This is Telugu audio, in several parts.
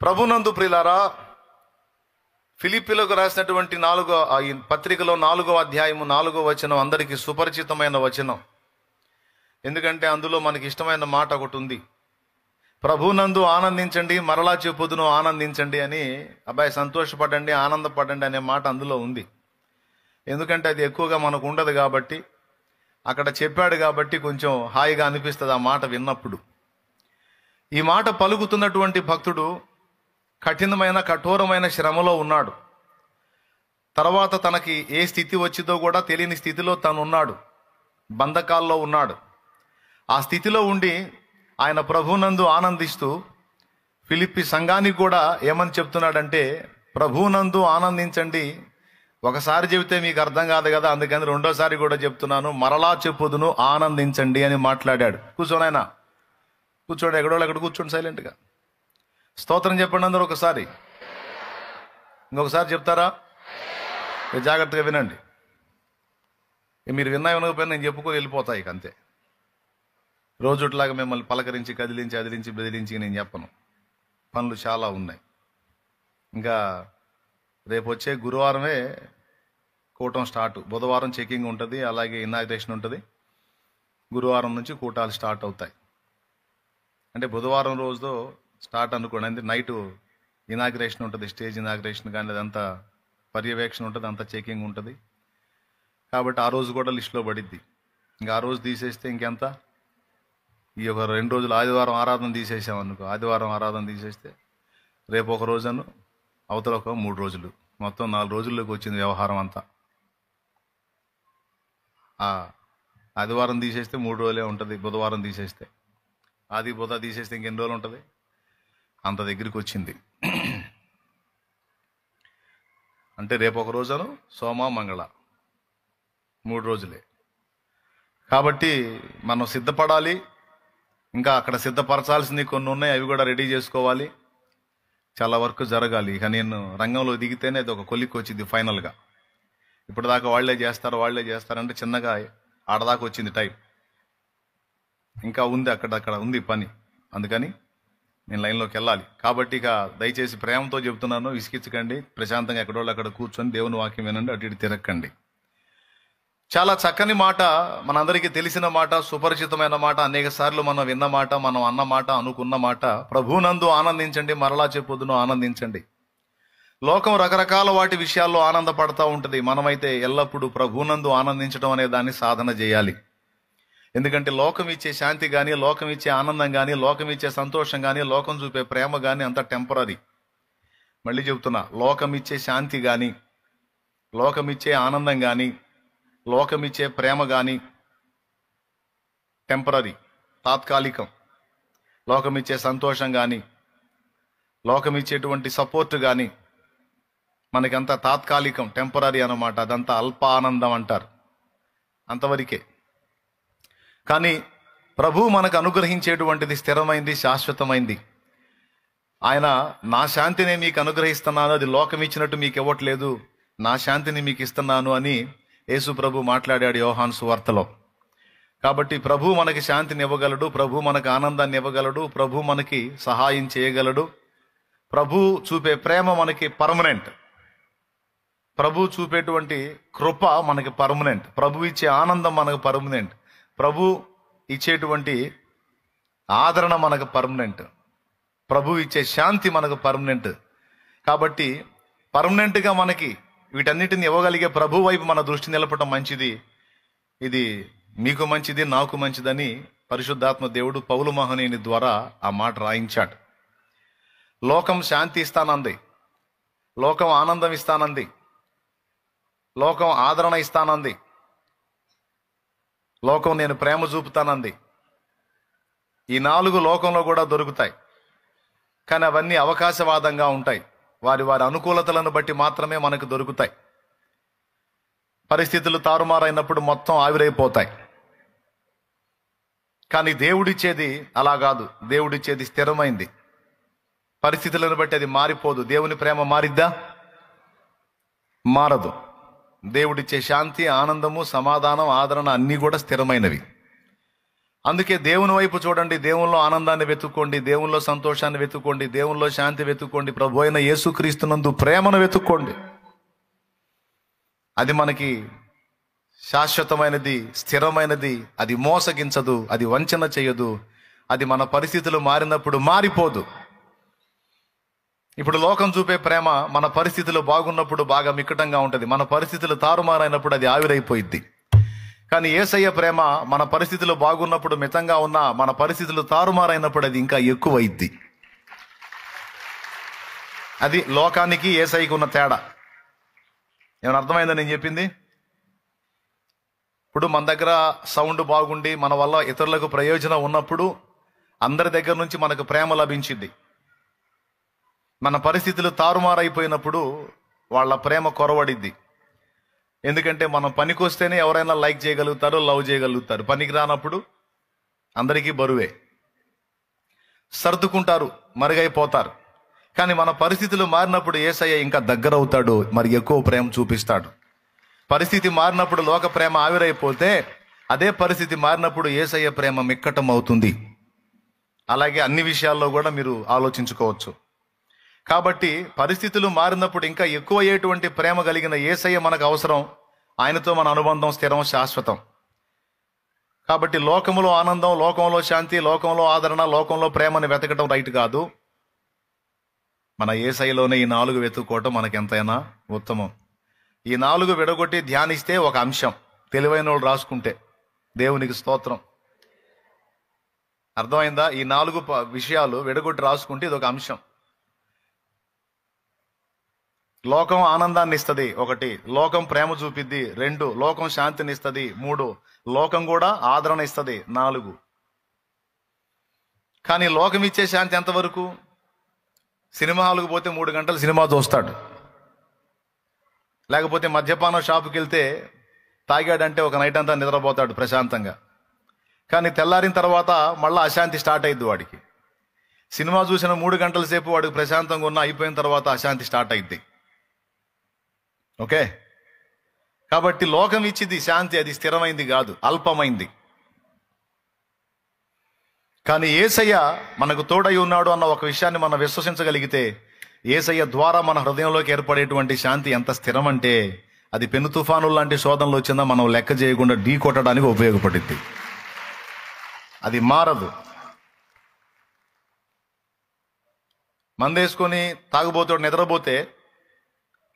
ప్రభునందు ప్రియులారా, ఫిలిప్పీలకు రాసినటువంటి ఈ పత్రికలో 4వ అధ్యాయము 4వ వచనం అందరికీ సుపరిచితమైన వచనం. ఎందుకంటే అందులో మనకి ఇష్టమైన మాట ఒకటి ఉంది. ప్రభునందు ఆనందించండి, మరలా చెప్పుదును ఆనందించండి అని. అబ్బాయి సంతోషపడండి, ఆనందపడండి అనే మాట అందులో ఉంది. ఎందుకంటే అది ఎక్కువగా మనకు ఉండదు కాబట్టి, అక్కడ చెప్పాడు కాబట్టి కొంచెం హాయిగా అనిపిస్తుంది ఆ మాట విన్నప్పుడు. ఈ మాట పలుకుతున్నటువంటి భక్తుడు కఠినమైన కఠోరమైన శ్రమలో ఉన్నాడు. తర్వాత తనకి ఏ స్థితి వచ్చిందో కూడా తెలియని స్థితిలో తను ఉన్నాడు, బంధకాల్లో ఉన్నాడు. ఆ స్థితిలో ఉండి ఆయన ప్రభునందు ఆనందిస్తూ ఫిలిప్పీ సంఘానికి కూడా ఏమని చెప్తున్నాడంటే, ప్రభునందు ఆనందించండి. ఒకసారి చెబితే మీకు అర్థం కాదు కదా, అందుకని రెండోసారి కూడా చెప్తున్నాను, మరలా చెప్పుదును ఆనందించండి అని మాట్లాడాడు. కూర్చోండి, ఆయన కూర్చోండి, ఎక్కడోళ్ళు ఎక్కడ కూర్చోండి సైలెంట్గా. స్తోత్రం చెప్పండి అందరూ ఒకసారి. ఇంకొకసారి చెప్తారా? జాగ్రత్తగా వినండి. మీరు విన్నా వినకపోయినా నేను చెప్పుకొని వెళ్ళిపోతాయి ఇక అంతే. రోజుట్లాగా మిమ్మల్ని పలకరించి కదిలించి అదిలించి బెదిరించి నేను చెప్పను. పనులు చాలా ఉన్నాయి. ఇంకా రేపు వచ్చే గురువారమే కూటం స్టార్ట్. బుధవారం చెకింగ్ ఉంటుంది, అలాగే ఇనాగ్రేషన్ ఉంటుంది. గురువారం నుంచి కూటాలు స్టార్ట్ అవుతాయి. అంటే బుధవారం రోజుతో స్టార్ట్ అనుకోండి. అంటే నైటు ఇనాగ్రేషన్ ఉంటుంది, స్టేజ్ ఇనాగ్రేషన్ కానీ అదంతా పర్యవేక్షణ ఉంటుంది, అంతా చెకింగ్ ఉంటుంది. కాబట్టి ఆ రోజు కూడా లిస్టులో పడిద్ది. ఇంకా ఆ రోజు తీసేస్తే ఇంకెంత, ఈ ఒక 2 రోజులు ఆదివారం ఆరాధన తీసేసామనుకో, ఆదివారం ఆరాధన తీసేస్తే రేపు ఒక రోజును అవతల ఒక 3 రోజులు, మొత్తం 4 రోజుల్లోకి వచ్చింది వ్యవహారం అంతా. ఆదివారం తీసేస్తే 3 రోజులే ఉంటుంది, బుధవారం తీసేస్తే. ఆది బుధ తీసేస్తే ఇంకెన్ని రోజులు ఉంటుంది, అంత దగ్గరికి వచ్చింది. అంటే రేపు ఒక రోజును సోమ మంగళ 3 రోజులే. కాబట్టి మనం సిద్ధపడాలి. ఇంకా అక్కడ సిద్ధపరచాల్సింది కొన్ని ఉన్నాయి, అవి కూడా రెడీ చేసుకోవాలి. చాలా వర్క్ జరగాలి. ఇక నేను రంగంలో దిగితేనే అది ఒక కొలిక్కి వచ్చింది ఫైనల్గా. ఇప్పటిదాకా వాళ్ళే చేస్తారంటే చిన్నగా ఆడదాకా వచ్చింది టైం. ఇంకా ఉంది, అక్కడ ఉంది పని. అందుకని నేను లైన్లోకి వెళ్ళాలి. కాబట్టి ఇక దయచేసి ప్రేమతో చెబుతున్నాను, విసిగించకండి. ప్రశాంతంగా ఎక్కడోళ్ళు అక్కడ కూర్చొని దేవుని వాక్యం వినండి, అటు ఇటు తిరక్కండి. చాలా చక్కని మాట, మనందరికీ తెలిసిన మాట, సుపరిచితమైన మాట, అనేక సార్లు మనం విన్న మాట, మనం అన్న మాట, అనుకున్న మాట. ప్రభునందు ఆనందించండి, మరలా చెప్పుదును ఆనందించండి. లోకం రకరకాల వాటి విషయాల్లో ఆనందపడతా ఉంటుంది. మనమైతే ఎల్లప్పుడూ ప్రభునందు ఆనందించడం అనే దాన్ని సాధన చేయాలి. ఎందుకంటే లోకం ఇచ్చే శాంతి కానీ, లోకం ఇచ్చే ఆనందం కానీ, లోకం ఇచ్చే సంతోషం కానీ, లోకం చూపే ప్రేమ కానీ అంత టెంపరరీ. మళ్ళీ చెబుతున్నా, లోకం ఇచ్చే శాంతి కానీ, లోకం ఇచ్చే ఆనందం కానీ, లోకం ఇచ్చే ప్రేమ కానీ టెంపరరీ, తాత్కాలికం. లోకం ఇచ్చే సంతోషం కానీ, లోకం ఇచ్చేటువంటి సపోర్ట్ కానీ మనకంతా తాత్కాలికం, టెంపరరీ అన్నమాట. అదంతా అల్ప ఆనందం అంటారు, అంతవరకే. కానీ ప్రభు మనకు అనుగ్రహించేటువంటిది స్థిరమైంది, శాశ్వతమైంది. ఆయన నా శాంతిని మీకు అనుగ్రహిస్తున్నాను, అది లోకం ఇచ్చినట్టు మీకు ఇవ్వట్లేదు, నా శాంతిని మీకు ఇస్తున్నాను అని యేసు ప్రభు మాట్లాడాడు యోహాను సువార్తలో. కాబట్టి ప్రభు మనకి శాంతిని ఇవ్వగలడు, ప్రభు మనకు ఆనందాన్ని ఇవ్వగలడు, ప్రభు మనకి సహాయం చేయగలడు. ప్రభు చూపే ప్రేమ మనకి పర్మనెంట్, ప్రభు చూపేటువంటి కృప మనకి పర్మనెంట్, ప్రభు ఇచ్చే ఆనందం మనకు పర్మనెంట్, ప్రభు ఇచ్చేటువంటి ఆదరణ మనకు పర్మనెంట్, ప్రభు ఇచ్చే శాంతి మనకు పర్మనెంట్. కాబట్టి పర్మనెంట్గా మనకి వీటన్నిటిని ఇవ్వగలిగే ప్రభు వైపు మన దృష్టి నిలపడం మంచిది. ఇది మీకు మంచిది, నాకు మంచిదని పరిశుద్ధాత్మ దేవుడు పౌలు మహనీయుని ద్వారా ఆ మాట రాయించాడు. లోకం శాంతి ఇస్తానంది, లోకం ఆనందం ఇస్తానంది, లోకం ఆదరణ ఇస్తానంది, లోకం నేను ప్రేమ చూపుతానంది. ఈ 4 లోకంలో కూడా దొరుకుతాయి. కానీ అవన్నీ అవకాశవాదంగా ఉంటాయి. వారి అనుకూలతలను బట్టి మాత్రమే మనకు దొరుకుతాయి. పరిస్థితులు తారుమారైనప్పుడు మొత్తం ఆవిరైపోతాయి. కానీ దేవుడిచ్చేది అలా కాదు. దేవుడిచ్చేది స్థిరమైంది. పరిస్థితులను బట్టి అది మారిపోదు. దేవుని ప్రేమ మారిద్దా? మారదు. దేవుడిచ్చే శాంతి, ఆనందము, సమాధానం, ఆదరణ అన్నీ కూడా స్థిరమైనవి. అందుకే దేవుని వైపు చూడండి, దేవునిలో ఆనందాన్ని వెతుక్కోండి, దేవునిలో సంతోషాన్ని వెతుక్కోండి, దేవునిలో శాంతి వెతుక్కోండి, ప్రభు అయిన యేసుక్రీస్తునందు ప్రేమను వెతుక్కోండి. అది మనకి శాశ్వతమైనది, స్థిరమైనది, అది మోసగించదు, అది వంచన చేయదు, అది మన పరిస్థితులు మారినప్పుడు మారిపోదు. ఇప్పుడు లోకం చూపే ప్రేమ మన పరిస్థితులు బాగున్నప్పుడు బాగా మిక్కటంగా ఉంటుంది, మన పరిస్థితులు తారుమారైనప్పుడు అది ఆవిరైపోయిద్ది. కానీ యేసయ్య ప్రేమ మన పరిస్థితులు బాగున్నప్పుడు మితంగా ఉన్నా మన పరిస్థితులు తారుమారైనప్పుడు అది ఇంకా ఎక్కువైద్ది. అది లోకానికి యేసయ్యకి ఉన్న తేడా. ఏమైనా అర్థమైందా నేను చెప్పింది? ఇప్పుడు మన దగ్గర సౌండ్ బాగుండి మన వల్ల ఇతరులకు ప్రయోజనం ఉన్నప్పుడు అందరి దగ్గర నుంచి మనకు ప్రేమ లభించింది. మన పరిస్థితులు తారుమారైపోయినప్పుడు వాళ్ళ ప్రేమ కొరవడిద్ది. ఎందుకంటే మనం పనికొస్తేనే ఎవరైనా లైక్ చేయగలుగుతారు, లవ్ చేయగలుగుతారు. పనికి రానప్పుడు అందరికీ బరువే, సర్దుకుంటారు, మరుగైపోతారు. కానీ మన పరిస్థితులు మారినప్పుడు యేసయ్య ఇంకా దగ్గర అవుతాడు, మరి ఎక్కువ ప్రేమ చూపిస్తాడు. పరిస్థితి మారినప్పుడు లోక ప్రేమ ఆవిరైపోతే అదే పరిస్థితి మారినప్పుడు యేసయ్య ప్రేమ మిక్కటం అవుతుంది. అలాగే అన్ని విషయాల్లో కూడా మీరు ఆలోచించుకోవచ్చు. కాబట్టి పరిస్థితులు మారినప్పుడు ఇంకా ఎక్కువ అయ్యేటువంటి ప్రేమ కలిగిన యేసయ్య మనకు అవసరం. ఆయనతో మన అనుబంధం స్థిరం, శాశ్వతం. కాబట్టి లోకములో ఆనందం, లోకంలో శాంతి, లోకంలో ఆదరణ, లోకంలో ప్రేమని వెతకడం రైట్ కాదు. మన యేసయ్యలోనే ఈ 4 వెతుక్కోవటం మనకి ఎంతైనా ఉత్తమం. ఈ 4 విడగొట్టి ధ్యానిస్తే ఒక అంశం, తెలివైన వాళ్ళు రాసుకుంటే దేవునికి స్తోత్రం. అర్థమైందా? ఈ 4 విషయాలు విడగొట్టి రాసుకుంటే ఇది ఒక అంశం. లోకం ఆనందాన్ని ఇస్తుంది, 1. లోకం ప్రేమ చూపిద్ది, 2. లోకం శాంతిని ఇస్తుంది, 3. లోకం కూడా ఆదరణ ఇస్తుంది, 4. కానీ లోకం ఇచ్చే శాంతి ఎంతవరకు? సినిమా హాల్కి పోతే 3 గంటలు సినిమా చూస్తాడు, లేకపోతే మద్యపానం షాపుకి వెళ్తే తాగాడంటే ఒక నైట్ అంతా నిద్రపోతాడు ప్రశాంతంగా. కానీ తెల్లారిన తర్వాత మళ్ళీ అశాంతి స్టార్ట్ అయ్యిద్ది వాడికి. సినిమా చూసిన 3 గంటల సేపు వాడికి ప్రశాంతంగా ఉన్న, అయిపోయిన తర్వాత అశాంతి స్టార్ట్ అయ్యిద్ది. ఓకే? కాబట్టి లోకం ఇచ్చింది శాంతి, అది స్థిరమైంది కాదు, అల్పమైంది. కానీ యేసయ్య మనకు తోడై ఉన్నాడు అన్న ఒక విషయాన్ని మనం విశ్వసించగలిగితే, యేసయ్య ద్వారా మన హృదయంలోకి ఏర్పడేటువంటి శాంతి ఎంత స్థిరం అంటే అది పెను తుఫానులు లాంటి శోధనలు వచ్చిందా మనం లెక్క చేయకుండా ఢీ కొట్టడానికి ఉపయోగపడుద్ది. అది మారదు. మందేసుకొని తాగుబోతాడు నిద్రపోతే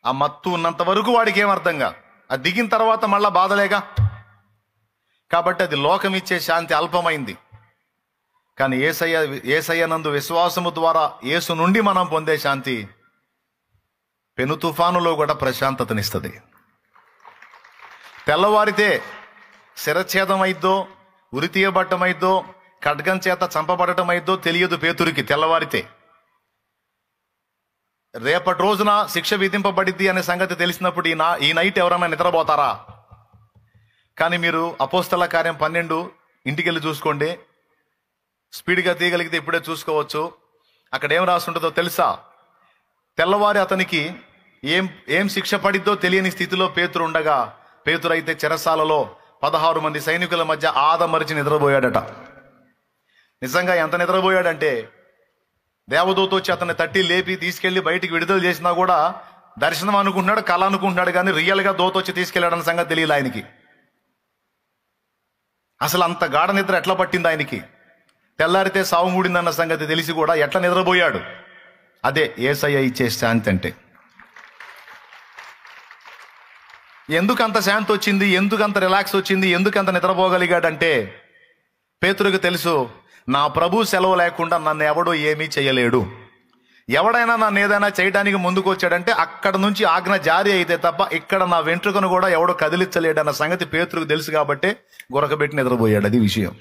ఆ మత్తు ఉన్నంత వరకు వాడికి ఏమర్థం కాదు, అది దిగిన తర్వాత మళ్ళా బాధలేగా. కాబట్టి అది లోకం ఇచ్చే శాంతి అల్పమైంది. కానీ యేసయ్య నందు విశ్వాసము ద్వారా యేసు నుండి మనం పొందే శాంతి పెను తుఫానులో కూడా ప్రశాంతతనిస్తుంది. తెల్లవారితే శిరఛేదం అయిద్దో, ఉరి తీయబట్టమైద్దో, ఖడ్గం చేత చంపబడటం అయిద్దో తెలియదు పేతురికి. తెల్లవారితే రేపటి రోజున శిక్ష విధింపబడిద్ది అనే సంగతి తెలిసినప్పుడు ఈ నైట్ ఎవరైనా నిద్రపోతారా? కానీ మీరు అపోస్తల కార్యం 12 ఇంటికి వెళ్ళి చూసుకోండి, స్పీడ్గా తీయగలిగితే ఇప్పుడే చూసుకోవచ్చు. అక్కడ ఏం రాస్తుంటుందో తెలుసా? తెల్లవారి అతనికి ఏం శిక్ష పడిద్దో తెలియని స్థితిలో పేతురు ఉండగా, పేతురైతే చెరసాలలో 16 మంది సైనికుల మధ్య ఆదమరిచి నిద్రపోయాడట. నిజంగా ఎంత నిద్రపోయాడంటే దేవదూత వచ్చి అతన్ని తట్టి లేపి తీసుకెళ్లి బయటికి విడుదల చేసినా కూడా దర్శనం అనుకుంటున్నాడు, కళ అనుకుంటున్నాడు, కానీ రియల్గా దూత వచ్చి తీసుకెళ్లాడన్న సంగతి తెలియదు ఆయనకి. అసలు అంత గాఢ నిద్ర ఎట్లా పట్టింది ఆయనకి? తెల్లారితే సావు మూడిందన్న సంగతి తెలిసి కూడా ఎట్లా నిద్రపోయాడు? అదే యేసయ్య ఇచ్చే శాంతి అంటే. ఎందుకు అంత శాంతి వచ్చింది, ఎందుకు అంత రిలాక్స్ వచ్చింది, ఎందుకు అంత నిద్రపోగలిగాడంటే పేతురుకు తెలుసు, నా ప్రభు సెలవు లేకుండా నన్ను ఎవడో ఏమీ చేయలేడు. ఎవడైనా నన్ను ఏదైనా చేయడానికి ముందుకు వచ్చాడంటే అక్కడ నుంచి ఆజ్ఞ జారీ అయితే తప్ప ఇక్కడ నా వెంట్రుకను కూడా ఎవడో కదిలించలేడు అన్న సంగతి పేతురుకు తెలుసు. కాబట్టి గురకబెట్టి నిద్రపోయాడు. అది విషయం.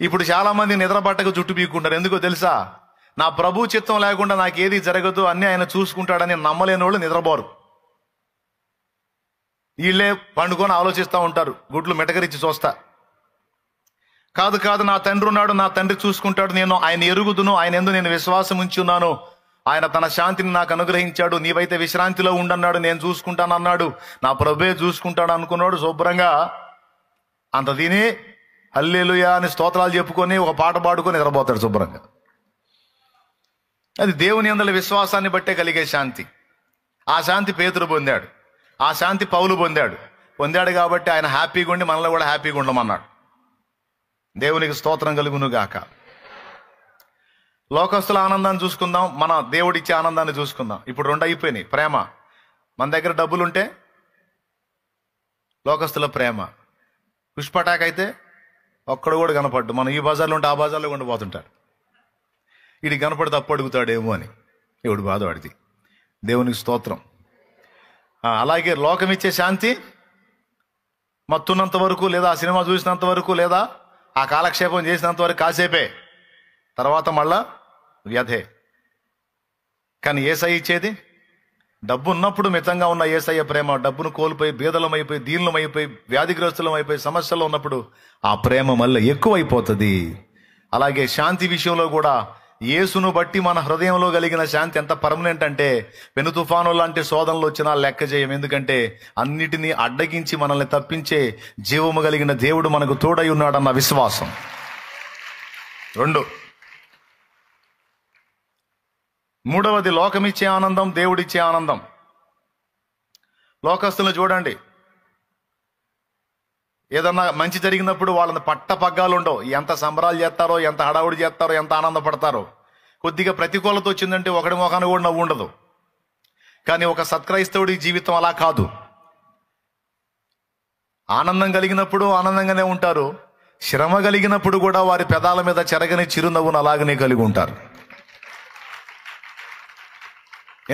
ఇప్పుడు చాలా మంది నిద్రపట్టక చుట్టు పీక్కుంటారు. ఎందుకో తెలుసా? నా ప్రభు చిత్తం లేకుండా నాకు ఏది జరగదు, అన్ని ఆయన చూసుకుంటాడని నమ్మలేని వాళ్ళు నిద్రపోరు. వీళ్ళే పండుకొని ఆలోచిస్తూ ఉంటారు, గుడ్లు మెటకరించి చూస్తా. కాదు, నా తండ్రి ఉన్నాడు, నా తండ్రి చూసుకుంటాడు, నేను ఆయన ఎరుగుదును, ఆయన యందు నేను విశ్వాసం ఉంచి ఉన్నాను, ఆయన తన శాంతిని నాకు అనుగ్రహించాడు, నీవైతే విశ్రాంతిలో ఉండన్నాడు, నేను చూసుకుంటాను అన్నాడు, నా ప్రభువే చూసుకుంటాడు అనుకున్నాడు. శుభ్రంగా అంత తిని హల్లెలూయా అని స్తోత్రాలు చెప్పుకొని ఒక పాట పాడుకొని నిద్రపోతాడు శుభ్రంగా. అది దేవుని యందలి విశ్వాసాన్ని బట్టే కలిగే శాంతి. ఆ శాంతి పేతురు పొందాడు, ఆ శాంతి పౌలు పొందాడు కాబట్టి ఆయన హ్యాపీగా ఉండి మనలో కూడా హ్యాపీగా ఉండమన్నాడు. దేవునికి స్తోత్రం కలుగును గాక. లోకస్తుల ఆనందాన్ని చూసుకుందాం, మన దేవుడిచ్చే ఆనందాన్ని చూసుకుందాం. ఇప్పుడు రెండు అయిపోయినాయి. ప్రేమ, మన దగ్గర డబ్బులుంటే లోకస్తుల ప్రేమ. పుష్పటాక్ అయితే ఒక్కడు కూడా కనపడ్డు. మనం ఈ బజార్లో ఉంటే ఆ బజార్లో ఉండిపోతుంటాడు. ఇది కనపడితే అప్పు అడుగుతాడేమో అని ఎవడు బాధ వాడిది. దేవునికి స్తోత్రం. అలాగే లోకం ఇచ్చే శాంతి మత్తున్నంత వరకు, లేదా ఆ సినిమా చూసినంత వరకు, లేదా ఆ కాలక్షేపం చేసినంత వరకు కాసేపే, తర్వాత మళ్ళా వ్యధే. కానీ యేసయ్య ఇచ్చేది, డబ్బు ఉన్నప్పుడు మితంగా ఉన్న యేసయ్య ప్రేమ, డబ్బును కోల్పోయి బీదలమైపోయి దీనులమైపోయి వ్యాధిగ్రస్తులమైపోయి సమస్యలో ఉన్నప్పుడు ఆ ప్రేమ మళ్ళీ ఎక్కువైపోతుంది. అలాగే శాంతి విషయంలో కూడా యేసును బట్టి మన హృదయంలో కలిగిన శాంతి ఎంత పర్మనెంట్ అంటే పెను తుఫాను లాంటి శోధనలు వచ్చినా లెక్క చేయం. ఎందుకంటే అన్నిటినీ అడ్డగించి మనల్ని తప్పించే జీవము కలిగిన దేవుడు మనకు తోడై ఉన్నాడన్న విశ్వాసం. 2, మూడవది లోకమిచ్చే ఆనందం, దేవుడిచ్చే ఆనందం. లోకస్తులను చూడండి, ఏదన్నా మంచి జరిగినప్పుడు వాళ్ళని పగ్గాలు ఉండవు. ఎంత సంబరాలు చేస్తారో, ఎంత హడావుడి చేస్తారో, ఎంత ఆనందపడతారో. కొద్దిగా ప్రతికూలత వచ్చిందంటే ఒకడి మొఖాన కూడా నవ్వు ఉండదు. కానీ ఒక సత్క్రైస్తవుడి జీవితం అలా కాదు. ఆనందం కలిగినప్పుడు ఆనందంగానే ఉంటారు, శ్రమ కలిగినప్పుడు కూడా వారి పెదాల మీద చెరగని చిరునవ్వును అలాగనే కలిగి ఉంటారు.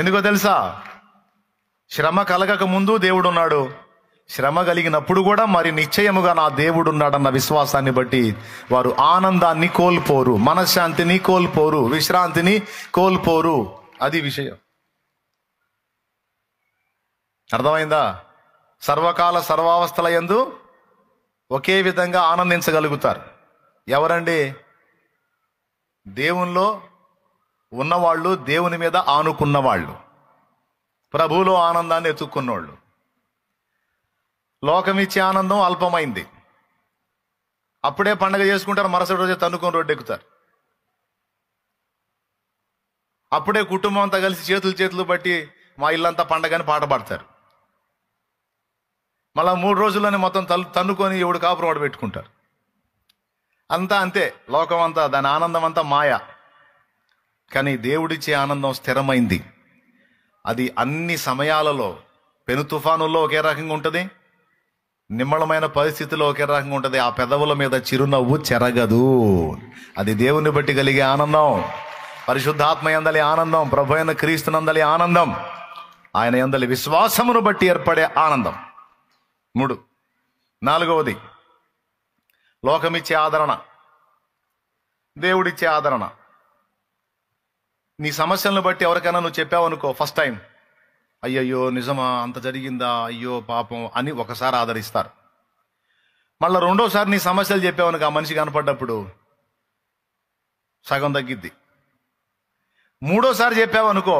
ఎందుకో తెలుసా? శ్రమ కలగక ముందు దేవుడు ఉన్నాడు, శ్రమ కలిగినప్పుడు కూడా మరి నిశ్చయముగా నా దేవుడు ఉన్నాడన్న విశ్వాసాన్ని బట్టి వారు ఆనందాన్ని కోల్పోరు, మనశ్శాంతిని కోల్పోరు, విశ్రాంతిని కోల్పోరు. అది విషయం. అర్థమైందా? సర్వకాల సర్వావస్థల యందు ఒకే విధంగా ఆనందించగలుగుతారు. ఎవరండి? దేవునిలో ఉన్నవాళ్ళు, దేవుని మీద ఆనుకున్నవాళ్ళు, ప్రభువులో ఆనందాన్ని ఎత్తుక్కున్నవాళ్ళు. లోకమిచ్చే ఆనందం అల్పమైంది. అప్పుడే పండగ చేసుకుంటారు, మరుసటి రోజే తన్నుకొని రోడ్డు ఎక్కుతారు. అప్పుడే కుటుంబం అంతా కలిసి చేతులు బట్టి మా ఇల్లంతా పండగని పాట పాడతారు. మళ్ళా 3 రోజుల్లోనే మొత్తం తన్నుకొని ఎవడు కాపురం వాడు పెట్టుకుంటారు. అంతా అంతే. లోకం అంతా, దాని ఆనందం అంతా మాయ. కానీ దేవుడిచ్చే ఆనందం స్థిరమైంది. అది అన్ని సమయాలలో, పెను తుఫానుల్లో ఒకే రకంగా ఉంటుంది, నిమ్మళమైన పరిస్థితిలో ఒకే రకంగా ఉంటుంది. ఆ పెదవుల మీద చిరునవ్వు చెరగదు. అది దేవుని బట్టి కలిగే ఆనందం, పరిశుద్ధాత్మ యందలి ఆనందం, ప్రభు అయిన క్రీస్తునందలి ఆనందం, ఆయన యందలి విశ్వాసమును బట్టి ఏర్పడే ఆనందం. 3, 4వది లోకమిచ్చే ఆదరణ, దేవుడిచ్చే ఆదరణ. నీ సమస్యలను బట్టి ఎవరికైనా నువ్వు చెప్పావనుకో, ఫస్ట్ టైం అయ్యయ్యో నిజమా, అంత జరిగిందా, అయ్యో పాపం అని ఒకసారి ఆదరిస్తారు. మళ్ళీ రెండోసారి నీ సమస్యలు చెప్పావనుకో, ఆ మనిషి కనపడ్డప్పుడు సగం తగ్గిద్ది. మూడోసారి చెప్పావనుకో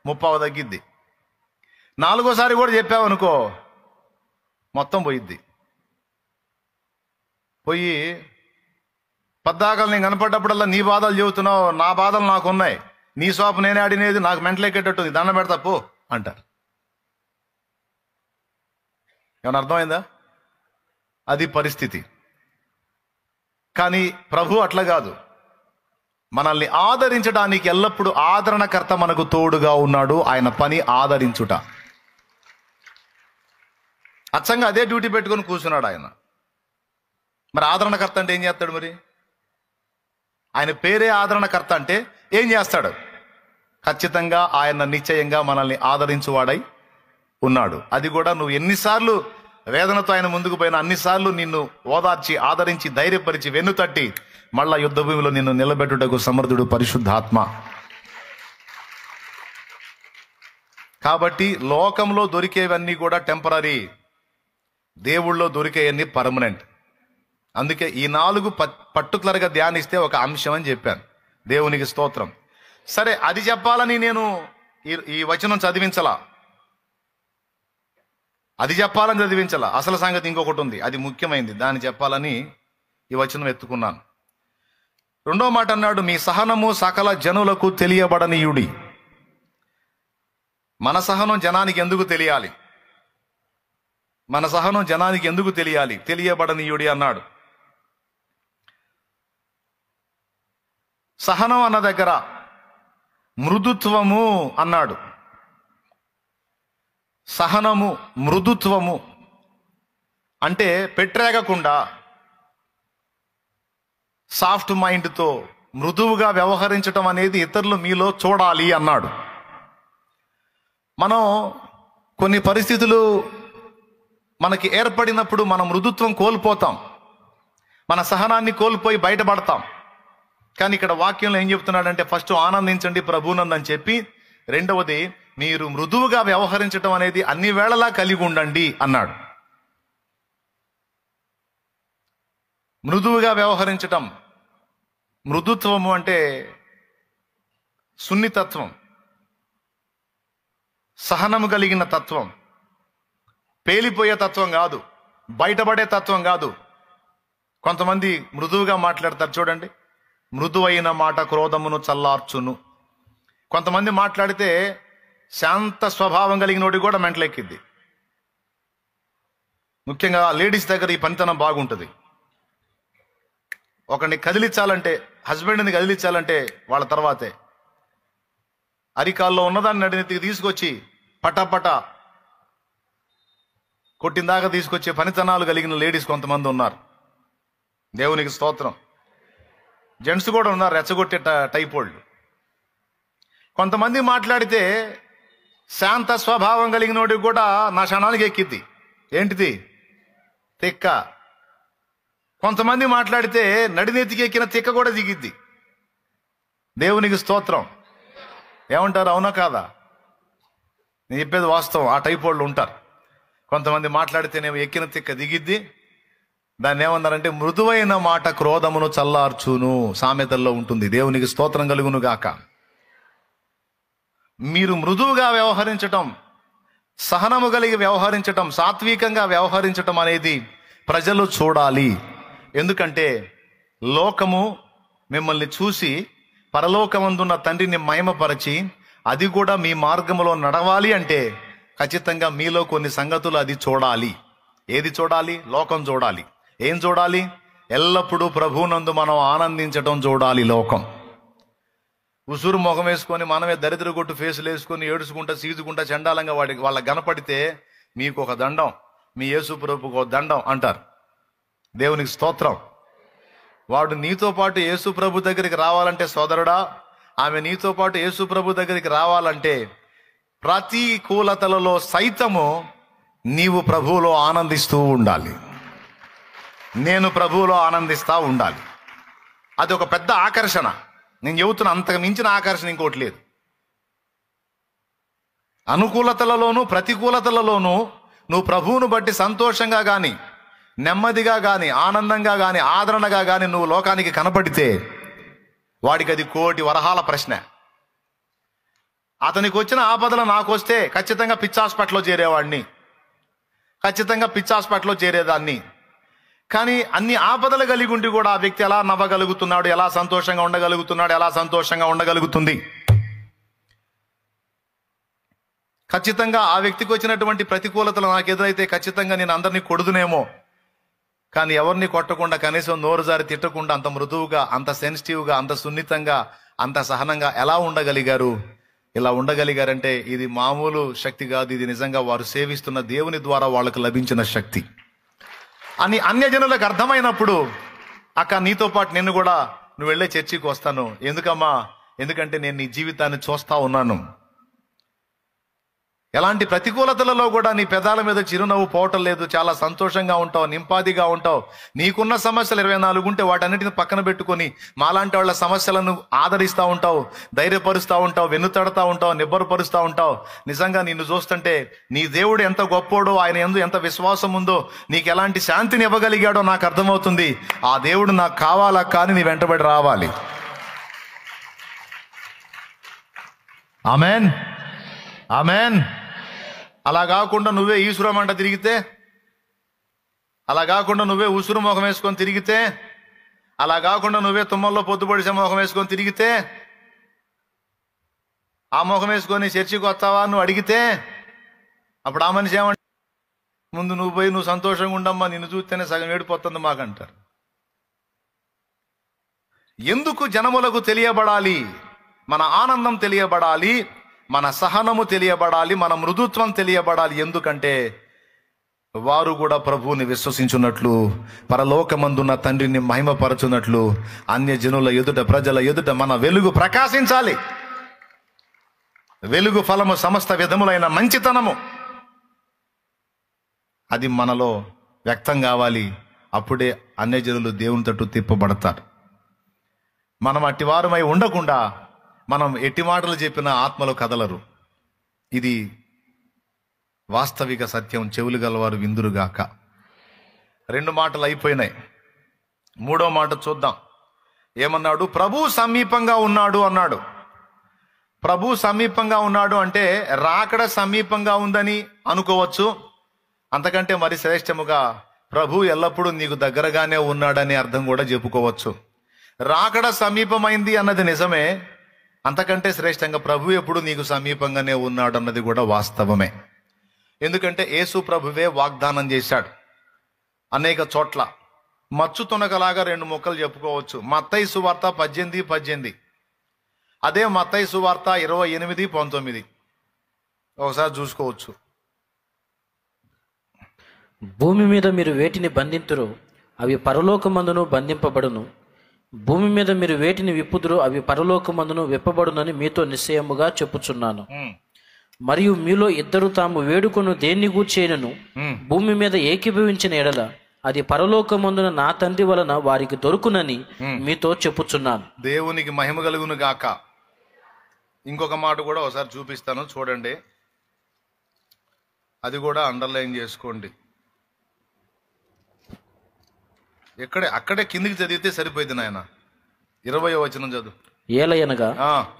30 తగ్గిద్ది. 4గోసారి కూడా చెప్పావనుకో మొత్తం పోయిద్ది. పోయి పద్దాకలు నేను కనపడ్డప్పుడల్లా నీ బాధలు చెబుతున్నావు, నా బాధలు నాకున్నాయి, నీ సోపు నేనే ఆడినేది, నాకు మెంటలెక్కేటట్టుంది, దండం పెడతా పో అంటారు. ఏమన్నా అర్థమైందా? అది పరిస్థితి. కానీ ప్రభు అట్లా కాదు. మనల్ని ఆదరించడానికి ఎల్లప్పుడూ ఆదరణకర్త మనకు తోడుగా ఉన్నాడు. ఆయన పని ఆదరించుట. అచ్చంగా అదే డ్యూటీ పెట్టుకొని కూర్చున్నాడు ఆయన. మరి ఆదరణకర్త అంటే ఏం చేస్తాడు? మరి ఆయన పేరే ఆదరణకర్త అంటే ఏం చేస్తాడు? ఖచ్చితంగా ఆయన నిశ్చయంగా మనల్ని ఆదరించువాడై ఉన్నాడు. అది కూడా నువ్వు ఎన్నిసార్లు వేదనతో ఆయన ముందుకు పోయినా అన్నిసార్లు నిన్ను ఓదార్చి, ఆదరించి, ధైర్యపరిచి, వెన్నుతట్టి మళ్ళా యుద్ధ భూమిలో నిన్ను నిలబెట్టుటకు సమర్థుడు పరిశుద్ధాత్మ. కాబట్టి లోకంలో దొరికేవన్నీ కూడా టెంపరీ, దేవుళ్ళలో దొరికేవన్నీ పర్మనెంట్. అందుకే ఈ 4 పర్టికులర్గా ధ్యానిస్తే ఒక అంశం అని చెప్పాను. దేవునికి స్తోత్రం. సరే, అది చెప్పాలని నేను ఈ వచనం చదివించలా, అది చెప్పాలని చదివించలా. అసలు సంగతి ఇంకొకటి ఉంది, అది ముఖ్యమైనది, దాన్ని చెప్పాలని ఈ వచనం ఎత్తుకున్నాను. రెండో మాట అన్నాడు, మీ సహనము సకల జనులకు తెలియబడనీయుడి. మన సహనం జనానికి ఎందుకు తెలియాలి? మన సహనం జనానికి ఎందుకు తెలియాలి? తెలియబడనీయుడి అన్నాడు. సహనం అన్న దగ్గర మృదుత్వము అన్నాడు. సహనము, మృదుత్వము అంటే పెట్టరేగకుండా సాఫ్ట్ మైండ్తో మృదువుగా వ్యవహరించడం అనేది ఇతరులు మీలో చూడాలి అన్నాడు. మనం కొన్ని పరిస్థితులు మనకి ఏర్పడినప్పుడు మన మృదుత్వం కోల్పోతాం, మన సహనాన్ని కోల్పోయి బయటపడతాం. కానీ ఇక్కడ వాక్యంలో ఏం చెప్తున్నాడంటే, ఫస్ట్ ఆనందించండి ప్రభువునందని చెప్పి, రెండవది మీరు మృదువుగా వ్యవహరించడం అనేది అన్ని వేళలా కలిగి ఉండండి అన్నాడు. మృదువుగా వ్యవహరించటం, మృదుత్వము అంటే సున్నితత్వం, సహనము కలిగిన తత్వం, పేలిపోయే తత్వం కాదు, బయటపడే తత్వం కాదు. కొంతమంది మృదువుగా మాట్లాడతారు చూడండి, మృదువైన మాట క్రోధమును చల్లార్చును. కొంతమంది మాట్లాడితే శాంత స్వభావం కలిగిన వాడికి కూడా మెంటలెక్కిద్ది. ముఖ్యంగా లేడీస్ దగ్గర ఈ పనితనం బాగుంటుంది. ఒకరిని కదిలించాలంటే, హస్బెండ్ని కదిలించాలంటే వాళ్ళ తర్వాతే అరికాల్లో ఉన్నదాన్ని నడినెత్తికి తీసుకొచ్చి పటాపట కొట్టిందాకా తీసుకొచ్చే పనితనాలు కలిగిన లేడీస్ కొంతమంది ఉన్నారు. దేవునికి స్తోత్రం. జెంట్స్ కూడా ఉన్నారు రెచ్చగొట్టే టైప్ వాళ్ళు. కొంతమంది మాట్లాడితే శాంత స్వభావం కలిగిన వాడికి కూడా నా క్షణానికి ఎక్కిద్ది. ఏంటిది? తిక్క. కొంతమంది మాట్లాడితే నడినెత్తికి ఎక్కిన తిక్క కూడా దిగిద్ది. దేవునికి స్తోత్రం. ఏమంటారు? అవునా కాదా? నేను చెప్పేది వాస్తవం. ఆ టైప్ వాళ్ళు ఉంటారు. కొంతమంది మాట్లాడితేనేమో ఎక్కిన తిక్క దిగిద్ది. దాన్ని ఏమన్నారంటే మృదువైన మాట క్రోధమును చల్లార్చును, సామెతల్లో ఉంటుంది. దేవునికి స్తోత్రం కలుగును గాక. మీరు మృదువుగా వ్యవహరించటం, సహనము కలిగి వ్యవహరించటం, సాత్వికంగా వ్యవహరించటం అనేది ప్రజలు చూడాలి. ఎందుకంటే లోకము మిమ్మల్ని చూసి పరలోకమందున్న తండ్రిని మహిమపరచి అది కూడా మీ మార్గములో నడవాలి అంటే ఖచ్చితంగా మీలో కొన్ని సంగతులు అది చూడాలి. ఏది చూడాలి? లోకం చూడాలి. ఏం చూడాలి? ఎల్లప్పుడూ ప్రభువునందు మనం ఆనందించటం చూడాలి. లోకం ఉసురు ముఖం వేసుకొని మనమే దరిద్ర కొట్టు ఫేసులు వేసుకొని ఏడుచుకుంటా సీజుకుంటా చండాలంగా వాళ్ళకి కనపడితే మీకు ఒక దండం, మీ యేసు ప్రభువుకు ఒక దండం అంటారు. దేవునికి స్తోత్రం. వాడు నీతో పాటు యేసు ప్రభు దగ్గరికి రావాలంటే, సోదరుడా ఆమె నీతో పాటు యేసు ప్రభు దగ్గరికి రావాలంటే ప్రతికూలతలలో సైతము నీవు ప్రభువులో ఆనందిస్తూ ఉండాలి. నేను ప్రభువులో ఆనందిస్తూ ఉండాలి. అది ఒక పెద్ద ఆకర్షణ. నేను చెబుతున్నా, అంతకు మించిన ఆకర్షణ ఇంకోటి లేదు. అనుకూలతలలోనూ ప్రతికూలతలలోనూ నువ్వు ప్రభువును బట్టి సంతోషంగా కానీ, నెమ్మదిగా కానీ, ఆనందంగా కానీ, ఆదరణగా కానీ నువ్వు లోకానికి కనపడితే వాడికి అది కోటి వరహాల ప్రశ్న. అతనికి వచ్చిన ఆపదలు నాకు వస్తే ఖచ్చితంగా పిచ్చి హాస్పిటల్లో చేరేవాడిని, ఖచ్చితంగా పిచ్చి హాస్పిటల్లో చేరేదాన్ని. కానీ అన్ని ఆపదలు కలిగి ఉండి కూడా ఆ వ్యక్తి ఎలా నవ్వగలుగుతున్నాడు, ఎలా సంతోషంగా ఉండగలుగుతున్నాడు, ఎలా సంతోషంగా ఉండగలుగుతుంది? ఖచ్చితంగా ఆ వ్యక్తికి వచ్చినటువంటి ప్రతికూలతలు నాకు ఎదురైతే ఖచ్చితంగా నేను అందరినీ కొడుదునేమో, కానీ ఎవరిని కొట్టకుండా, కనీసం నోరు జారి తిట్టకుండా అంత మృదువుగా, అంత సెన్సిటివ్గా, అంత సున్నితంగా, అంత సహనంగా ఎలా ఉండగలిగారు? ఇలా ఉండగలిగారంటే ఇది మామూలు శక్తి కాదు. ఇది నిజంగా వారు సేవిస్తున్న దేవుని ద్వారా వాళ్ళకు లభించిన శక్తి అని అన్యజనులకు అర్థమైనప్పుడు, అక్క నీతో పాటు నిన్ను కూడా నువ్వు వెళ్ళే చర్చికి వస్తాను. ఎందుకమ్మా? ఎందుకంటే నేను నీ జీవితాన్ని చూస్తా ఉన్నాను. ఎలాంటి ప్రతికూలతలలో కూడా నీ పెదాల మీద చిరునవ్వు పోవటం లేదు. చాలా సంతోషంగా ఉంటావు, నింపాదిగా ఉంటావు. నీకున్న సమస్యలు 24 ఉంటే వాటన్నిటిని పక్కన పెట్టుకొని మాలాంటి వాళ్ళ సమస్యలను ఆదరిస్తూ ఉంటావు, ధైర్యపరుస్తూ ఉంటావు, వెన్నుతడతా ఉంటావు, నిబ్బరపరుస్తూ ఉంటావు. నిజంగా నిన్ను చూస్తుంటే నీ దేవుడు ఎంత గొప్పోడో, ఆయన యందు ఎంత విశ్వాసం ఉందో, నీకు ఎలాంటి శాంతిని ఇవ్వగలిగాడో నాకు అర్థమవుతుంది. ఆ దేవుడు నాకు కావాలా, కానీ నీ వెంటబడి రావాలి. Amen, amen. అలా కాకుండా నువ్వే ఈశ్వరం అంట తిరిగితే, అలా కాకుండా నువ్వే ఉసురు ముఖం వేసుకొని తిరిగితే అలా కాకుండా నువ్వే తుమ్మల్లో పొద్దుపడిసే మొహం వేసుకొని తిరిగితే, ఆ మొహం వేసుకొని చర్చికి వస్తావా నువ్వు అడిగితే, అప్పుడు ఆ మనిషి ఏమంట, ముందు నువ్వు పోయి నువ్వు సంతోషంగా ఉండమ్మా, నిన్ను చూస్తేనే సగం ఏడిపోతుంది మాకంటారు. ఎందుకు జనములకు తెలియబడాలి? మన ఆనందం తెలియబడాలి, మన సహనము తెలియబడాలి, మన మృదుత్వం తెలియబడాలి. ఎందుకంటే వారు కూడా ప్రభువుని విశ్వసించున్నట్లు, పరలోకమందున్న తండ్రిని మహిమపరచున్నట్లు అన్యజనుల ఎదుట, ప్రజల ఎదుట మన వెలుగు ప్రకాశించాలి. వెలుగు ఫలము సమస్త విధములైన మంచితనము, అది మనలో వ్యక్తం కావాలి. అప్పుడే అన్యజనులు దేవుని తట్టు తిప్పబడతారు. మనం అట్టివారమై ఉండకుండా మనం ఎట్టి మాటలు చెప్పిన ఆత్మలు కదలరు. ఇది వాస్తవిక సత్యం. చెవులు గలవారు విందురుగాక. 2 మాటలు అయిపోయినాయి. 3వ మాట చూద్దాం. ఏమన్నాడు? ప్రభు సమీపంగా ఉన్నాడు అన్నాడు. ప్రభు సమీపంగా ఉన్నాడు అంటే రాకడ సమీపంగా ఉందని అనుకోవచ్చు. అంతకంటే మరి శ్రేష్టముగా ప్రభు ఎల్లప్పుడూ నీకు దగ్గరగానే ఉన్నాడని అర్థం కూడా చెప్పుకోవచ్చు. రాకడ సమీపమైంది అన్నది నిజమే. అంతకంటే శ్రేష్టంగా ప్రభు ఎప్పుడు నీకు సమీపంగానే ఉన్నాడు అన్నది కూడా వాస్తవమే. ఎందుకంటే యేసు ప్రభువే వాగ్దానం చేశాడు అనేక చోట్ల. మచ్చు తునకలాగా 2 ముక్కలు చెప్పుకోవచ్చు. మత్తయి సువార్త 18:18, అదే మత్తయి సువార్త 28:19. ఒకసారి చూసుకోవచ్చు. భూమి మీద మీరు వేటిని బంధింతురో అవి పరలోకమందును బంధింపబడును, భూమి మీద మీరు వేటిని విప్పుదురో అవి పరలోకమందును విప్పబడునని మీతో నిశ్చయముగా చెప్పుచున్నాను. మరియు మీలో ఇద్దరు తాము వేడుకొను దేన్ని గూర్చేనను భూమి మీద ఏకీభవించిన ఎడల అది పరలోకమందున నా తండ్రి వలన వారికి దొరుకునని మీతో చెప్పుచున్నాను. దేవునికి మహిమ కలుగును గాక. ఇంకొక మాట కూడా ఒకసారి చూపిస్తాను, చూడండి. అది కూడా అండర్లైన్ చేసుకోండి. అక్కడే కిందికి చదివితే సరిపోయింది నాయన. 20వ వచనం చదువు. ఏలయనగా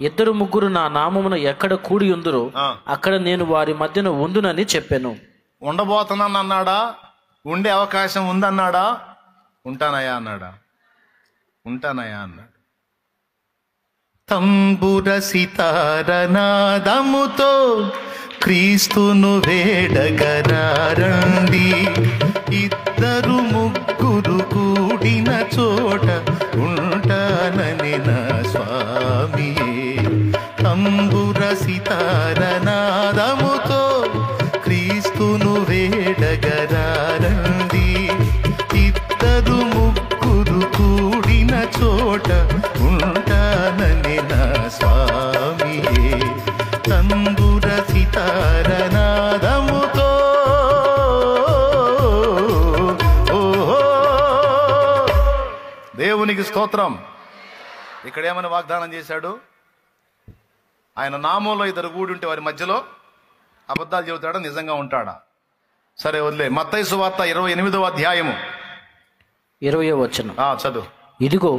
ఇద్దరు ముగ్గురు నా నామమున ఎక్కడ కూడి ఉందురో అక్కడ నేను వారి మధ్యన ఉందునని చెప్పాను. ఉండబోతున్నాను అన్నాడా? ఉండే అవకాశం ఉందన్నాడా? ఉంటానయా అన్నాడా? ఉంటానయా అన్నాడు. తంబుర సితారనాదముతో క్రీస్తును వేడగరారండి, ఇద్దరు ముగ్గురు కూడిన చోట ఉంటానని నా స్వామియే. తంబుర సితారనాదముతో క్రీస్తును వేడగరారండి, ఇద్దరు ముగ్గురు కూడిన చోట ఉంటానని నా స్వామియే. తంబుర సితారనాదముతో దేవునికి స్తోత్రం. ఇక్కడ ఏమని వాగ్దానం చేశాడు? ఆయన నామంలో ఇద్దరు కూడి ఉంటే వారి మధ్యలో అబద్ధాలు చెబుతాడా? నిజంగా ఉంటాడా? సరే వదిలే. మత్తయి సువార్త 28వ అధ్యాయము 20వ వచనం చదువు. ఇదిగో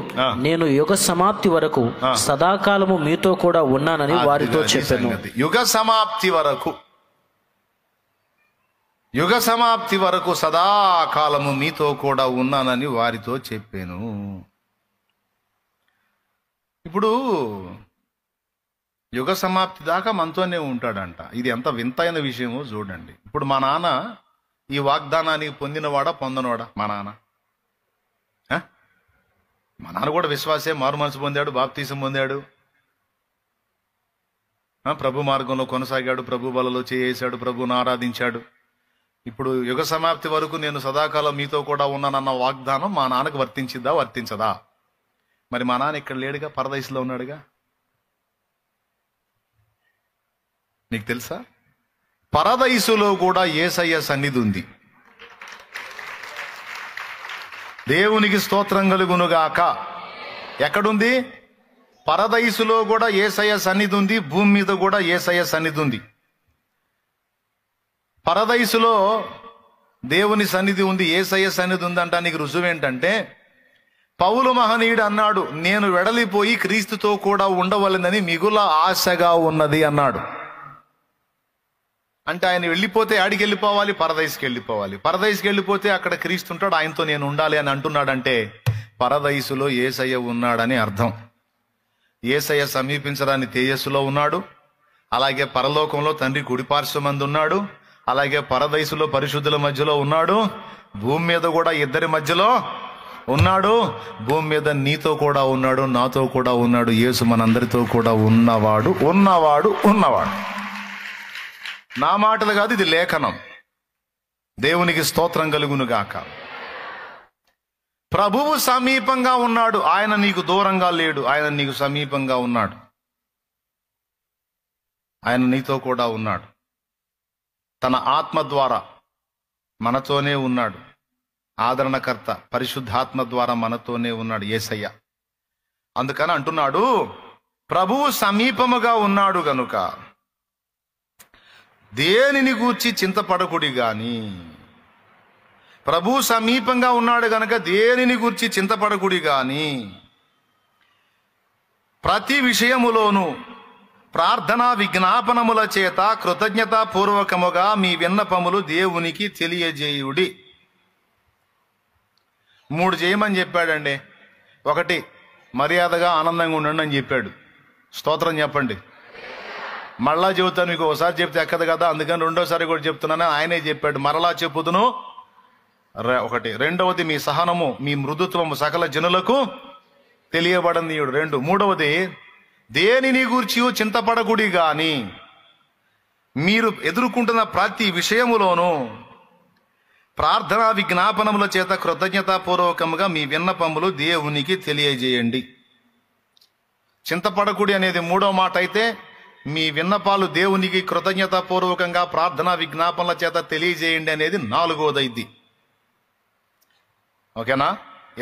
నేను యుగ సమాప్తి వరకు సదాకాలము మీతో కూడా ఉన్నానని వారితో చెప్పాను. యుగ సమాప్తి వరకు, యుగ సమాప్తి వరకు సదాకాలము మీతో కూడా ఉన్నానని వారితో చెప్పాను. ఇప్పుడు యుగ సమాప్తి దాకా మనతోనే ఉంటాడంట. ఇది ఎంత వింతైన విషయమో చూడండి. ఇప్పుడు మా నాన్న ఈ వాగ్దానానికి పొందినవాడా పొందనవాడా? మా నాన్న కూడా విశ్వాసే, మారు మనసు పొందాడు, బాప్తీసం పొందాడు, ప్రభు మార్గంలో కొనసాగాడు, ప్రభు బలలో చేసాడు, ప్రభువును ఆరాధించాడు. ఇప్పుడు యుగ సమాప్తి వరకు నేను సదాకాలం మీతో కూడా ఉన్నానన్న వాగ్దానం మా నాన్నకు వర్తించిద్దా వర్తించదా? మరి మా నాన్న ఇక్కడ లేడుగా, పరదేశంలో ఉన్నాడుగా. నీకు తెలుసా? పరదైసులో కూడా యేసయ్య సన్నిధి ఉంది. దేవునికి స్తోత్రం కలుగునుగాక. ఎక్కడుంది? పరదైసులో కూడా యేసయ్య సన్నిధి ఉంది, భూమి మీద కూడా యేసయ్య సన్నిధి ఉంది. పరదైసులో దేవుని సన్నిధి ఉంది, యేసయ్య సన్నిధి ఉందంటానికి రుజువు ఏంటంటే, పౌలు మహనీయుడు అన్నాడు, నేను వెడలిపోయి క్రీస్తుతో కూడా ఉండవలెనని మిగుల ఆశగా ఉన్నది అన్నాడు. అంటే ఆయన వెళ్ళిపోతే ఆడికి వెళ్ళిపోవాలి, పరదైసుకి వెళ్ళిపోవాలి. పరదైసుకి వెళ్ళిపోతే అక్కడ క్రీస్తు ఉంటాడు, ఆయనతో నేను ఉండాలి అని అంటున్నాడంటే పరదైసులో యేసయ్య ఉన్నాడని అర్థం. యేసయ్య సమీపించడాన్ని తేజస్సులో ఉన్నాడు, అలాగే పరలోకంలో తండ్రి కుడిపార్శ్వమందు ఉన్నాడు, అలాగే పరదైసులో పరిశుద్ధుల మధ్యలో ఉన్నాడు, భూమి మీద కూడా ఇద్దరి మధ్యలో ఉన్నాడు, భూమి మీద నీతో కూడా ఉన్నాడు, నాతో కూడా ఉన్నాడు. యేసు మనందరితో కూడా ఉన్నవాడు. నా మాటలు కాదు, ఇది లేఖనం. దేవునికి స్తోత్రం కలుగును గాక. ప్రభువు సమీపంగా ఉన్నాడు. ఆయన నీకు దూరంగా లేడు, ఆయన నీకు సమీపంగా ఉన్నాడు. ఆయన నీతో కూడా ఉన్నాడు. తన ఆత్మ ద్వారా మనతోనే ఉన్నాడు. ఆదరణకర్త పరిశుద్ధాత్మ ద్వారా మనతోనే ఉన్నాడు యేసయ్య. అందుకని అంటున్నాడు, ప్రభువు సమీపముగా ఉన్నాడు గనుక దేనిని గూర్చి చింతపడకుడి గాని. ప్రభు సమీపంగా ఉన్నాడు గనక దేనిని గూర్చి చింతపడకుడి గాని ప్రతి విషయములోనూ ప్రార్థనా విజ్ఞాపనముల చేత కృతజ్ఞతాపూర్వకముగా మీ విన్నపములు దేవునికి తెలియజేయుడి. 3 చేయమని చెప్పాడండి. 1, మర్యాదగా ఆనందంగా ఉండండి అని చెప్పాడు. స్తోత్రం చెప్పండి. మళ్ళా చెబుతాను, మీకు ఒకసారి చెప్తే ఎక్కదు కదా, అందుకని రెండోసారి కూడా చెప్తున్నాను. ఆయనే చెప్పాడు, మరలా చెప్పుదును. 1, రెండవది మీ సహనము మీ మృదుత్వము సకల జనులకు తెలియబడనీయుడు. 2, మూడవది దేనిని గూర్చి చింతపడకుడి గాని మీరు ఎదుర్కొంటున్న ప్రతి విషయములోనూ ప్రార్థనా విజ్ఞాపనముల చేత కృతజ్ఞతాపూర్వకముగా మీ విన్నపములు దేవునికి తెలియజేయండి. చింతపడకుడి అనేది 3వ మాట అయితే, మీ విన్నపాలు దేవునికి కృతజ్ఞతాపూర్వకంగా ప్రార్థనా విజ్ఞాపనల చేత తెలియజేయండి అనేది 4వదైద్ది. ఓకేనా?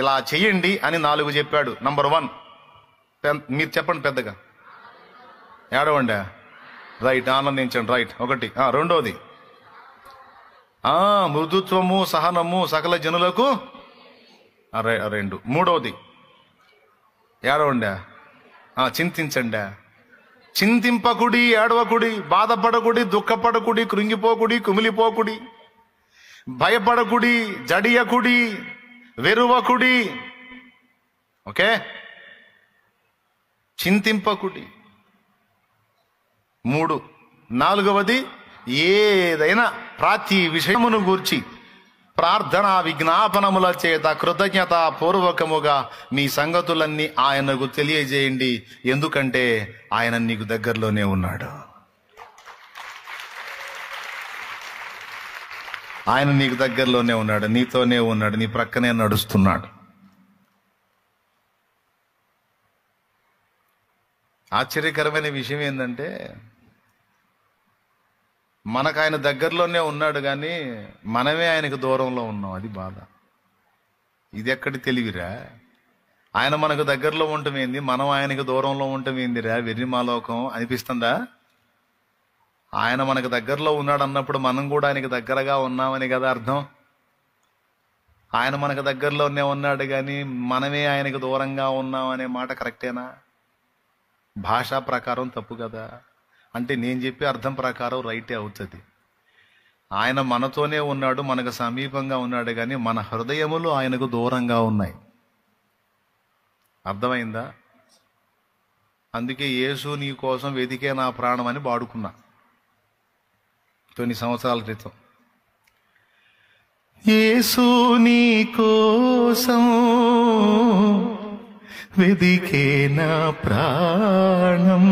ఇలా చెయ్యండి అని 4 చెప్పాడు. నంబర్ 1 మీరు చెప్పండి పెద్దగా. ఏడవండి. రైట్, ఆనందించండి. రైట్. 1. రెండవది మృదుత్వము సహనము సకల జనులకు. 2. మూడవది ఏడవండి. చింతించండి. చింతింపకుడి, ఏడవకుడి, బాధపడకుడి, దుఃఖపడకుడి, కృంగిపోకుడి, కుమిలిపోకుడి, భయపడకుడి, జడియకుడి, వెరువకుడి. ఓకే, చింతింపకుడి. 3. 4వది ఏదైనా ప్రతి విషయమును గూర్చి ప్రార్థనా విజ్ఞాపనముల చేత కృతజ్ఞతాపూర్వకముగా మీ సంగతులన్నీ ఆయనకు తెలియజేయండి, ఎందుకంటే ఆయన నీకు దగ్గరలోనే ఉన్నాడు. ఆయన నీకు దగ్గరలోనే ఉన్నాడు, నీతోనే ఉన్నాడు, నీ ప్రక్కనే నడుస్తున్నాడు. ఆశ్చర్యకరమైన విషయం ఏంటంటే, మనకు ఆయన దగ్గరలోనే ఉన్నాడు కానీ మనమే ఆయనకు దూరంలో ఉన్నాం. అది బాధ. ఇది ఎక్కడి తెలివిరా? ఆయన మనకు దగ్గరలో ఉండటం ఏంది, మనం ఆయనకు దూరంలో ఉండటం ఏందిరా? వెర్రిమాలోకం అనిపిస్తుందా? ఆయన మనకు దగ్గరలో ఉన్నాడు అన్నప్పుడు మనం కూడా ఆయనకు దగ్గరగా ఉన్నామని కదా అర్థం. ఆయన మనకు దగ్గరలోనే ఉన్నాడు కానీ మనమే ఆయనకు దూరంగా ఉన్నామనే మాట కరెక్టేనా? భాషా ప్రకారం తప్పు కదా. అంటే నేను చెప్పే అర్థం ప్రకారం రైటే అవుతుంది. ఆయన మనతోనే ఉన్నాడు, మనకు సమీపంగా ఉన్నాడు కానీ మన హృదయములు ఆయనకు దూరంగా ఉన్నాయి. అర్థమైందా? అందుకే యేసు నీ కోసం వెతికే నా ప్రాణం అని పాడుకున్నా కొన్ని సంవత్సరాల క్రితం. యేసు నీ కోసం వెదికే నా ప్రాణం,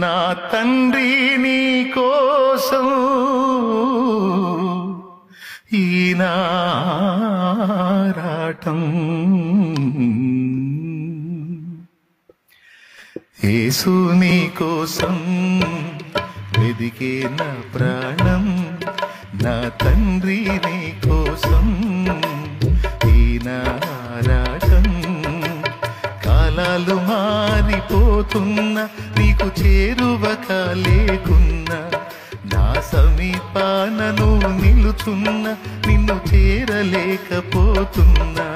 నా తండ్రి నీ కోసం ఈనారాటం. యేసు నీ కోసం వెదికే నా ప్రాణం, నా తండ్రి నీ కోసం ఈనారాటం. కాలాలు మారిపోతున్నా, నీకు చేరువక లేకున్నా, నా సమీపానను నిలుచున్నా, నిన్ను చేరలేకపోతున్నా.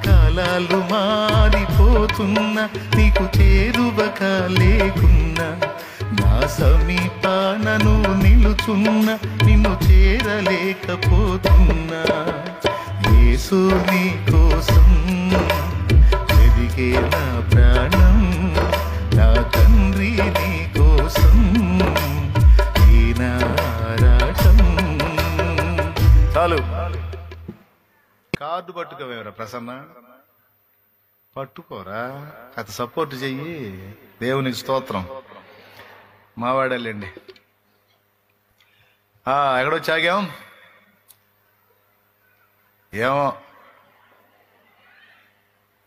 కాలాలు మారిపోతున్నా, నీకు చేరువక లేకున్నా, నా సమీపానను నిలుచున్నా, నిన్ను చేరలేకపోతున్నా. యేసు నీ కోసం వెదికే నా ప్రాణం, నా తండ్రి నీ కోసం ఈ నా ఆరాటం. చాలు. కార్డు పట్టుకోవేరా ప్రసన్న, పట్టుకోరా, అది సపోర్ట్ చెయ్యి. దేవునికి స్తోత్రం. మావాడాలండి. ఎక్కడొచ్చాగాం ఏమో.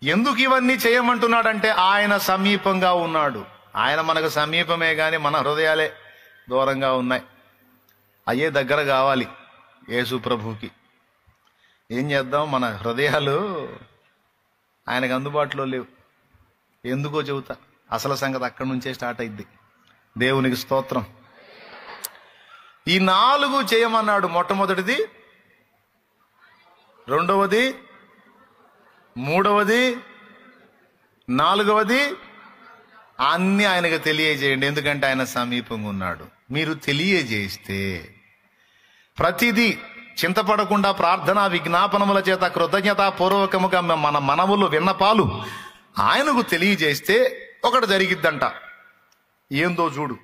ఎందుకు ఇవన్నీ చేయమంటున్నాడంటే ఆయన సమీపంగా ఉన్నాడు. ఆయన మనకు సమీపమే గాని మన హృదయాలే దూరంగా ఉన్నాయి. అయ్యే దగ్గర కావాలి యేసు ప్రభువుకి. ఏం చేద్దాం, మన హృదయాలు ఆయనకు అందుబాటులో లేవు. ఎందుకో చెబుతా. అసలు సంగతి అక్కడి నుంచే స్టార్ట్ అయింది. దేవునికి స్తోత్రం. ఈ 4 చేయమన్నాడు. మొట్టమొదటిది, రెండవది, మూడవది, 4వది అన్ని ఆయనకు తెలియజేయండి. ఎందుకంటే ఆయన సమీపంగా ఉన్నాడు. మీరు తెలియజేస్తే ప్రతిదీ చింతపడకుండా ప్రార్థన విజ్ఞాపనముల చేత కృతజ్ఞతాపూర్వకముగా మన మనవులు విన్నపాలు ఆయనకు తెలియజేస్తే ఒకటి జరిగిద్దంట. ఏందో చూడు.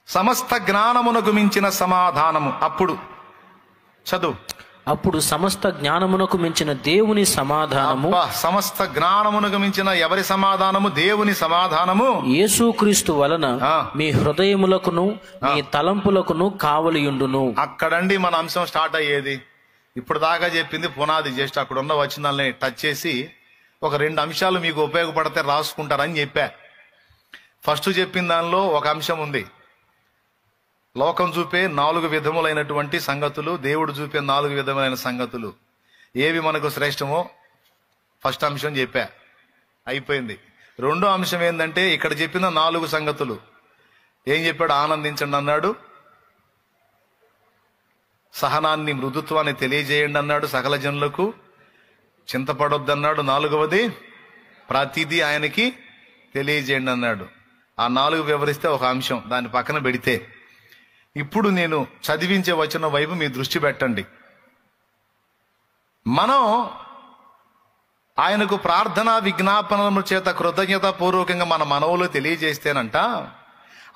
సమస్త జ్ఞానమునకు మించిన సమాధానము. అప్పుడు చదువు. అప్పుడు సమస్త జ్ఞానమునకు మించిన దేవుని సమాధానము. సమస్త జ్ఞానమునకు మించిన ఎవరి సమాధానము? దేవుని సమాధానము యేసుక్రీస్తు వలన మీ హృదయములకును మీ తలంపులకును కావలియుండును. అక్కడండి మన అంశం స్టార్ట్ అయ్యేది. ఇప్పుడు దాకా చెప్పింది పునాది. జస్ట్ అక్కడ ఉన్న వచనాలని టచ్ చేసి ఒక 2 అంశాలు మీకు ఉపయోగపడితే రాసుకుంటారని చెప్పా. ఫస్ట్ చెప్పిన దానిలో ఒక అంశం ఉంది. లోకం చూపే 4 విధములైనటువంటి సంగతులు, దేవుడు చూపే 4 విధములైన సంగతులు ఏవి మనకు శ్రేష్టమో ఫస్ట్ అంశం చెప్పా, అయిపోయింది. రెండో అంశం ఏంటంటే ఇక్కడ చెప్పిన 4 సంగతులు ఏం చెప్పాడు? ఆనందించండి అన్నాడు, సహనాన్ని మృదుత్వాన్ని తెలియజేయండి అన్నాడు, సకల జనులకు చింతపడొద్దన్నాడు, 4వది ప్రతిదీ ఆయనకి తెలియజేయండి అన్నాడు. ఆ 4 వివరిస్తే ఒక అంశం, దాన్ని పక్కన పెడితే ఇప్పుడు నేను చదివించే వచనం వైపు మీ దృష్టి పెట్టండి. మనం ఆయనకు ప్రార్థనా విజ్ఞాపనల చేత కృతజ్ఞత పూర్వకంగా మన మనవులు తెలియజేస్తేనంట,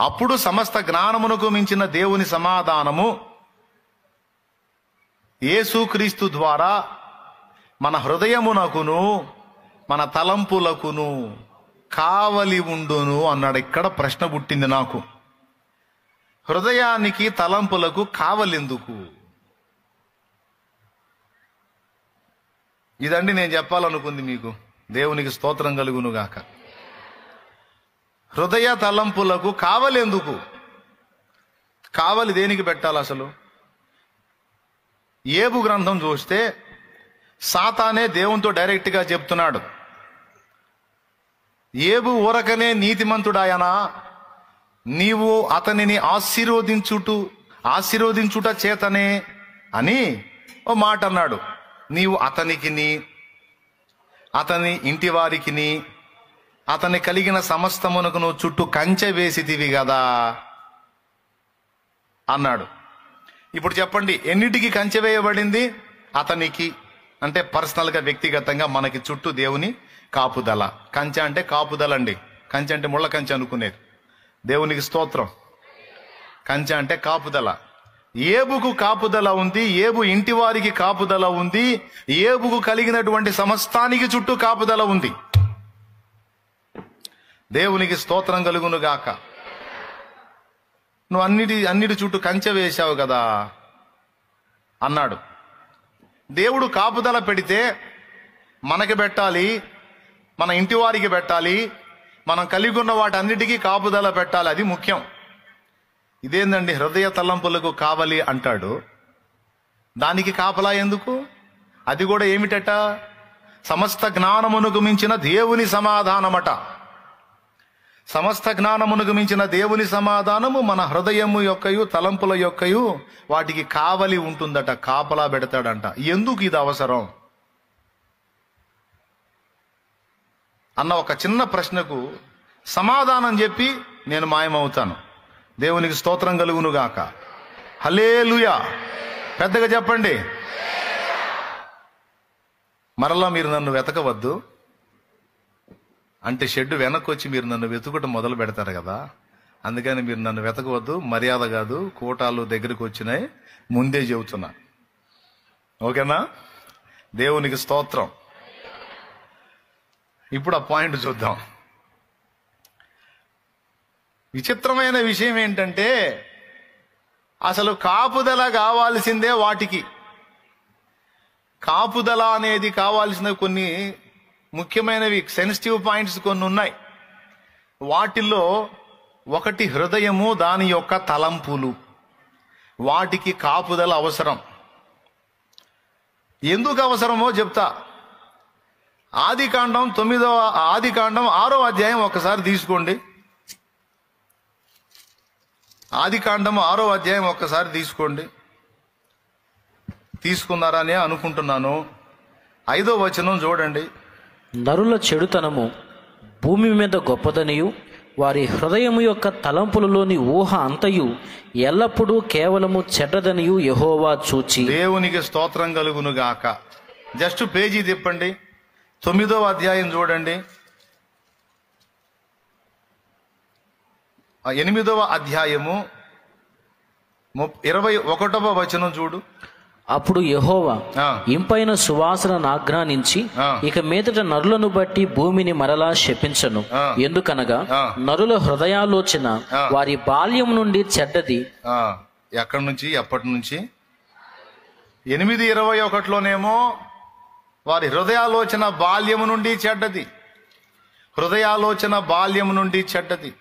అప్పుడు సమస్త జ్ఞానమునకు మించిన దేవుని సమాధానము యేసుక్రీస్తు ద్వారా మన హృదయమునకును మన తలంపులకును కావలి ఉండును అన్నాడు. ఇక్కడ ప్రశ్న పుట్టింది నాకు. హృదయానికి తలంపులకు కావలెందుకు? ఇదండి నేను చెప్పాలనుకుంది మీకు. దేవునికి స్తోత్రం కలుగునుగాక. హృదయ తలంపులకు కావలెందుకు? కావలి దేనికి పెట్టాలి అసలు? ఏబు గ్రంథం చూస్తే సాతానే దేవునితో డైరెక్ట్ గా చెప్తున్నాడు, ఏబు ఊరకనే నీతిమంతుడాయనా, నీవు అతనిని ఆశీర్వదించుట చేతనే అని ఓ మాట అన్నాడు. నీవు అతనికిని అతని ఇంటి వారికిని అతని కలిగిన సమస్తమునకు నువ్వు చుట్టూ కంచె వేసితివి కదా అన్నాడు. ఇప్పుడు చెప్పండి, ఎన్నిటికి కంచె వేయబడింది? అతనికి అంటే పర్సనల్ గా వ్యక్తిగతంగా మనకి చుట్టూ దేవుని కాపుదల. కంచె అంటే కాపుదల అండి. కంచె అంటే ముళ్ళ కంచె అనుకునేది. దేవునికి స్తోత్రం. కంచె అంటే కాపుదల. ఏబుకు కాపుదల ఉంది, ఏబు ఇంటి వారికి కాపుదల ఉంది, ఏబుకు కలిగినటువంటి సమస్తానికి చుట్టూ కాపుదల ఉంది. దేవునికి స్తోత్రం కలుగును గాక. నువ్వు అన్నిటి చుట్టూ కంచె వేశావు కదా అన్నాడు. దేవుడు కాపుదల పెడితే మనకి పెట్టాలి, మన ఇంటి వారికి పెట్టాలి, మనం కలిగి ఉన్న వాటన్నిటికీ కాపుదల పెట్టాలి. అది ముఖ్యం. ఇదేందండి హృదయ తలంపులకు కావలి అంటాడు, దానికి కాపలా ఎందుకు? అది కూడా ఏమిటట? సమస్త జ్ఞానమునకు మించిన దేవుని సమాధానమట. సమస్త జ్ఞానమునకు మించిన దేవుని సమాధానము మన హృదయము యొక్కయు తలంపుల యొక్కయు వాటికి కావలి ఉంటుందట, కాపలా పెడతాడంట. ఎందుకు ఇది అవసరం అన్న ఒక చిన్న ప్రశ్నకు సమాధానం చెప్పి నేను మాయమవుతాను. దేవునికి స్తోత్రం కలుగునుగాక. హల్లెలూయా. పెద్దగా చెప్పండి. మరలా మీరు నన్ను వెతకవద్దు అంటే షెడ్ వెనక్కి వచ్చి మీరు నన్ను వెతుకటం మొదలు పెడతారు కదా. అందుకని మీరు నన్ను వెతకవద్దు, మర్యాద కాదు, కూటాలు దగ్గరికి వచ్చినాయి, ముందే చెబుతున్నా. ఓకేనా? దేవునికి స్తోత్రం. ఇప్పుడు ఆ పాయింట్ చూద్దాం. విచిత్రమైన విషయం ఏంటంటే అసలు కాపుదల కావాల్సిందే. వాటికి కాపుదల అనేది కావాల్సిన కొన్ని ముఖ్యమైనవి సెన్సిటివ్ పాయింట్స్ కొన్ని ఉన్నాయి. వాటిల్లో ఒకటి హృదయము, దాని యొక్క తలంపులు. వాటికి కాపుదల అవసరం. ఎందుకు అవసరమో చెప్తా. ఆదికాండం 6వ అధ్యాయం ఒకసారి తీసుకోండి. ఆదికాండం 6వ అధ్యాయం ఒక్కసారి తీసుకోండి. తీసుకున్నారని అనుకుంటున్నాను. 5వ వచనం చూడండి. నరుల చెడుతనము భూమి మీద గొప్పదనియు వారి హృదయము యొక్క తలంపులలోని ఊహ అంతయు ఎల్లప్పుడూ కేవలము చెడ్డదనియు యెహోవా చూచి. దేవునికి స్తోత్రం కలుగును గాక. జస్ట్ పేజీ తిప్పండి. 9వ అధ్యాయం చూడండి. 8వ అధ్యాయము 21వ వచనం చూడు. అప్పుడు యెహోవా ఇంపైన సువాసన ఆజ్ఞానించి, ఇక మీదట నరులను బట్టి భూమిని మరలా శపించను. ఎందుకనగా నరుల హృదయాలోచన వారి బాల్యం నుండి చెడ్డది. ఎక్కడి నుంచి, ఎప్పటి నుంచి? 8:21లోనేమో వారి హృదయాలోచన బాల్యము నుండి చెడ్డది. హృదయాలోచన బాల్యము నుండి చెడ్డది.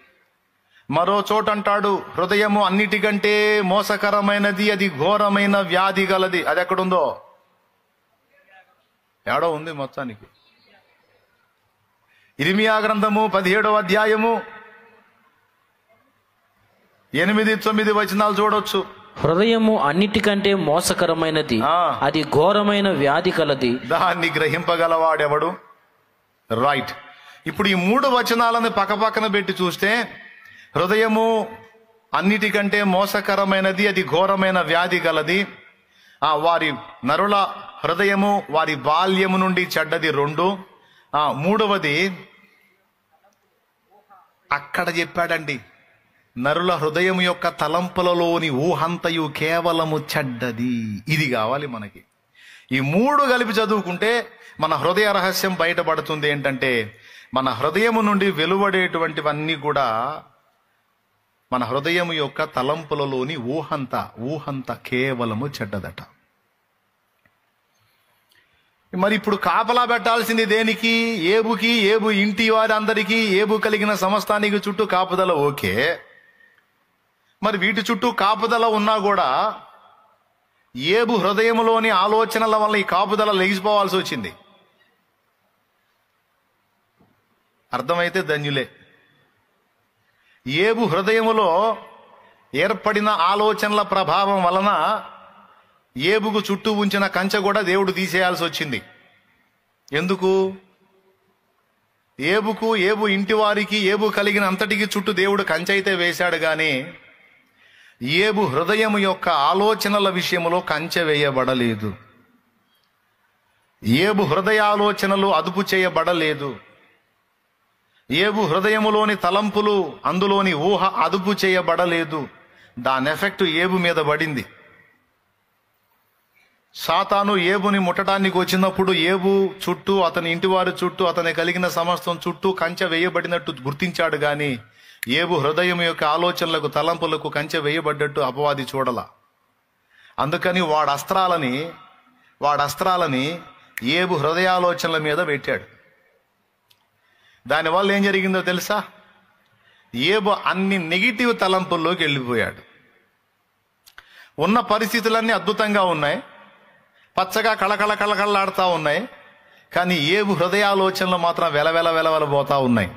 మరో చోట అంటాడు, హృదయము అన్నిటికంటే మోసకరమైనది, అది ఘోరమైన వ్యాధి గలది. అది ఎక్కడుందో? ఏడో ఉంది మొత్తానికి. ఇర్మియా గ్రంథము 17వ అధ్యాయము 8-9 వచనాలు చూడొచ్చు. హృదయము అన్నిటికంటే మోసకరమైనది, అది ఘోరమైన వ్యాధి కలది, దాన్ని గ్రహింపగలవాడెవడు? రైట్. ఇప్పుడు ఈ 3 వచనాలను పక్కపక్కన పెట్టి చూస్తే, హృదయము అన్నిటికంటే మోసకరమైనది, అది ఘోరమైన వ్యాధి గలది, వారి నరుల హృదయము వారి బాల్యము నుండి చెడ్డది 2. 3వది అక్కడ చెప్పాడండి, నరుల హృదయం యొక్క తలంపులలోని ఊహంతయు కేవలము చెడ్డది. ఇది కావాలి మనకి. ఈ 3 కలిపి చదువుకుంటే మన హృదయ రహస్యం బయటపడుతుంది. ఏంటంటే మన హృదయము నుండి వెలువడేటువంటివన్నీ కూడా మన హృదయం యొక్క తలంపులలోని ఊహంత కేవలము చెడ్డదట. మరి ఇప్పుడు కాపలా పెట్టాల్సింది దేనికి? ఏబుకి, ఏబు ఇంటి వారి అందరికీ, ఏబు కలిగిన సమస్తానికి చుట్టూ కాపుదల. ఓకే, మరి వీటి చుట్టూ కాపుదల ఉన్నా కూడా ఏబు హృదయములోని ఆలోచనల వల్ల ఈ కాపుదల లెగిసిపోవాల్సి వచ్చింది. అర్థమైతే ధన్యులే. ఏబు హృదయములో ఏర్పడిన ఆలోచనల ప్రభావం వలన ఏబుకు చుట్టూ ఉంచిన కంచె కూడా దేవుడు తీసేయాల్సి వచ్చింది. ఎందుకు? ఏబు ఇంటి వారికి, ఏబు కలిగిన అంతటికి చుట్టూ దేవుడు కంచె అయితే వేశాడు, గాని ఏబు హృదయం యొక్క ఆలోచనల విషయంలో కంచె వేయబడలేదు. ఏబు హృదయాలోచనలు అదుపు చేయబడలేదు. ఏబు హృదయములోని తలంపులు, అందులోని ఊహ అదుపు చేయబడలేదు. దాని ఎఫెక్ట్ ఏబు మీద పడింది. సాతాను ఏబుని ముట్టడానికి వచ్చినప్పుడు ఏబు చుట్టూ, అతని ఇంటివారి చుట్టూ, అతని కలిగిన సమస్తం చుట్టూ కంచె వేయబడినట్టు గుర్తించాడు, గాని ఏబు హృదయం యొక్క ఆలోచనలకు, తలంపులకు కంచె వేయబడ్డట్టు అపవాది చూడలా. అందుకని వాడి అస్త్రాలని ఏబు హృదయాలోచనల మీద పెట్టాడు. దానివల్ల ఏం జరిగిందో తెలుసా? ఏబు అన్ని నెగిటివ్ తలంపుల్లోకి వెళ్ళిపోయాడు. ఉన్న పరిస్థితులన్నీ అద్భుతంగా ఉన్నాయి, పచ్చగా కళకళలాడుతూ ఉన్నాయి, కానీ ఏబు హృదయాలోచనలు మాత్రం వెలవెలబోతా ఉన్నాయి.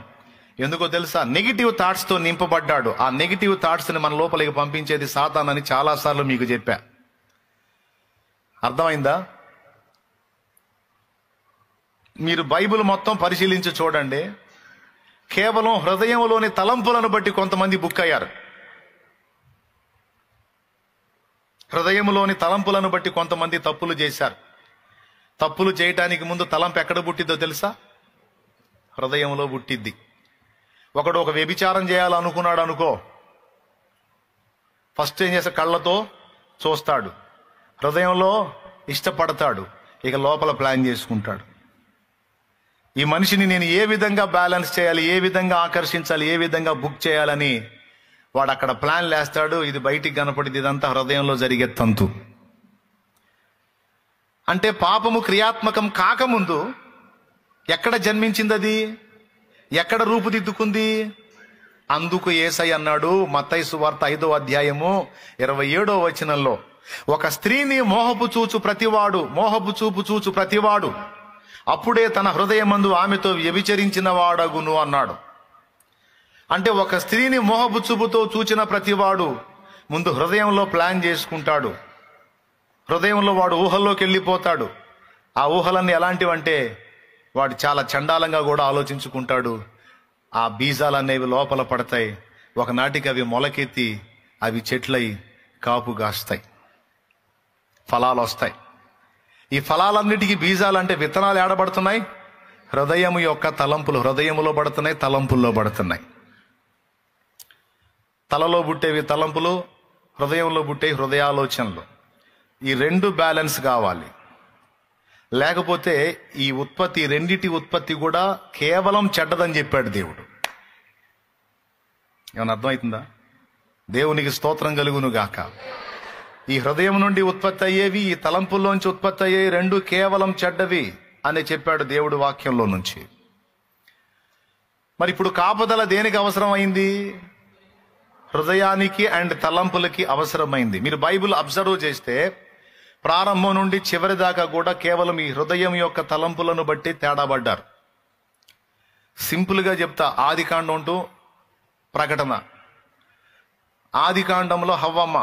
ఎందుకో తెలుసా? నెగిటివ్ థాట్స్తో నింపబడ్డాడు. ఆ నెగిటివ్ థాట్స్ని మన లోపలికి పంపించేది సాతానని చాలాసార్లు మీకు చెప్పా. అర్థమైందా? మీరు బైబిల్ మొత్తం పరిశీలించి చూడండి. కేవలం హృదయంలోని తలంపులను బట్టి కొంతమంది బుక్ అయ్యారు. హృదయంలోని తలంపులను బట్టి కొంతమంది తప్పులు చేశారు. తప్పులు చేయటానికి ముందు తలంపు ఎక్కడ పుట్టిద్దో తెలుసా? హృదయంలో పుట్టిద్ది. ఒకడు ఒక వ్యభిచారం చేయాలనుకున్నాడు అనుకో, ఫస్ట్ ఏం చేస్తా? కళ్ళతో చూస్తాడు, హృదయంలో ఇష్టపడతాడు, ఇక లోపల ప్లాన్ చేసుకుంటాడు. ఈ మనిషిని నేను ఏ విధంగా బ్యాలెన్స్ చేయాలి, ఏ విధంగా ఆకర్షించాలి, ఏ విధంగా బుక్ చేయాలని వాడు అక్కడ ప్లాన్ లేస్తాడు. ఇది బయటికి కనపడింది, ఇదంతా హృదయంలో జరిగే తంతు. అంటే పాపము క్రియాత్మకం కాకముందు ఎక్కడ జన్మించింది? అది ఎక్కడ రూపుదిద్దుకుంది? అందుకు యేసయ్య అన్నాడు మత్తయి సువార్త 5వ అధ్యాయము 27వ వచనంలో, ఒక స్త్రీని మోహపు చూపు చూచు ప్రతివాడు అప్పుడే తన హృదయమందు ఆమెతో వ్యభిచరించిన వాడగును అన్నాడు. అంటే ఒక స్త్రీని మోహపు చూపుతో చూచిన ప్రతివాడు ముందు హృదయంలో ప్లాన్ చేసుకుంటాడు. హృదయంలో వాడు ఊహల్లోకి వెళ్ళిపోతాడు. ఆ ఊహలన్నీ ఎలాంటివంటే వాడు చాలా చండాలంగా కూడా ఆలోచించుకుంటాడు. ఆ బీజాలు అనేవి లోపల పడతాయి. ఒకనాటికి అవి మొలకెత్తి అవి చెట్లయి కాపు కాస్తాయి, ఫలాలు వస్తాయి. ఈ ఫలాలన్నిటికీ బీజాలు అంటే విత్తనాలు ఏడబడుతున్నాయి? హృదయం యొక్క తలంపులు హృదయములో పడుతున్నాయి, తలంపుల్లో పడుతున్నాయి. తలలో పుట్టేవి తలంపులు, హృదయంలో పుట్టేవి హృదయాలోచనలు. ఈ రెండు బ్యాలెన్స్ కావాలి. లేకపోతే ఈ రెండిటి ఉత్పత్తి కూడా కేవలం చెడ్డదని చెప్పాడు దేవుడు. ఏమన్నా అర్థమవుతుందా? దేవునికి స్తోత్రం కలుగును గాక. ఈ హృదయం నుండి ఉత్పత్తి అయ్యేవి, ఈ తలంపుల్లోంచి ఉత్పత్తి అయ్యేవి రెండు కేవలం చెడ్డవి అని చెప్పాడు దేవుడు వాక్యంలో నుంచి. మరి ఇప్పుడు కాపుదల దేనికి అవసరం అయింది? హృదయానికి అండ్ తలంపులకి అవసరమైంది. మీరు బైబిల్ అబ్జర్వ్ చేస్తే ప్రారంభం నుండి చివరి దాకా కూడా కేవలం ఈ హృదయం యొక్క తలంపులను బట్టి తేడాపడ్డారు. సింపుల్గా చెప్తా, ఆదికాండం టు ప్రకటన. ఆదికాండంలో హవ్వమ్మ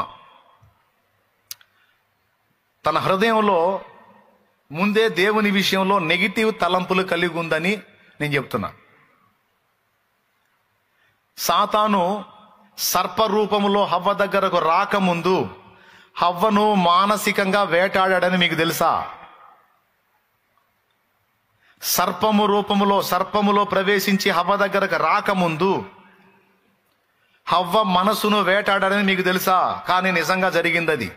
తన హృదయంలో ముందే దేవుని విషయంలో నెగిటివ్ తలంపులు కలిగి ఉందని నేను చెప్తున్నా. సాతాను సర్పరూపములో హవ్వ దగ్గరకు రాకముందు హవ్వను మానసికంగా వేటాడాడని మీకు తెలుసా? సర్పములో ప్రవేశించి హవ్వ దగ్గరకు రాకముందు హవ్వ మనసును వేటాడాడని మీకు తెలుసా? కానీ నిజంగా జరిగింది అది.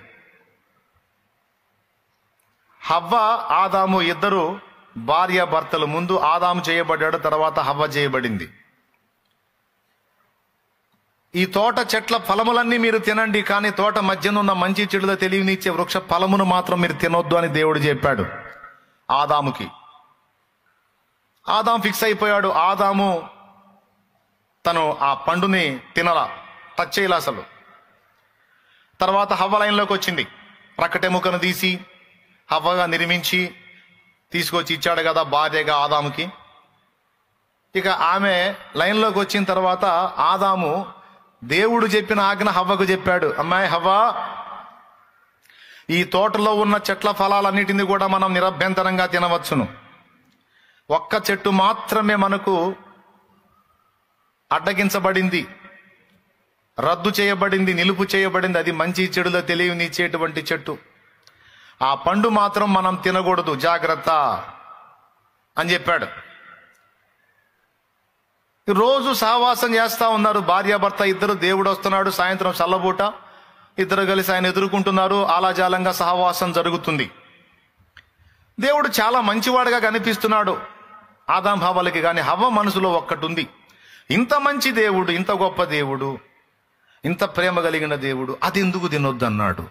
హవ్వ ఆదాము ఇద్దరు భార్య భర్తలు. ముందు ఆదాము చేయబడ్డాడు, తర్వాత హవ్వ చేయబడింది. ఈ తోట చెట్ల ఫలములన్నీ మీరు తినండి, కానీ తోట మధ్యన ఉన్న మంచి చెడుల తెలివినిచ్చే వృక్ష ఫలమును మాత్రం మీరు తినొద్దు అని దేవుడు చెప్పాడు ఆదాముకి. ఆదాము ఫిక్స్ అయిపోయాడు. ఆదాము తను ఆ పండుని తినలా, టచ్ చేయలే అసలు. తర్వాత హవ్వ లైన్లోకి వచ్చింది. ప్రక్కటెముకను తీసి హవ్వగా నిర్మించి తీసుకొచ్చి ఇచ్చాడు కదా భార్యగా ఆదాముకి. ఇక ఆమె లైన్లోకి వచ్చిన తర్వాత ఆదాము దేవుడు చెప్పిన ఆజ్ఞ హవ్వకు చెప్పాడు. అమ్మాయి హవ్వ, ఈ తోటలో ఉన్న చెట్ల ఫలాలన్నిటిని కూడా మనం నిరభ్యంతరంగా తినవచ్చును. ఒక్క చెట్టు మాత్రమే మనకు అడ్డగించబడింది, రద్దు చేయబడింది, నిలుపు చేయబడింది. అది మంచి చెడుల తెలివినిచ్చేటువంటి చెట్టు. ఆ పండు మాత్రం మనం తినకూడదు, జాగ్రత్త అని చెప్పాడు. రోజు సహవాసం చేస్తా ఉన్నారు భార్యాభర్త ఇద్దరు. దేవుడు వస్తున్నాడు సాయంత్రం చల్లబూట, ఇద్దరు కలిసి ఆయన ఎదుర్కొంటున్నారు. ఆలాజాలంగా సహవాసం జరుగుతుంది. దేవుడు చాలా మంచివాడుగా కనిపిస్తున్నాడు ఆదాం హవ్వలకి. కానీ హవ్వ మనసులో ఒక్కటి ఉంది, ఇంత మంచి దేవుడు, ఇంత గొప్ప దేవుడు, ఇంత ప్రేమ కలిగిన దేవుడు, అది ఎందుకు తినొద్దు అన్నాడు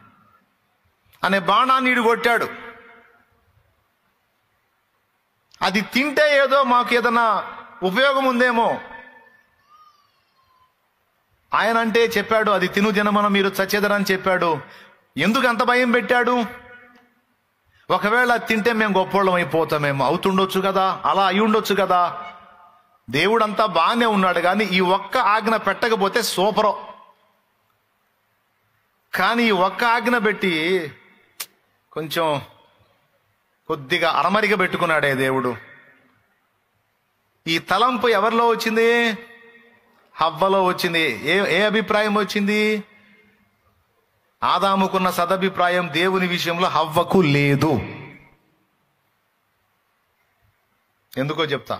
అనే బాణాన్ని ఈడు కొట్టాడు. అది తింటే ఏదో మాకు ఏదైనా ఉపయోగం ఉందేమో ఆయన అంటే చెప్పాడు, అది తిను జనమన మీరు చచ్చేదరని చెప్పాడు. ఎందుకు అంత భయం పెట్టాడు? ఒకవేళ అది తింటే మేము గొప్పోళ్ళం అయిపోతామేమో. అవుతుండొచ్చు కదా, అలా అయి ఉండొచ్చు కదా. దేవుడంతా బాగానే ఉన్నాడు, కానీ ఈ ఒక్క ఆజ్ఞ పెట్టకపోతే సూపరో. కానీ ఈ ఒక్క ఆజ్ఞ పెట్టి కొంచెం కొద్దిగా అరమరిగా పెట్టుకున్నాడే దేవుడు. ఈ తలంపు ఎవరిలో వచ్చింది? హవ్వలో వచ్చింది. ఏ అభిప్రాయం వచ్చింది? ఆదాముకున్న సదభిప్రాయం దేవుని విషయంలో హవ్వకు లేదు. ఎందుకో చెప్తా.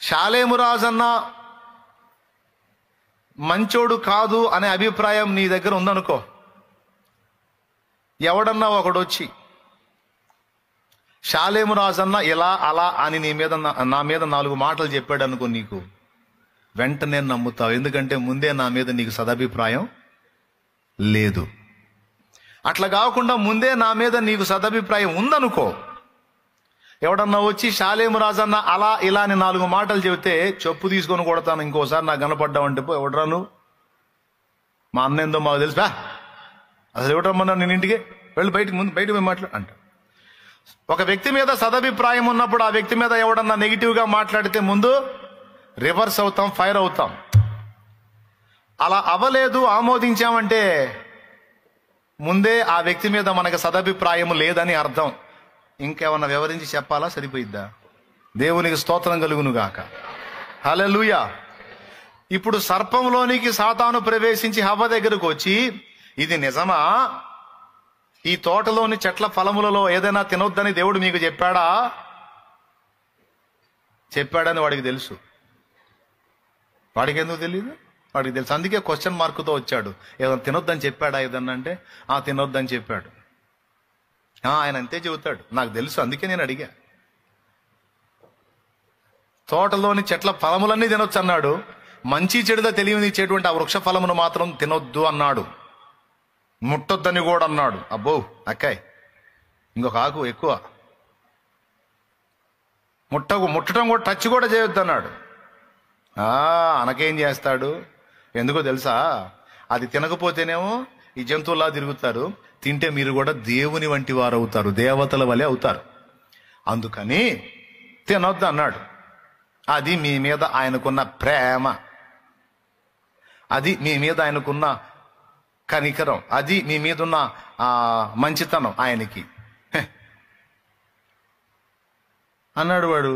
షాలేము రాజన్న మంచోడు కాదు అనే అభిప్రాయం నీ దగ్గర ఉందనుకో, ఎవడన్నా ఒకడొచ్చి షాలేము రాజన్న ఇలా అలా అని నా మీద 4 మాటలు చెప్పాడు అనుకో, నీకు వెంటనే నమ్ముతావు. ఎందుకంటే ముందే నా మీద నీకు సదభిప్రాయం లేదు. అట్లా కాకుండా ముందే నా మీద నీకు సదభిప్రాయం ఉందనుకో, ఎవడన్నా వచ్చి షాలేము రాజన్న అలా ఇలా అని 4 మాటలు చెబితే చెప్పు తీసుకొని కొడతాను, ఇంకోసారి నాకు కనపడ్డావంటే పో, ఎవడరా నువ్వు, మా అన్న ఏందో మాకు తెలుసా, అసలు ఎవడమ్మన్నా నేను ఇంటికి వెళ్ళి బయటకు పోయి మాట్లాడు అంట. ఒక వ్యక్తి మీద సదభిప్రాయం ఉన్నప్పుడు ఆ వ్యక్తి మీద ఎవడన్నా నెగిటివ్గా మాట్లాడితే ముందు రివర్స్ అవుతాం, ఫైర్ అవుతాం. అలా అవ్వలేదు, ఆమోదించామంటే ముందే ఆ వ్యక్తి మీద మనకు సదభిప్రాయం లేదని అర్థం. ఇంకేమన్నా వివరించి చెప్పాలా? సరిపోయిద్దా? దేవునికి స్తోత్రం కలుగును గాక. హల్లెలూయా. ఇప్పుడు సర్పంలోనికి సాతాను ప్రవేశించి హవ్వ దగ్గరకు వచ్చి, ఇది నిజమా, ఈ తోటలోని చెట్ల ఫలములలో ఏదైనా తినొద్దని దేవుడు మీకు చెప్పాడా? చెప్పాడని వాడికి తెలుసు. వాడికి ఎందుకు తెలియదు? వాడికి తెలుసు. అందుకే క్వశ్చన్ మార్కుతో వచ్చాడు. ఏదైనా తినొద్దని చెప్పాడా ఏదన్నా అంటే, తినొద్దని చెప్పాడు. ఆయన అంతే చెబుతాడు, నాకు తెలుసు, అందుకే నేను అడిగా. తోటలోని చెట్ల ఫలములన్నీ తినొచ్చు అన్నాడు, మంచి చెడుగా తెలియనిచ్చేటువంటి ఆ వృక్ష ఫలమును మాత్రం తినొద్దు అన్నాడు. ముట్టొద్దని కూడా అన్నాడు. అబ్బో అక్కాయ్, ఇంకొక ఆకు ఎక్కువ, ముట్టడం కూడా, టచ్ కూడా చేయొద్దు అన్నాడు. అనకేం చేస్తాడు? ఎందుకో తెలుసా, అది తినకపోతేనేమో ఈ జంతువులా తిరుగుతారు, తింటే మీరు కూడా దేవుని వంటి వారు అవుతారు, దేవతల వలె అవుతారు, అందుకని తినొద్దు అన్నాడు. అది మీ మీద ఆయనకున్న ప్రేమ, అది మీ మీద ఆయనకున్న కనికరం, అది మీ మీద ఉన్న మంచితనం ఆయనకి అన్నాడు. వాడు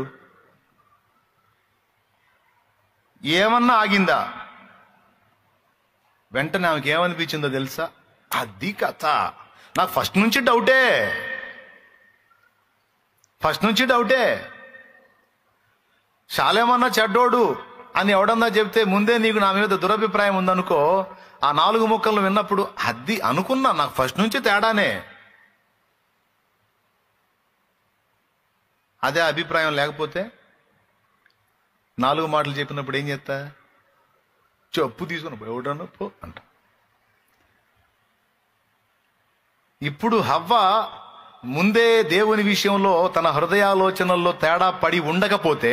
ఏమన్నా ఆగిందా? వెంటనే ఆమెకి ఏమనిపించిందో తెలుసా? అది కథ. నాకు ఫస్ట్ నుంచి డౌటే. షాలేమన్నా చెడ్డోడు అని ఎవడన్నా చెప్తే ముందే నీకు నా మీద దురభిప్రాయం ఉందనుకో, ఆ 4 ముక్కలు విన్నప్పుడు అది అనుకున్నా, నాకు ఫస్ట్ నుంచి తేడానే. అదే అభిప్రాయం లేకపోతే 4 మాటలు చెప్పినప్పుడు ఏం చేస్తా? చెప్పు తీసుకుని ఎవడన్నా పో అంట. ఇప్పుడు హవ్వ ముందే దేవుని విషయంలో తన హృదయాలోచనల్లో తేడా పడి ఉండకపోతే,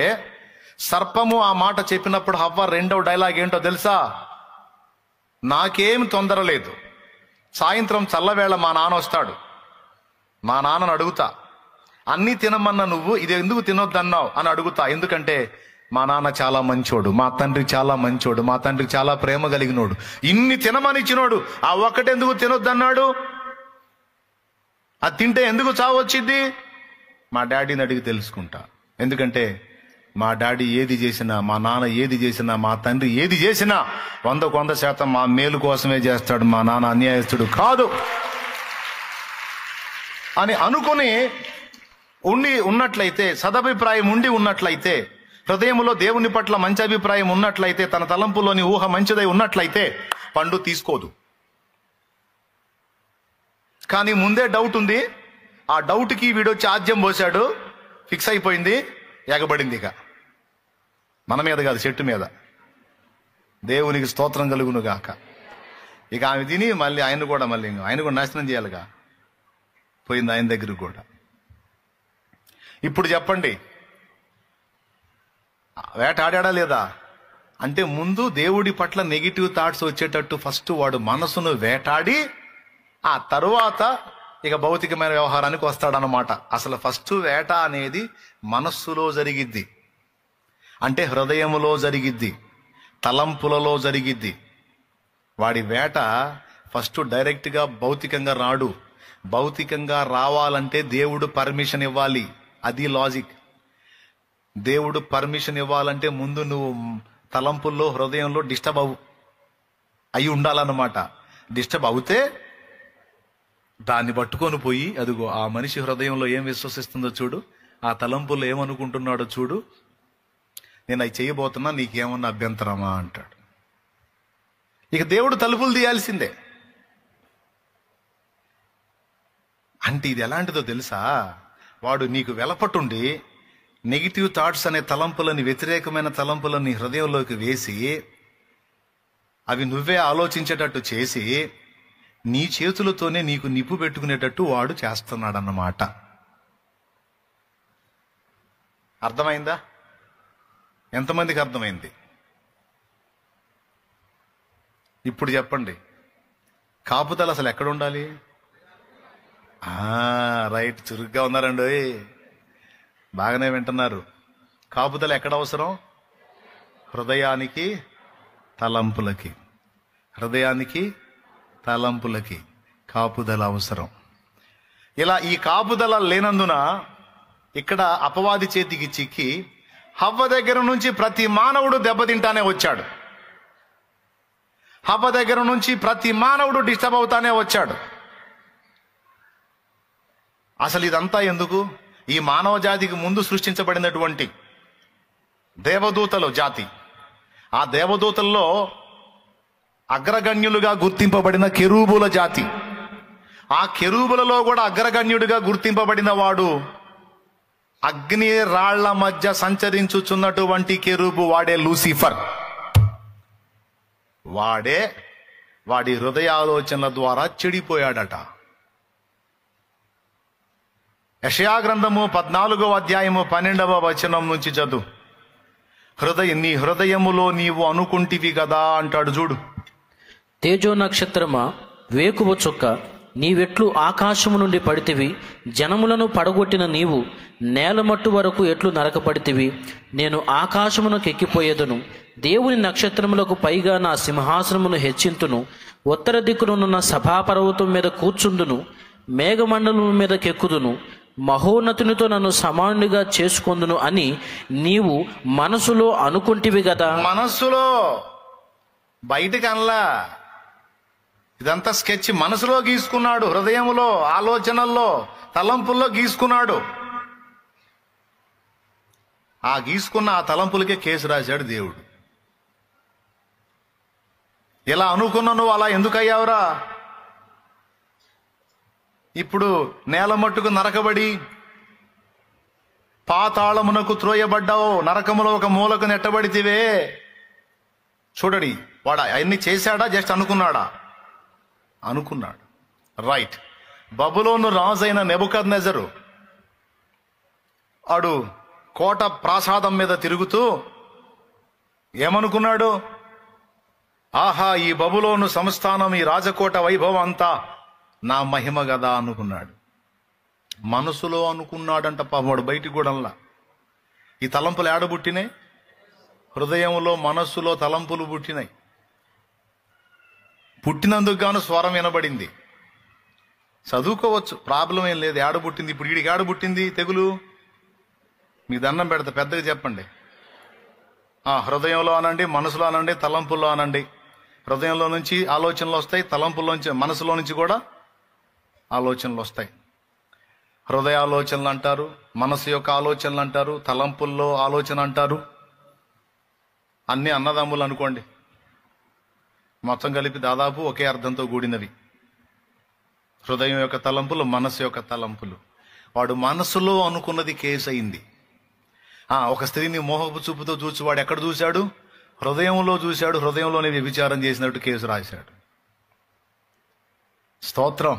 సర్పము ఆ మాట చెప్పినప్పుడు హవ్వ రెండవ డైలాగ్ ఏంటో తెలుసా? నాకేం తొందర లేదు, సాయంత్రం చల్లవేళ మా నాన్న వస్తాడు, మా నాన్నను అడుగుతా, అన్నీ తినమన్నా నువ్వు ఇది ఎందుకు తినొద్దన్నావు అని అడుగుతా. ఎందుకంటే మా నాన్న చాలా మంచోడు, మా తండ్రి చాలా మంచోడు, మా తండ్రికి చాలా ప్రేమ కలిగినోడు, ఇన్ని తినమనిచ్చినోడు, ఆ ఒక్కటెందుకు తినొద్దన్నాడు? అది తింటే ఎందుకు చావు వచ్చింది? మా డాడీని అడిగి తెలుసుకుంటా. ఎందుకంటే మా డాడీ ఏది చేసినా, మా నాన్న ఏది చేసినా, మా తండ్రి ఏది చేసినా 100% మా మేలు కోసమే చేస్తాడు, మా నాన్న అన్యాయస్తుడు కాదు అని అనుకుని ఉన్నట్లయితే, సదభిప్రాయం ఉన్నట్లయితే, హృదయంలో దేవుని పట్ల మంచి అభిప్రాయం ఉన్నట్లయితే, తన తలంపులోని ఊహ మంచిదై ఉన్నట్లయితే పండు తీసుకోదు. కానీ ముందే డౌట్ ఉంది, ఆ డౌట్కి వీడొచ్చి ఆద్యం పోశాడు, ఫిక్స్ అయిపోయింది, ఎగబడింది. ఇక మన మీద కాదు, చెట్టు మీద. దేవునికి స్తోత్రం కలుగును గాక. ఇక ఆమె తిని మళ్ళీ ఆయన కూడా నాశనం చేయాలిగా, పోయింది ఆయన దగ్గరకు కూడా. ఇప్పుడు చెప్పండి, వేటాడా లేదా అంటే, ముందు దేవుడి పట్ల నెగిటివ్ థాట్స్ వచ్చేటట్టు ఫస్ట్ వాడు మనసును వేటాడి ఆ తరువాత ఇక భౌతికమైన వ్యవహారానికి వస్తాడనమాట. అసలు ఫస్ట్ వేట అనేది మనస్సులో జరిగిద్ది, అంటే హృదయములో జరిగిద్ది, తలంపులలో జరిగిద్ది. వాడి వేట ఫస్ట్ డైరెక్ట్గా భౌతికంగా రాడు. భౌతికంగా రావాలంటే దేవుడు పర్మిషన్ ఇవ్వాలి, అది లాజిక్. దేవుడు పర్మిషన్ ఇవ్వాలంటే ముందు నువ్వు తలంపుల్లో, హృదయంలో డిస్టర్బ్ అయి ఉండాలన్నమాట. డిస్టర్బ్ అవుతే దాన్ని పట్టుకొని పోయి అదిగో ఆ మనిషి హృదయంలో ఏం విశ్వసిస్తుందో చూడు, ఆ తలంపుల్లో ఏమనుకుంటున్నాడో చూడు, నేను అవి చేయబోతున్నా, నీకేమన్నా అభ్యంతరమా అంటాడు. ఇక దేవుడు తలుపులు తీయాల్సిందే. అంటే ఇది ఎలాంటిదో తెలుసా? వాడు నీకు వెలపట్టుండి నెగిటివ్ థాట్స్ అనే తలంపులని, వ్యతిరేకమైన తలంపులని హృదయంలోకి వేసి అవి నువ్వే ఆలోచించేటట్టు చేసి నీ చేతులతోనే నీకు నిప్పు పెట్టుకునేటట్టు వాడు చేస్తున్నాడన్నమాట. అర్థమైందా? ఎంతమందికి అర్థమైంది? ఇప్పుడు చెప్పండి, కాపుదల అసలు ఎక్కడ ఉండాలి? రైట్, చురుగ్గా ఉన్నారండి, బాగానే వింటున్నారు. కాపుదల ఎక్కడ అవసరం? హృదయానికి, తలంపులకి. హృదయానికి, తలంపులకి కాపుదల అవసరం. ఇలా ఈ కాపుదల లేనందున ఇక్కడ అపవాది చేతికి చిక్కి హవ్వ దగ్గర నుంచి ప్రతి మానవుడు దెబ్బతింటానే వచ్చాడు. హవ్వ దగ్గర నుంచి ప్రతి మానవుడు డిస్టర్బ్ అవుతానే వచ్చాడు. అసలు ఇదంతా ఎందుకు? ఈ మానవ జాతికి ముందు సృష్టించబడినటువంటి దేవదూతలు జాతి, ఆ దేవదూతల్లో అగ్రగణ్యులుగా గుర్తింపబడిన కెరూబుల జాతి, ఆ కెరూబులలో కూడా అగ్రగణ్యుడిగా గుర్తింపబడిన వాడు అగ్ని రాళ్ల మధ్య సంచరించుచున్నటువంటి కెరూబు, వాడే లూసిఫర్. వాడి హృదయాలోచనల ద్వారా చెడిపోయాడట. యెషయా గ్రంథము 14వ అధ్యాయము 12వ వచనం నుంచి చదువు. నీ హృదయములో నీవు అనుకుంటివి కదా అంటాడు చూడు. తేజో నక్షత్రమా, వేకువ చుక్క, నీవెట్లు ఆకాశము నుండి పడితివి, జనములను పడగొట్టిన నీవు నేలమట్టు వరకు ఎట్లు నరకపడితివి. నేను ఆకాశమునకు ఎక్కిపోయేదను, దేవుని నక్షత్రములకు పైగా నా సింహాసనమును హెచ్చింతును, ఉత్తర దిక్కునున్న సభాపర్వతం మీద కూర్చుందును, మేఘమండలం మీద కెక్కుదును, మహోన్నతునితో నన్ను సమానుడిగా చేసుకొందును అని నీవు మనసులో అనుకుంటివి కదా. మనస్సులో, బయటికి అనలా. ఇదంతా స్కెచ్ మనసులో గీసుకున్నాడు, హృదయంలో, ఆలోచనల్లో, తలంపుల్లో గీసుకున్నాడు. ఆ గీసుకున్న ఆ తలంపులకే కేసు రాశాడు దేవుడు. ఇలా అనుకున్న నువ్వు అలా ఎందుకు అయ్యావురా? ఇప్పుడు నేల మట్టుకు నరకబడి పాతాళమునకు త్రోయబడ్డావు, నరకములో ఒక మూలకు నెట్టబడితివే. చూడడి, వాడు అవన్నీ చేశాడా, జస్ట్ అనుకున్నాడా? అనుకున్నాడు. రైట్. బబులోను రాజైన నెబుకద్నెజరు వాడు కోట ప్రాసాదం మీద తిరుగుతూ ఏమనుకున్నాడు? ఆహా, ఈ బబులోను సంస్థానం, ఈ రాజకోట వైభవం అంతా నా మహిమ గదా అనుకున్నాడు. మనసులో అనుకున్నాడంట పాపడు, బయటికి కూడా. ఈ తలంపులు ఏడబుట్టినాయి? హృదయంలో, మనస్సులో తలంపులు పుట్టినాయి. పుట్టినందుకు గాను స్వరం వినబడింది. చదువుకోవచ్చు, ప్రాబ్లం ఏం లేదు. ఏడబుట్టింది ఇప్పుడు? వీడికి ఏడబుట్టింది తెగులు? మీకు దండం పెడతా, పెద్దగా చెప్పండి. హృదయంలో అనండి, మనసులో అనండి, తలంపుల్లో అనండి. హృదయంలో నుంచి ఆలోచనలు వస్తాయి, తలంపుల్లోంచి, మనసులో నుంచి కూడా ఆలోచనలు వస్తాయి. హృదయాలోచనలు అంటారు, మనసు యొక్క ఆలోచనలు అంటారు, తలంపుల్లో ఆలోచన అంటారు. అన్ని అన్నదమ్ములు అనుకోండి, మొత్తం కలిపి దాదాపు ఒకే అర్థంతో కూడినవి. హృదయం యొక్క తలంపులు, మనసు యొక్క తలంపులు. వాడు మనసులో అనుకున్నది కేసు అయింది. ఒక స్త్రీని మోహపు చూపుతో చూసి వాడు ఎక్కడ చూశాడు? హృదయంలో చూశాడు. హృదయంలోనే వ్యభిచారం చేసినట్టు కేసు రాశాడు. స్తోత్రం.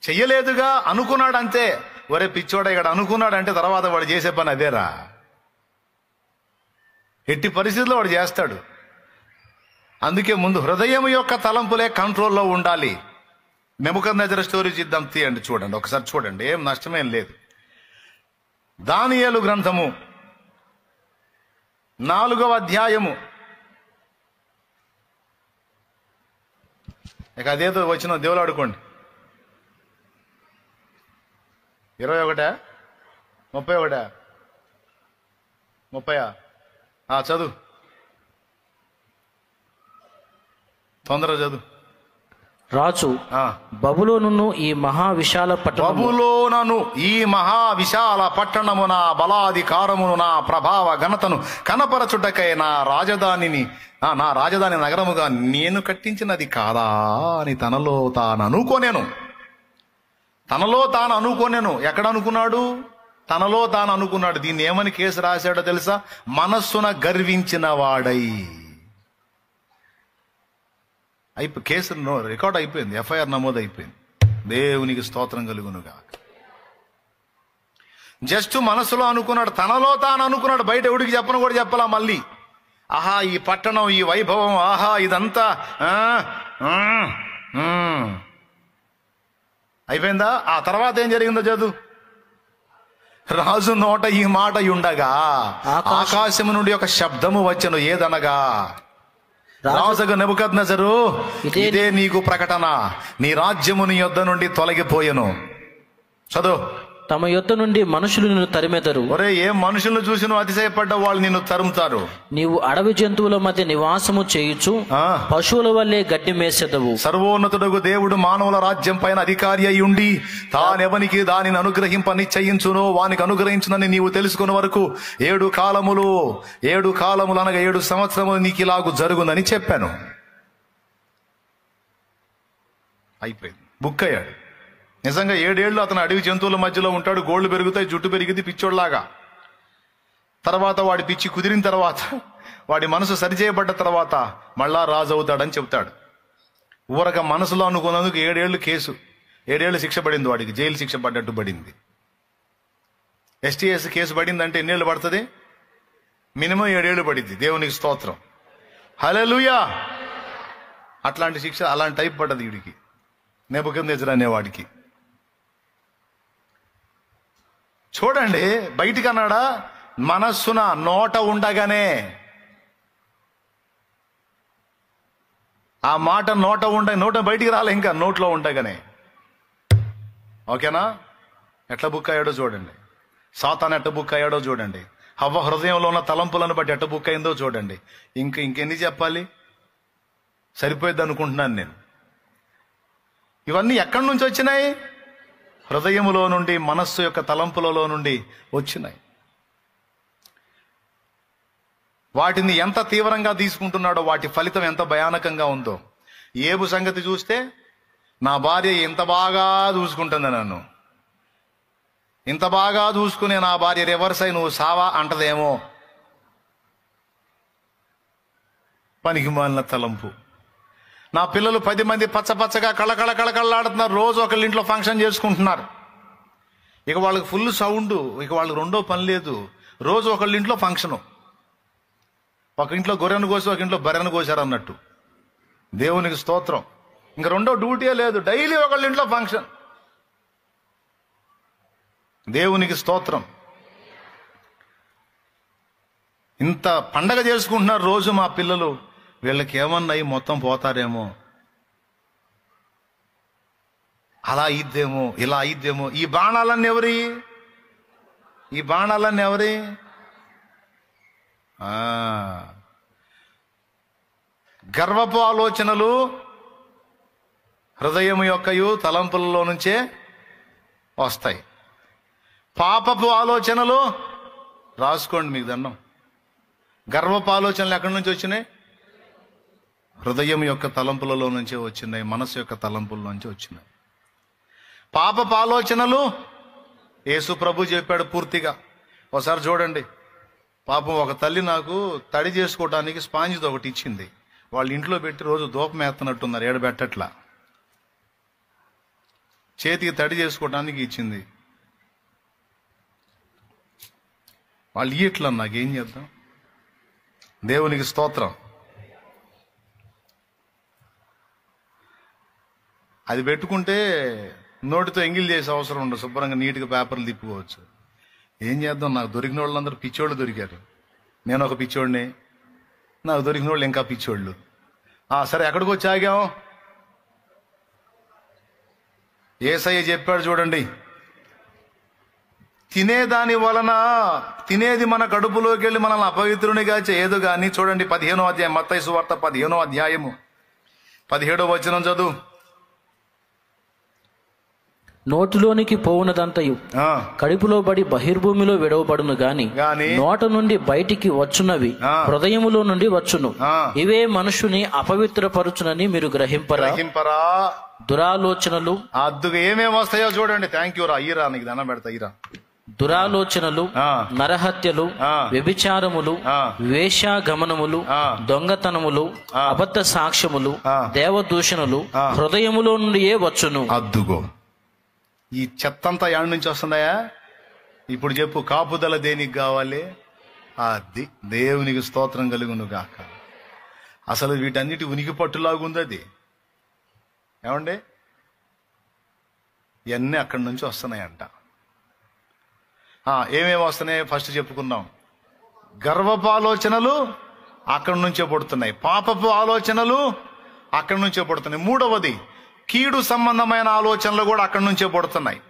చెయ్యలేదుగా అనుకున్నాడు అంతే. ఒరే పిచ్చోడ, ఇక్కడ అనుకున్నాడంటే తర్వాత వాడు చేసే పని అదేరా. ఎట్టి పరిస్థితుల్లో వాడు చేస్తాడు. అందుకే ముందు హృదయం యొక్క తలంపులే కంట్రోల్లో ఉండాలి. నెబుకద్నెజరు స్టోరీ చూద్దాం, తీయండి, చూడండి, ఒకసారి చూడండి, ఏం నష్టమేం లేదు. దానియేలు గ్రంథము 4వ అధ్యాయము. ఇక అదేదో వచ్చిన దేవులు ఆడుకోండి. 21, 31, 30 చదువు. తొందరగా చదువు. రాజు బబులోనును ఈ మహా విశాల బబులోనను ఈ మహా విశాల పట్టణమున బలాధికారమును నా ప్రభావ ఘనతను కనపరచుటకై నా రాజధాని నగరముగా నేను కట్టించినది కాదా అని తనలో తాను అనుకోనేను. ఎక్కడ అనుకున్నాడు? తనలో తాను అనుకున్నాడు. దీన్ని ఏమని కేసు రాశాడో తెలుసా? మనస్సున గర్వించిన వాడై. కేసు రికార్డ్ అయిపోయింది, ఎఫ్ఐఆర్ నమోదు అయిపోయింది. దేవునికి స్తోత్రం కలుగునుగా. జస్ట్ మనసులో అనుకున్నాడు, తనలో తాను అనుకున్నాడు. బయట ఎవడికి చెప్పను కూడా చెప్పలా. మళ్ళీ ఆహా ఈ పట్టణం, ఈ వైభవం, ఆహా ఇదంతా అయిపోయిందా? ఆ తర్వాత ఏం జరిగిందో చదువు. రాజు నోట ఈ మాట ఉండగా ఆకాశము నుండి ఒక శబ్దము వచ్చెను. ఏదనగా, రాజుగా నెబుకద్నెజరు, ఇదే నీకు ప్రకటన, నీ రాజ్యము నీ యొద్ద నుండి తొలగిపోయెను. చదువు. తమ యొద్ద నుండి మనుషులు నిన్ను తరిమెదరు. ఒరే, ఏ మనుషులను చూసి నువ్వు అతిశయపడ్డ వాళ్ళు నిన్ను తరుముతారు. నీవు అడవి జంతువుల మధ్య నివాసము చేయుచు పశువుల వల్లే గడ్డి మేసెదవు. సర్వోన్నతుడగు దేవుడు మానవుల రాజ్యం పైన అధికారి అయి ఉండి తానెవనికి దానిని అనుగ్రహింప నిశ్చయించునో వానికి అనుగ్రహించునని నీవు తెలుసుకునే వరకు 7 కాలములు అనగా 7 సంవత్సరములు నీకు ఇలాగు జరుగునని చెప్పాను. అయిపోయింది. బుక్ అయ్యాడు. నిజంగా 7 ఏళ్ళు అతను అడవి జంతువుల మధ్యలో ఉంటాడు. గోళ్లు పెరుగుతాయి, జుట్టు పెరిగింది పిచ్చోడ్లాగా. తర్వాత వాడి పిచ్చి కుదిరిన తర్వాత, వాడి మనసు సరిచేయబడ్డ తర్వాత మళ్ళా రాజు అవుతాడని చెప్తాడు. ఊరక మనసులో అనుకున్నందుకు 7 ఏళ్ళు కేసు, 7 ఏళ్ళు శిక్ష పడింది వాడికి. జైలు శిక్ష పడ్డట్టు పడింది. STS కేసు పడిందంటే ఎన్నేళ్ళు పడుతుంది? మినిమం 7 ఏళ్ళు పడింది. దేవునికి స్తోత్రం, హల్లెలూయా. అట్లాంటి శిక్ష, అలాంటి టైప్ పడ్డది వీడికి, నెబుకద్నెజరు అనేవాడికి. చూడండి, బయటికి అన్నాడా? మనస్సున, నోట ఉండగానే. ఆ మాట నోట బయటికి రాలే, ఇంకా నోట్లో ఉండగానే. ఓకేనా? ఎట్లా బుక్ అయ్యాడో చూడండి. సాతాను ఎట్ట బుక్ అయ్యాడో చూడండి. హవ్వ హృదయంలో ఉన్న తలంపులను బట్టి ఎట్ట బుక్ అయిందో చూడండి. ఇంకెన్ని చెప్పాలి? సరిపోయింది అనుకుంటున్నాను నేను. ఇవన్నీ ఎక్కడి నుంచి వచ్చినాయి? హృదయములో నుండి, మనస్సు యొక్క తలంపులలో నుండి వచ్చినాయి. వాటిని ఎంత తీవ్రంగా తీసుకుంటున్నాడో, వాటి ఫలితం ఎంత భయానకంగా ఉందో. ఏబు సంగతి చూస్తే, నా భార్య ఇంత బాగా చూసుకుంటుంది, నన్ను ఇంత బాగా చూసుకునే నా భార్య రివర్స్ అయి నువ్వు సావా అంటదేమో. పనికి మాలిన తలంపు. నా పిల్లలు 10 మంది పచ్చగా కళకళలాడుతున్నారు. రోజు ఒకళ్ళ ఇంట్లో ఫంక్షన్ చేసుకుంటున్నారు. ఇక వాళ్ళకి ఫుల్ సౌండ్, ఇక వాళ్ళకి రెండో పని లేదు. రోజు ఒకళ్ళ ఇంట్లో ఫంక్షను. ఒక ఇంట్లో గొర్రెను కోసి, ఒక ఇంట్లో బర్రెను కోసారు అన్నట్టు. దేవునికి స్తోత్రం. ఇంక రెండో డ్యూటీయే లేదు. డైలీ ఒకళ్ళ ఇంట్లో ఫంక్షన్. దేవునికి స్తోత్రం. ఇంత పండగ చేసుకుంటున్నారు రోజు మా పిల్లలు. వీళ్ళకి ఏమన్నాయి, మొత్తం పోతారేమో, అలా అయిద్దేమో, ఇలా అయిద్దేమో. ఈ బాణాలన్నీ ఎవరి? గర్వపు ఆలోచనలు హృదయం యొక్కయు తలంపులలో నుంచే వస్తాయి. పాపపు ఆలోచనలు, రాసుకోండి మీకు దండం. గర్వపు ఆలోచనలు ఎక్కడి నుంచి వచ్చినాయి? హృదయం యొక్క తలంపులలో నుంచే వచ్చినాయి, మనసు యొక్క తలంపుల నుంచి వచ్చినాయి. పాపపు ఆలోచనలు యేసు ప్రభు చెప్పాడు పూర్తిగా. ఒకసారి చూడండి. పాపం ఒక తల్లి నాకు తడి చేసుకోవడానికి స్పాంజ్ది ఒకటి ఇచ్చింది. వాళ్ళ ఇంట్లో పెట్టి రోజు దూపం వేస్తున్నట్టున్నారు, ఏడబెట్టట్లా. చేతికి తడి చేసుకోవడానికి ఇచ్చింది. వాళ్ళు ఇట్లా నాకేం చేద్దాం? దేవునికి స్తోత్రం. అది పెట్టుకుంటే నోటితో ఎంగిల్ చేసే అవసరం ఉండదు. శుభ్రంగా నీట్గా పేపర్లు తిప్పుకోవచ్చు. ఏం చేద్దాం? నాకు దొరికిన వాళ్ళందరూ పిచ్చోళ్ళు దొరికారు. నేను ఒక పిచ్చోడిని, నాకు దొరికిన వాళ్ళు ఇంకా పిచ్చోళ్ళు. సరే, ఎక్కడికి వచ్చి ఆగాం? యేసయ్య చెప్పాడు చూడండి, తినేదాని వలన, తినేది మన కడుపులోకి వెళ్ళి మనల్ని అపవిత్రునిగా చేయదు. కానీ చూడండి 15వ అధ్యాయం, మత్తయి సువార్త 15వ అధ్యాయము 17వ వచనం చదువు. నోటిలోనికి పోవునదంతయు ఆ, కడుపులో పడి బహిర్భూమిలో విడవబడును గాని గాని నోట నుండి బయటికి వచ్చునవి హృదయములో నుండి వచ్చును. ఆ, ఇవే మనుషుని అపవిత్రపరచునని మీరు గ్రహింపరా? గ్రహింపరా? దురాలోచనలు అద్దుగా ఏమేమి వస్తాయో చూడండి. థ్యాంక్ యూ రా. అయ్యిరా, నీకు దండం పెడతా. అయ్యిరా. దురాలోచనలు, ఆ, నరహత్యలు, ఆ, వ్యభిచారములు, ఆ, వేశ్యాగమనములు, ఆ, దొంగతనములు, అబద్ధ సాక్ష్యములు, ఆ, దేవదూషణలు ఆ. హృదయములో నుండియే వచ్చును. అద్దుగో ఈ చెత్తంతా ఎక్కడి నుంచి వస్తుందయా? ఇప్పుడు చెప్పు, కాపుదల దేనికి కావాలి? అది దేవునికి స్తోత్రం కలుగును గాక. అసలు వీటన్నిటి ఉనికి పట్టులాగుంది అది. ఏమండి, ఇవన్నీ అక్కడి నుంచి వస్తున్నాయంట. ఏమేమి వస్తున్నాయి ఫస్ట్ చెప్పుకుందాం. గర్వపు ఆలోచనలు అక్కడి నుంచే పుడుతున్నాయి. పాపపు ఆలోచనలు అక్కడి నుంచే పుడుతున్నాయి. మూడవది, కీడు సంబంధమైన ఆలోచనలు కూడా అక్కడి నుంచే పుడుతున్నాయి.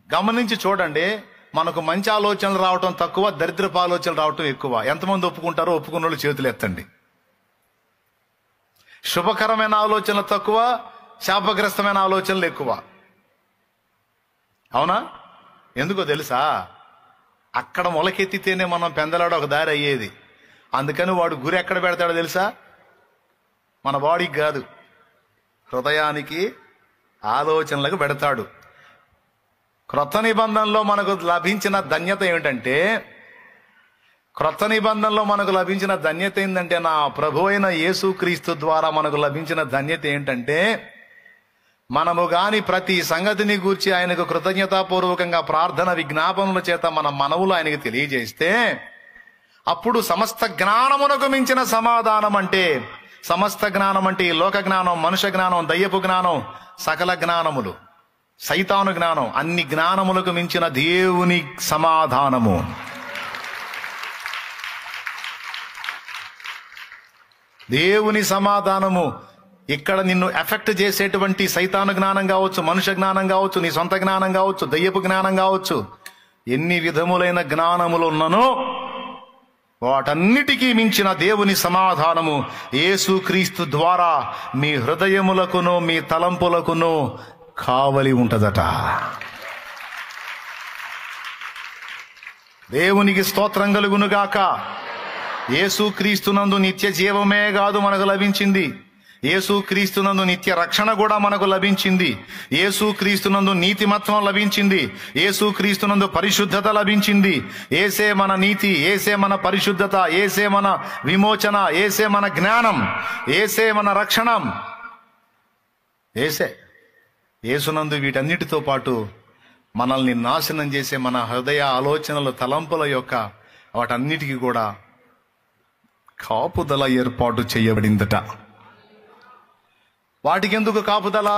గమనించి చూడండి, మనకు మంచి ఆలోచనలు రావటం తక్కువ, దరిద్రపు ఆలోచనలు రావటం ఎక్కువ. ఎంతమంది ఒప్పుకుంటారో ఒప్పుకున్న వాళ్ళు చేతులు ఎత్తండి. శుభకరమైన ఆలోచనలు తక్కువ, శాపగ్రస్తమైన ఆలోచనలు ఎక్కువ. అవునా? ఎందుకో తెలుసా? అక్కడ మొలకెత్తితేనే మనం పెందలాడ ఒక దారి అయ్యేది. అందుకని వాడు గురి ఎక్కడ పెడతాడో తెలుసా? మన బాడీకి కాదు, హృదయానికి, ఆలోచనలకు పెడతాడు. క్రొత్త నిబంధనలో మనకు లభించిన ధన్యత ఏమిటంటే, నా ప్రభు అయిన యేసుక్రీస్తు ద్వారా మనకు లభించిన ధన్యత ఏంటంటే, మనము గాని ప్రతి సంగతిని గూర్చి ఆయనకు కృతజ్ఞతాపూర్వకంగా ప్రార్థన విజ్ఞాపనల చేత మన మనవులు ఆయనకు తెలియజేస్తే, అప్పుడు సమస్త జ్ఞానమునకు మించిన సమాధానం అంటే, సమస్త జ్ఞానం అంటే ఈ లోక జ్ఞానం, మనుష్య జ్ఞానం, దయ్యపు జ్ఞానం, సకల జ్ఞానములు, సైతాను జ్ఞానం, అన్ని జ్ఞానములకు మించిన దేవుని సమాధానము. దేవుని సమాధానము ఇక్కడ నిన్ను ఎఫెక్ట్ చేసేటువంటి సైతాను జ్ఞానం కావచ్చు, మనుష్య జ్ఞానం కావచ్చు, నీ సొంత జ్ఞానం కావచ్చు, దయ్యపు జ్ఞానం కావచ్చు, ఎన్ని విధములైన జ్ఞానములు ఉన్ననో వాటన్నిటికీ మించిన దేవుని సమాధానము యేసుక్రీస్తు ద్వారా మీ హృదయములకును మీ తలంపులకును కావలి ఉంటదట. దేవునికి స్తోత్రం కలుగునుగాక. యేసుక్రీస్తునందు నిత్య జీవమే కాదు మనకు లభించింది, యేసుక్రీస్తునందు నిత్య రక్షణ కూడా మనకు లభించింది. యేసుక్రీస్తునందు నీతిమత్వం లభించింది. యేసుక్రీస్తునందు పరిశుద్ధత లభించింది. ఏసే మన నీతి, ఏసే మన పరిశుద్ధత, ఏసే మన విమోచన, ఏసే మన జ్ఞానం, ఏసే మన రక్షణం. యేసునందు వీటన్నిటితో పాటు మనల్ని నాశనం చేసే మన హృదయ ఆలోచనలు, తలంపుల యొక్క వాటన్నిటికీ కూడా కాపుదల ఏర్పాటు చేయబడిందట. వాటికి ఎందుకు కాపుదల?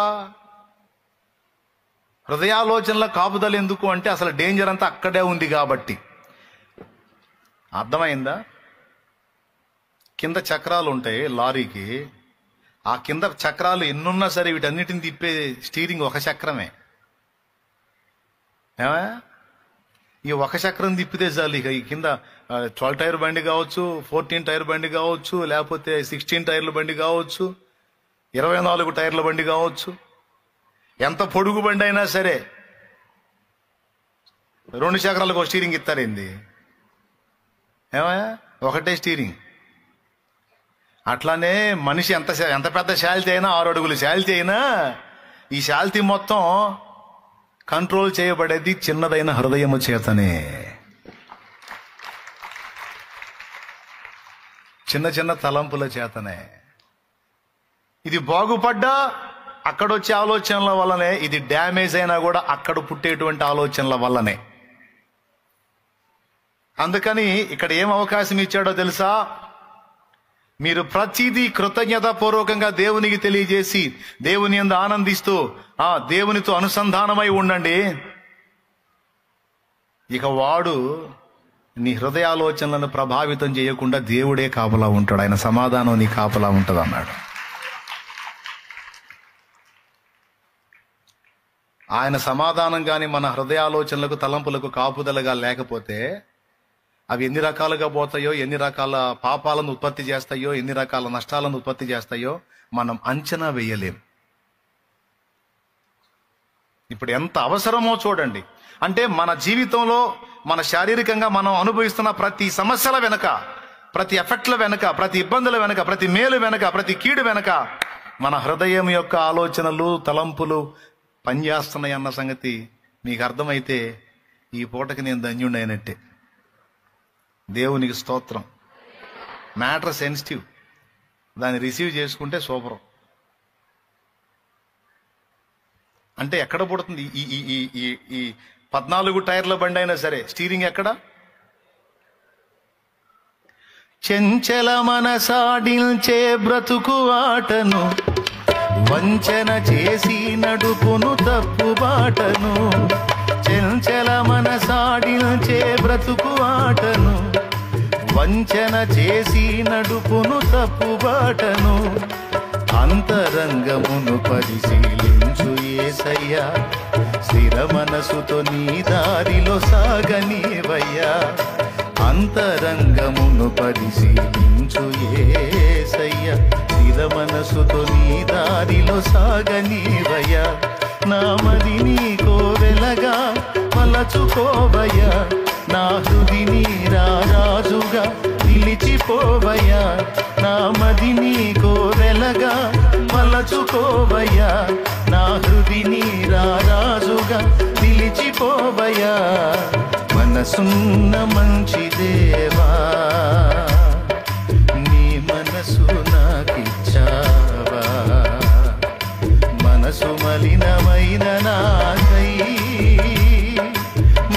హృదయాలోచనల కాపుదల ఎందుకు అంటే, అసలు డేంజర్ అంతా అక్కడే ఉంది కాబట్టి. అర్థమైందా? కింద చక్రాలు ఉంటాయి లారీకి, ఆ కింద చక్రాలు ఎన్నున్నా సరే వీటన్నిటిని తిప్పే స్టీరింగ్ ఒక చక్రమే. ఈ ఒక చక్రం తిప్పితే చాలు. ఇక ఈ కింద 12 టైర్ బండి కావచ్చు, 14 టైర్ బండి కావచ్చు, లేకపోతే 16 టైర్ల బండి కావచ్చు, 24 టైర్ల బండి కావచ్చు, ఎంత పొడుగు బండి అయినా సరే 2 చక్రాలకు ఒక స్టీరింగ్ ఇస్తారేంది? ఒకటే స్టీరింగ్. అట్లానే మనిషి ఎంత పెద్ద శాలిటీ అయినా, 6 అడుగులు శాలిటీ అయినా, ఈ శాలిటీ మొత్తం కంట్రోల్ చేయబడేది చిన్నదైన హృదయము చేతనే. చిన్న చిన్న తలంపుల చేతనే. ఇది బాగుపడ్డా అక్కడొచ్చే ఆలోచనల వల్లనే, ఇది డ్యామేజ్ అయినా కూడా అక్కడ పుట్టేటువంటి ఆలోచనల వల్లనే. అందుకని ఇక్కడ ఏం అవకాశం ఇచ్చాడో తెలుసా? మీరు ప్రతిదీ కృతజ్ఞత పూర్వకంగా దేవునికి తెలియజేసి దేవుని యందు ఆనందిస్తూ దేవునితో అనుసంధానమై ఉండండి. ఇక వాడు నీ హృదయాలోచనలను ప్రభావితం చేయకుండా దేవుడే కాపలా ఉంటాడు. ఆయన సమాధానం నీ కాపలా ఉంటుంది అన్నాడు. ఆయన సమాధానం కానీ మన హృదయాలోచనలకు, తలంపులకు కాపుదలగా లేకపోతే అవి ఎన్ని రకాలుగా పోతాయో, ఎన్ని రకాల పాపాలను ఉత్పత్తి చేస్తాయో, ఎన్ని రకాల నష్టాలను ఉత్పత్తి చేస్తాయో మనం అంచనా వేయలేం. ఇప్పుడు ఎంత అవసరమో చూడండి. అంటే మన జీవితంలో మన శారీరకంగా మనం అనుభవిస్తున్న ప్రతి సమస్యల వెనక, ప్రతి ఎఫెక్ట్ల వెనక, ప్రతి ఇబ్బందుల వెనక, ప్రతి మేలు వెనక, ప్రతి కీడు వెనక మన హృదయం యొక్క ఆలోచనలు, తలంపులు పనిచేస్తున్నాయి అన్న సంగతి మీకు అర్థమైతే ఈ పూటకి నేను ధన్యుడైనట్టే. దేవునికి స్తోత్రం. మ్యాటర్ సెన్సిటివ్, దాన్ని రిసీవ్ చేసుకుంటే సూపర్. అంటే ఎక్కడ పుడుతుంది ఈ ఈ ఈ ఈ ఈ 14 టైర్ల బండి అయినా సరే స్టీరింగ్ ఎక్కడ? చెంచల మనసాడించే బ్రతుకు ఆటను, వంచన చేసి నడుపును తప్పు బాటను. చెంచల మనసాడించే బ్రతుకు ఆటను, వంచన చేసి నడుపును తప్పు బాటను. అంతరంగమును పరిశీలించు యేసయ్యా, స్థిర మనసుతో నీ దారిలో సాగనివయ్యా. అంతరంగమును పరిశీలించు యేసయ్యా, స్థిర మనసుతో నీ దారిలో సాగనివయ్యా. నా మది నీ కోవెలగా మలచుకోవయ్యా, నా హృది నీ రాజుగా నిలిచిపోవయ్యా. నా మది నీ కోవెలగా మలచుకోవయ్యా, నా హృది నీ రాజుగా నిలిచిపోవయ్యా. మనసున్న మంచి దేవా, నీ మనసు నాకిచ్చావా. మనసు మలినమైన నాకై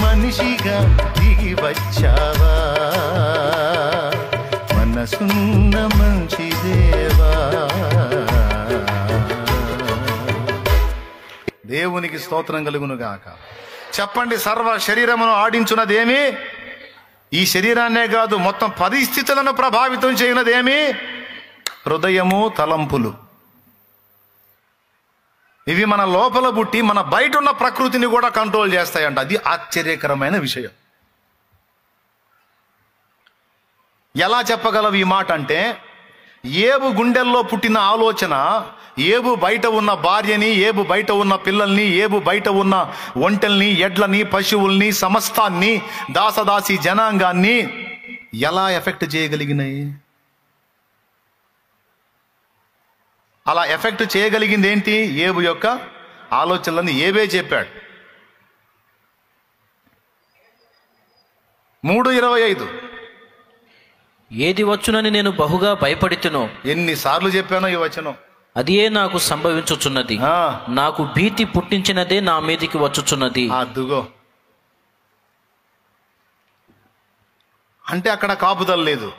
మనిషిగా దిగి వచ్చావా. మనసున్న మంచి దేవా. దేవునికి స్తోత్రం కలుగును గాక. చెప్పండి, సర్వ శరీరమును ఆడించున్నదేమి? ఈ శరీరాన్నే కాదు, మొత్తం పరిస్థితులను ప్రభావితం చేయనదేమి? హృదయము, తలంపులు. ఇవి మన లోపల పుట్టి మన బయట ఉన్న ప్రకృతిని కూడా కంట్రోల్ చేస్తాయంట. అది ఆశ్చర్యకరమైన విషయం. ఎలా చెప్పగలవు ఈ మాట అంటే, ఏబు గుండెల్లో పుట్టిన ఆలోచన, ఏబు బయట ఉన్న భార్యని, ఏబు బయట ఉన్న పిల్లల్ని, ఏబు బయట ఉన్న ఒంటెల్ని, ఎడ్లని, పశువుల్ని, సమస్తాన్ని, దాసదాసి జనాంగాన్ని ఎలా ఎఫెక్ట్ చేయగలిగినాయి? అలా ఎఫెక్ట్ చేయగలిగింది ఏంటి? ఏబు యొక్క ఆలోచనలని ఏబే చెప్పాడు. 3:25 ఏది వచ్చునని నేను బహుగా భయపడితునో. ఎన్నిసార్లు చెప్పానో ఈ వచనం. అదియే నాకు సంభవించుచున్నది, నాకు భీతి పుట్టించినదే నా మీదికి వచ్చుచున్నది. అదుగో. అంటే అక్కడ కాపుదల లేదు,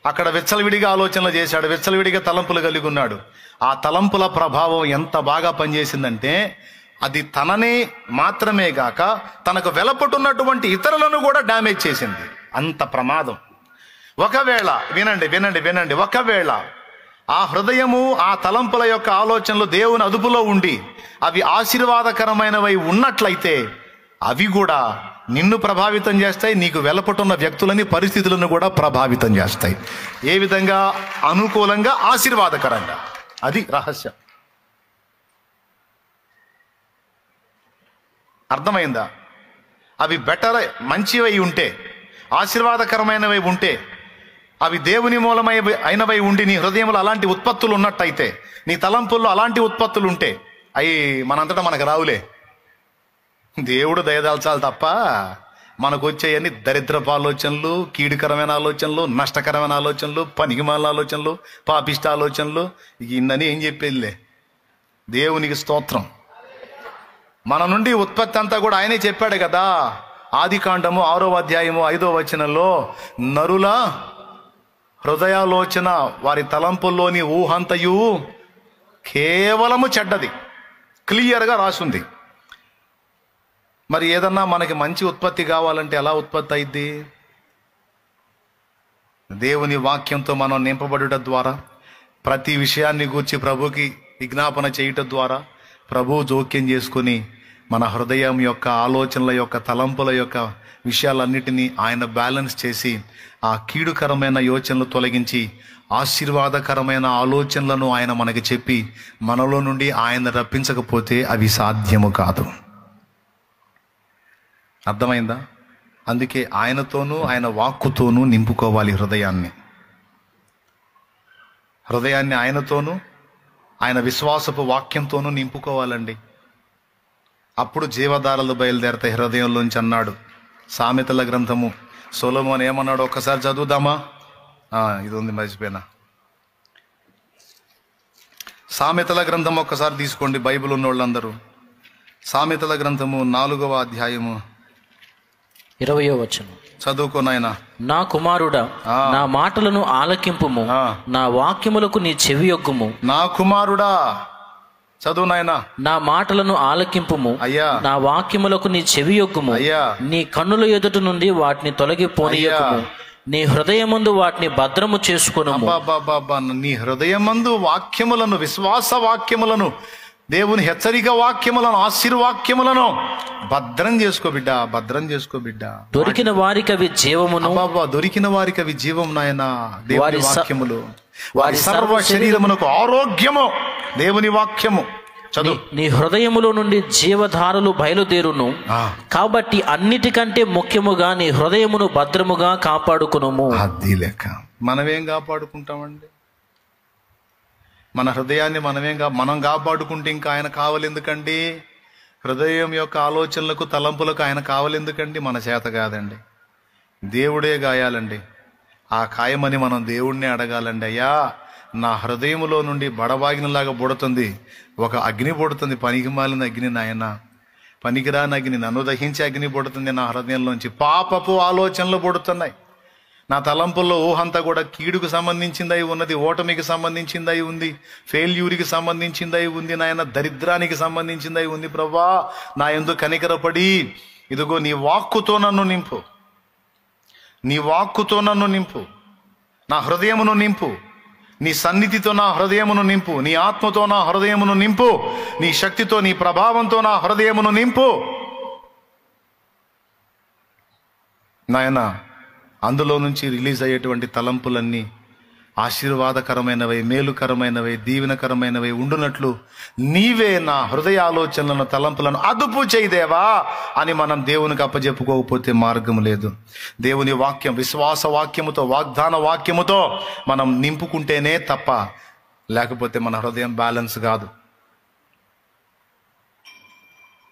అక్కడ విచ్చలవిడిగా ఆలోచనలు చేశాడు, విచ్చలవిడిగా తలంపులు కలిగి ఉన్నాడు. ఆ తలంపుల ప్రభావం ఎంత బాగా పనిచేసిందంటే, అది తనని మాత్రమే గాక తనకు వెలపట్టున్నటువంటి ఇతరులను కూడా డ్యామేజ్ చేసింది. అంత ప్రమాదం. ఒకవేళ వినండి వినండి వినండి, ఒకవేళ ఆ హృదయము, ఆ తలంపుల యొక్క ఆలోచనలు దేవుని అదుపులో ఉండి అవి ఆశీర్వాదకరమైనవి ఉన్నట్లయితే అవి కూడా నిన్ను ప్రభావితం చేస్తాయి, నీకు వెలపట్టున్న వ్యక్తులని, పరిస్థితులను కూడా ప్రభావితం చేస్తాయి. ఏ విధంగా? అనుకూలంగా, ఆశీర్వాదకరంగా. అది రహస్యం. అర్థమైందా? అవి బెటర్, మంచివై ఉంటే, ఆశీర్వాదకరమైనవి ఉంటే, అవి దేవుని మూలమై అయినవై ఉండి నీ హృదయంలో అలాంటి ఉత్పత్తులు ఉన్నట్టయితే, నీ తలంపుల్లో అలాంటి ఉత్పత్తులు ఉంటే, అవి మనంతటా మనకు రావులే. దేవుడు దయదాల్చాలి తప్ప మనకు వచ్చేయన్ని దరిద్రపు ఆలోచనలు, కీడుకరమైన ఆలోచనలు, నష్టకరమైన ఆలోచనలు, పనికిమాలిన ఆలోచనలు, పాపిష్ట ఆలోచనలు, ఇన్నని ఏం చెప్పేదిలే. దేవునికి స్తోత్రం. మన నుండి ఉత్పత్తి అంతా కూడా ఆయనే చెప్పాడు కదా. ఆదికాండము 6వ అధ్యాయము 5వ వచనంలో, నరుల హృదయాలోచన, వారి తలంపుల్లోని ఊహంతయు కేవలము చెడ్డది. క్లియర్గా రాసుంది. మరి ఏదన్నా మనకి మంచి ఉత్పత్తి కావాలంటే ఎలా ఉత్పత్తి అయింది? దేవుని వాక్యంతో మనం నింపబడుట ద్వారా, ప్రతి విషయాన్ని గూర్చి ప్రభుకి విజ్ఞాపన చేయటం ద్వారా, ప్రభు జోక్యం చేసుకుని మన హృదయం యొక్క ఆలోచనల యొక్క తలంపుల యొక్క విషయాలన్నిటినీ ఆయన బ్యాలెన్స్ చేసి ఆ కీడుకరమైన యోచనలు తొలగించి ఆశీర్వాదకరమైన ఆలోచనలను ఆయన మనకి చెప్పి మనలో నుండి ఆయన రప్పించకపోతే అవి సాధ్యము కాదు. అర్థమైందా? అందుకే ఆయనతోనూ ఆయన వాక్కుతోనూ నింపుకోవాలి హృదయాన్ని ఆయనతోనూ ఆయన విశ్వాసపు వాక్యంతోనూ నింపుకోవాలండి. అప్పుడు జీవధారలు బయలుదేరతాయి హృదయంలోంచి అన్నాడు. సామెతల గ్రంథము సొలొమోను ఏమన్నాడు ఒక్కసారి చదువుదామా? ఇది ఉంది, మర్చిపోయినా. సామెతల గ్రంథం ఒక్కసారి తీసుకోండి, బైబిల్ ఉన్న వాళ్ళందరూ. సామెతల గ్రంథము 4వ అధ్యాయము 20వ వచనం చదువుకో నాయనా. నా కుమారుడా, నా మాటలను ఆలకింపుము, నా వాక్యములకు నీ చెవియొగ్గుము. నా కుమారుడా, చదువు నాయనా. నా మాటలను ఆలకింపుము, అయ్యా. నా వాక్యములకు నీ చెవియొగ్గుము. అయ్యా. నీ కన్నుల ఎదుట నుండి వాటిని తొలగిపోనీయకుము. నీ హృదయమందు వాటిని భద్రము చేసుకొనుము. నీ హృదయమందు వాక్యములను, విశ్వాస వాక్యములను, దేవుని హెచ్చరిక వాక్యములను, ఆశీర్వాక్యములను భద్రం చేసుకో బిడ్డ, భద్రం చేసుకో బిడ్డ. దొరికిన వారికి అవి జీవమును. దొరికిన వారికి అవి జీవం నాయనా. దేవుని వాక్యములు వారి సర్వ శరీరమునకు ఆరోగ్యము. దేవుని వాక్యము చదువు. నీ హృదయములో నుండి జీవధారలు బయలుదేరును. కాబట్టి అన్నిటికంటే ముఖ్యముగా నీ హృదయమును భద్రముగా కాపాడుకునుము. అది లెక్క. మనమేం కాపాడుకుంటామండి? మన హృదయాన్ని మనం కాపాడుకుంటే ఇంకా ఆయన కావాలి ఎందుకండి? హృదయం యొక్క ఆలోచనలకు, తలంపులకు ఆయన కావాలి ఎందుకండి? మన చేత కాదండి, దేవుడే గాయాలండి. ఆ ఖాయమని మనం దేవుడినే అడగాలండి. అయ్యా, నా హృదయములో నుండి బడబాగినలాగా బుడుతుంది ఒక అగ్ని పుడుతుంది, పనికి మాలిన అగ్ని నాయన, పనికిరాని అగ్ని, నన్ను దహించే అగ్ని పుడుతుంది నా హృదయంలోంచి. పాపపు ఆలోచనలు పుడుతున్నాయి. నా తలంపుల్లో ఊహంతా కూడా కీడుకు సంబంధించిందై ఉన్నది, ఓటమికి సంబంధించిందై ఉంది, ఫెయిల్యూర్కి సంబంధించిందై ఉంది నాయన, దరిద్రానికి సంబంధించిందై ఉంది. ప్రభువా, నా యందు కనికరపడి ఇదిగో నీ వాక్కుతో నన్ను నింపు, నీ వాక్కుతో నన్ను నింపు, నా హృదయమును నింపు, నీ సన్నిధితో నా హృదయమును నింపు, నీ ఆత్మతో నా హృదయమును నింపు, నీ శక్తితో, నీ ప్రభావంతో నా హృదయమును నింపు నాయన. అందులో నుంచి రిలీజ్ అయ్యేటువంటి తలంపులన్నీ ఆశీర్వాదకరమైనవై, మేలుకరమైనవై, దీవెనకరమైనవై ఉండునట్లు నీవే నా హృదయ ఆలోచనలను, తలంపులను అదుపు చేయదేవా అని మనం దేవునికి అప్పచెప్పుకోకపోతే మార్గం లేదు. దేవుని వాక్యం, విశ్వాస వాక్యముతో, వాగ్దాన వాక్యముతో మనం నింపుకుంటేనే తప్ప, లేకపోతే మన హృదయం బ్యాలెన్స్ కాదు.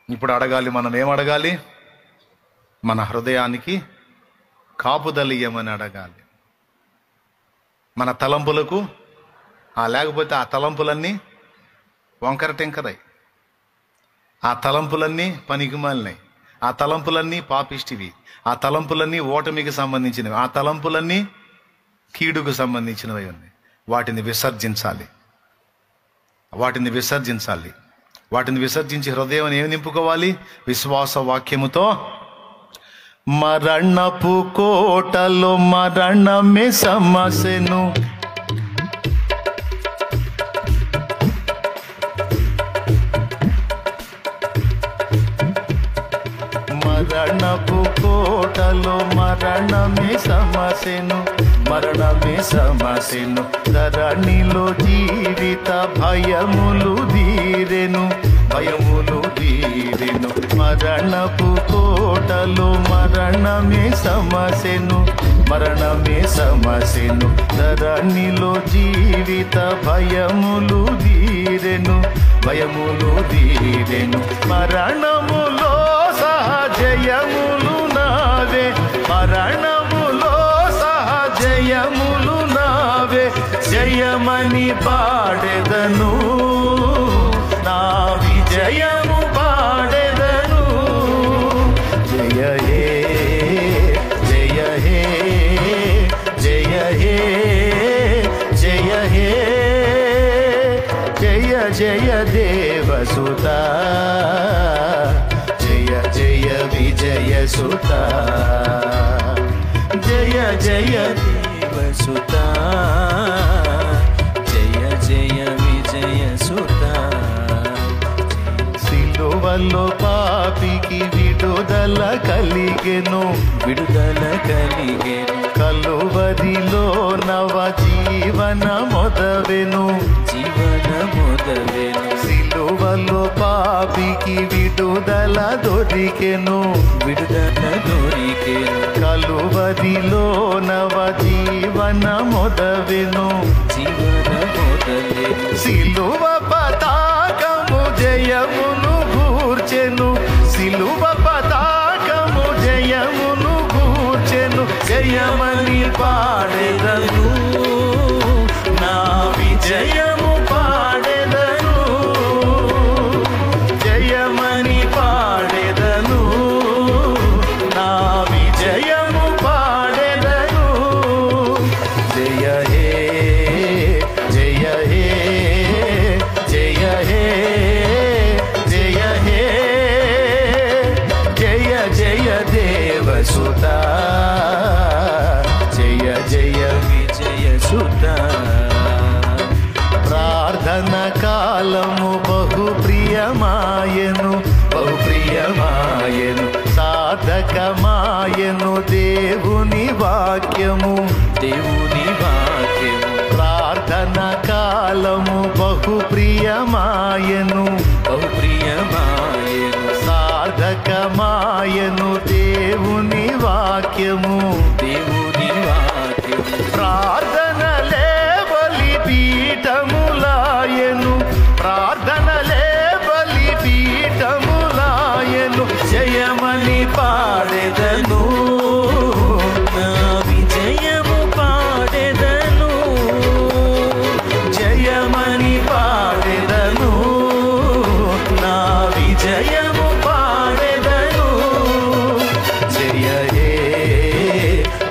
ఇప్పుడు అడగాలి, మనం ఏం అడగాలి? మన హృదయానికి కాపుదల ఇయ్యమని అడగాలి. మన తలంపులకు లేకపోతే ఆ తలంపులన్నీ వంకర టెంకరై, ఆ తలంపులన్నీ పనికిమాలినాయి, ఆ తలంపులన్నీ పాపిష్టివి, ఆ తలంపులన్నీ ఓటమికి సంబంధించినవి, ఆ తలంపులన్నీ కీడుకు సంబంధించినవి ఉన్నాయి. వాటిని విసర్జించాలి, వాటిని విసర్జించాలి. వాటిని విసర్జించి హృదయం ఏమి నింపుకోవాలి? విశ్వాస వాక్యముతో. మరణపు కోటలో మరణమే సమస్యను, మరణపు కోటలో మరణమే సమస్యను, మరణమే సమస్యను. ధరణిలో జీవిత భయములు దీరెను, భయములు దీరెను. మరణపు కోటలో మరణమే సమస్యను, మరణమే సమస్యను. ధరణిలో జీవిత భయములు దీరెను, భయములు దీరెను. మరణములో సహజయములు నావే, మరణములో సహజయములు నావే. జయమని పాడెదను, నా విజయము పాడెదను. జయ హే, జయ హే, జయ హే, జయ హే, జయ జయ దేవసుత, జయ జయ విజయ సుత, జయ జయ దేవసుత, జయ జయ విజయ సుత. సిలువలో పాపికి విడుదల కలిగెను, విడుదల కలిగెను. కలువరిలో నవ జీవన మొదవెను, జీవన మొదలెను. సిలువలో పాపికి విడుదల దొరికెను, విడుదల దొరికెను. కలువరిలో నవ జీవన మొదవెను, జీవన మొదలెను. సిలువ పతాకము జయమును గూర్చెను, సిలువ పతాకము జయమును గూర్చెను, జయమని పాడెదను, నా విజయము పాడెదను, జయమని పాడెదను, నా విజయము పాడెదను. జయ హే జయ హే జయ హే జయ హే జయ జయ దేవసుతా, జయ జయ విజయ సుత. ప్రార్థన కాలము బహు ప్రియమాయను, బహు ప్రియమాయను, సాధకమాయను దేవుని వాక్యము, దేవుని వాక్యము. ప్రార్థన కాలము బహు ప్రియమాయను, బహు ప్రియమాయను. సాధకమాయను దేవుని వాక్యము, దేవుని వాక్యము. ప్రార్థనలే బలిపీఠములాయను, ప్రార్థనలే బలిపీఠములాయను, జయమని పాడెదను, నా విజయము పాడెదను, జయమని పాడెదను, నా విజయము పాడెదను. జయ హే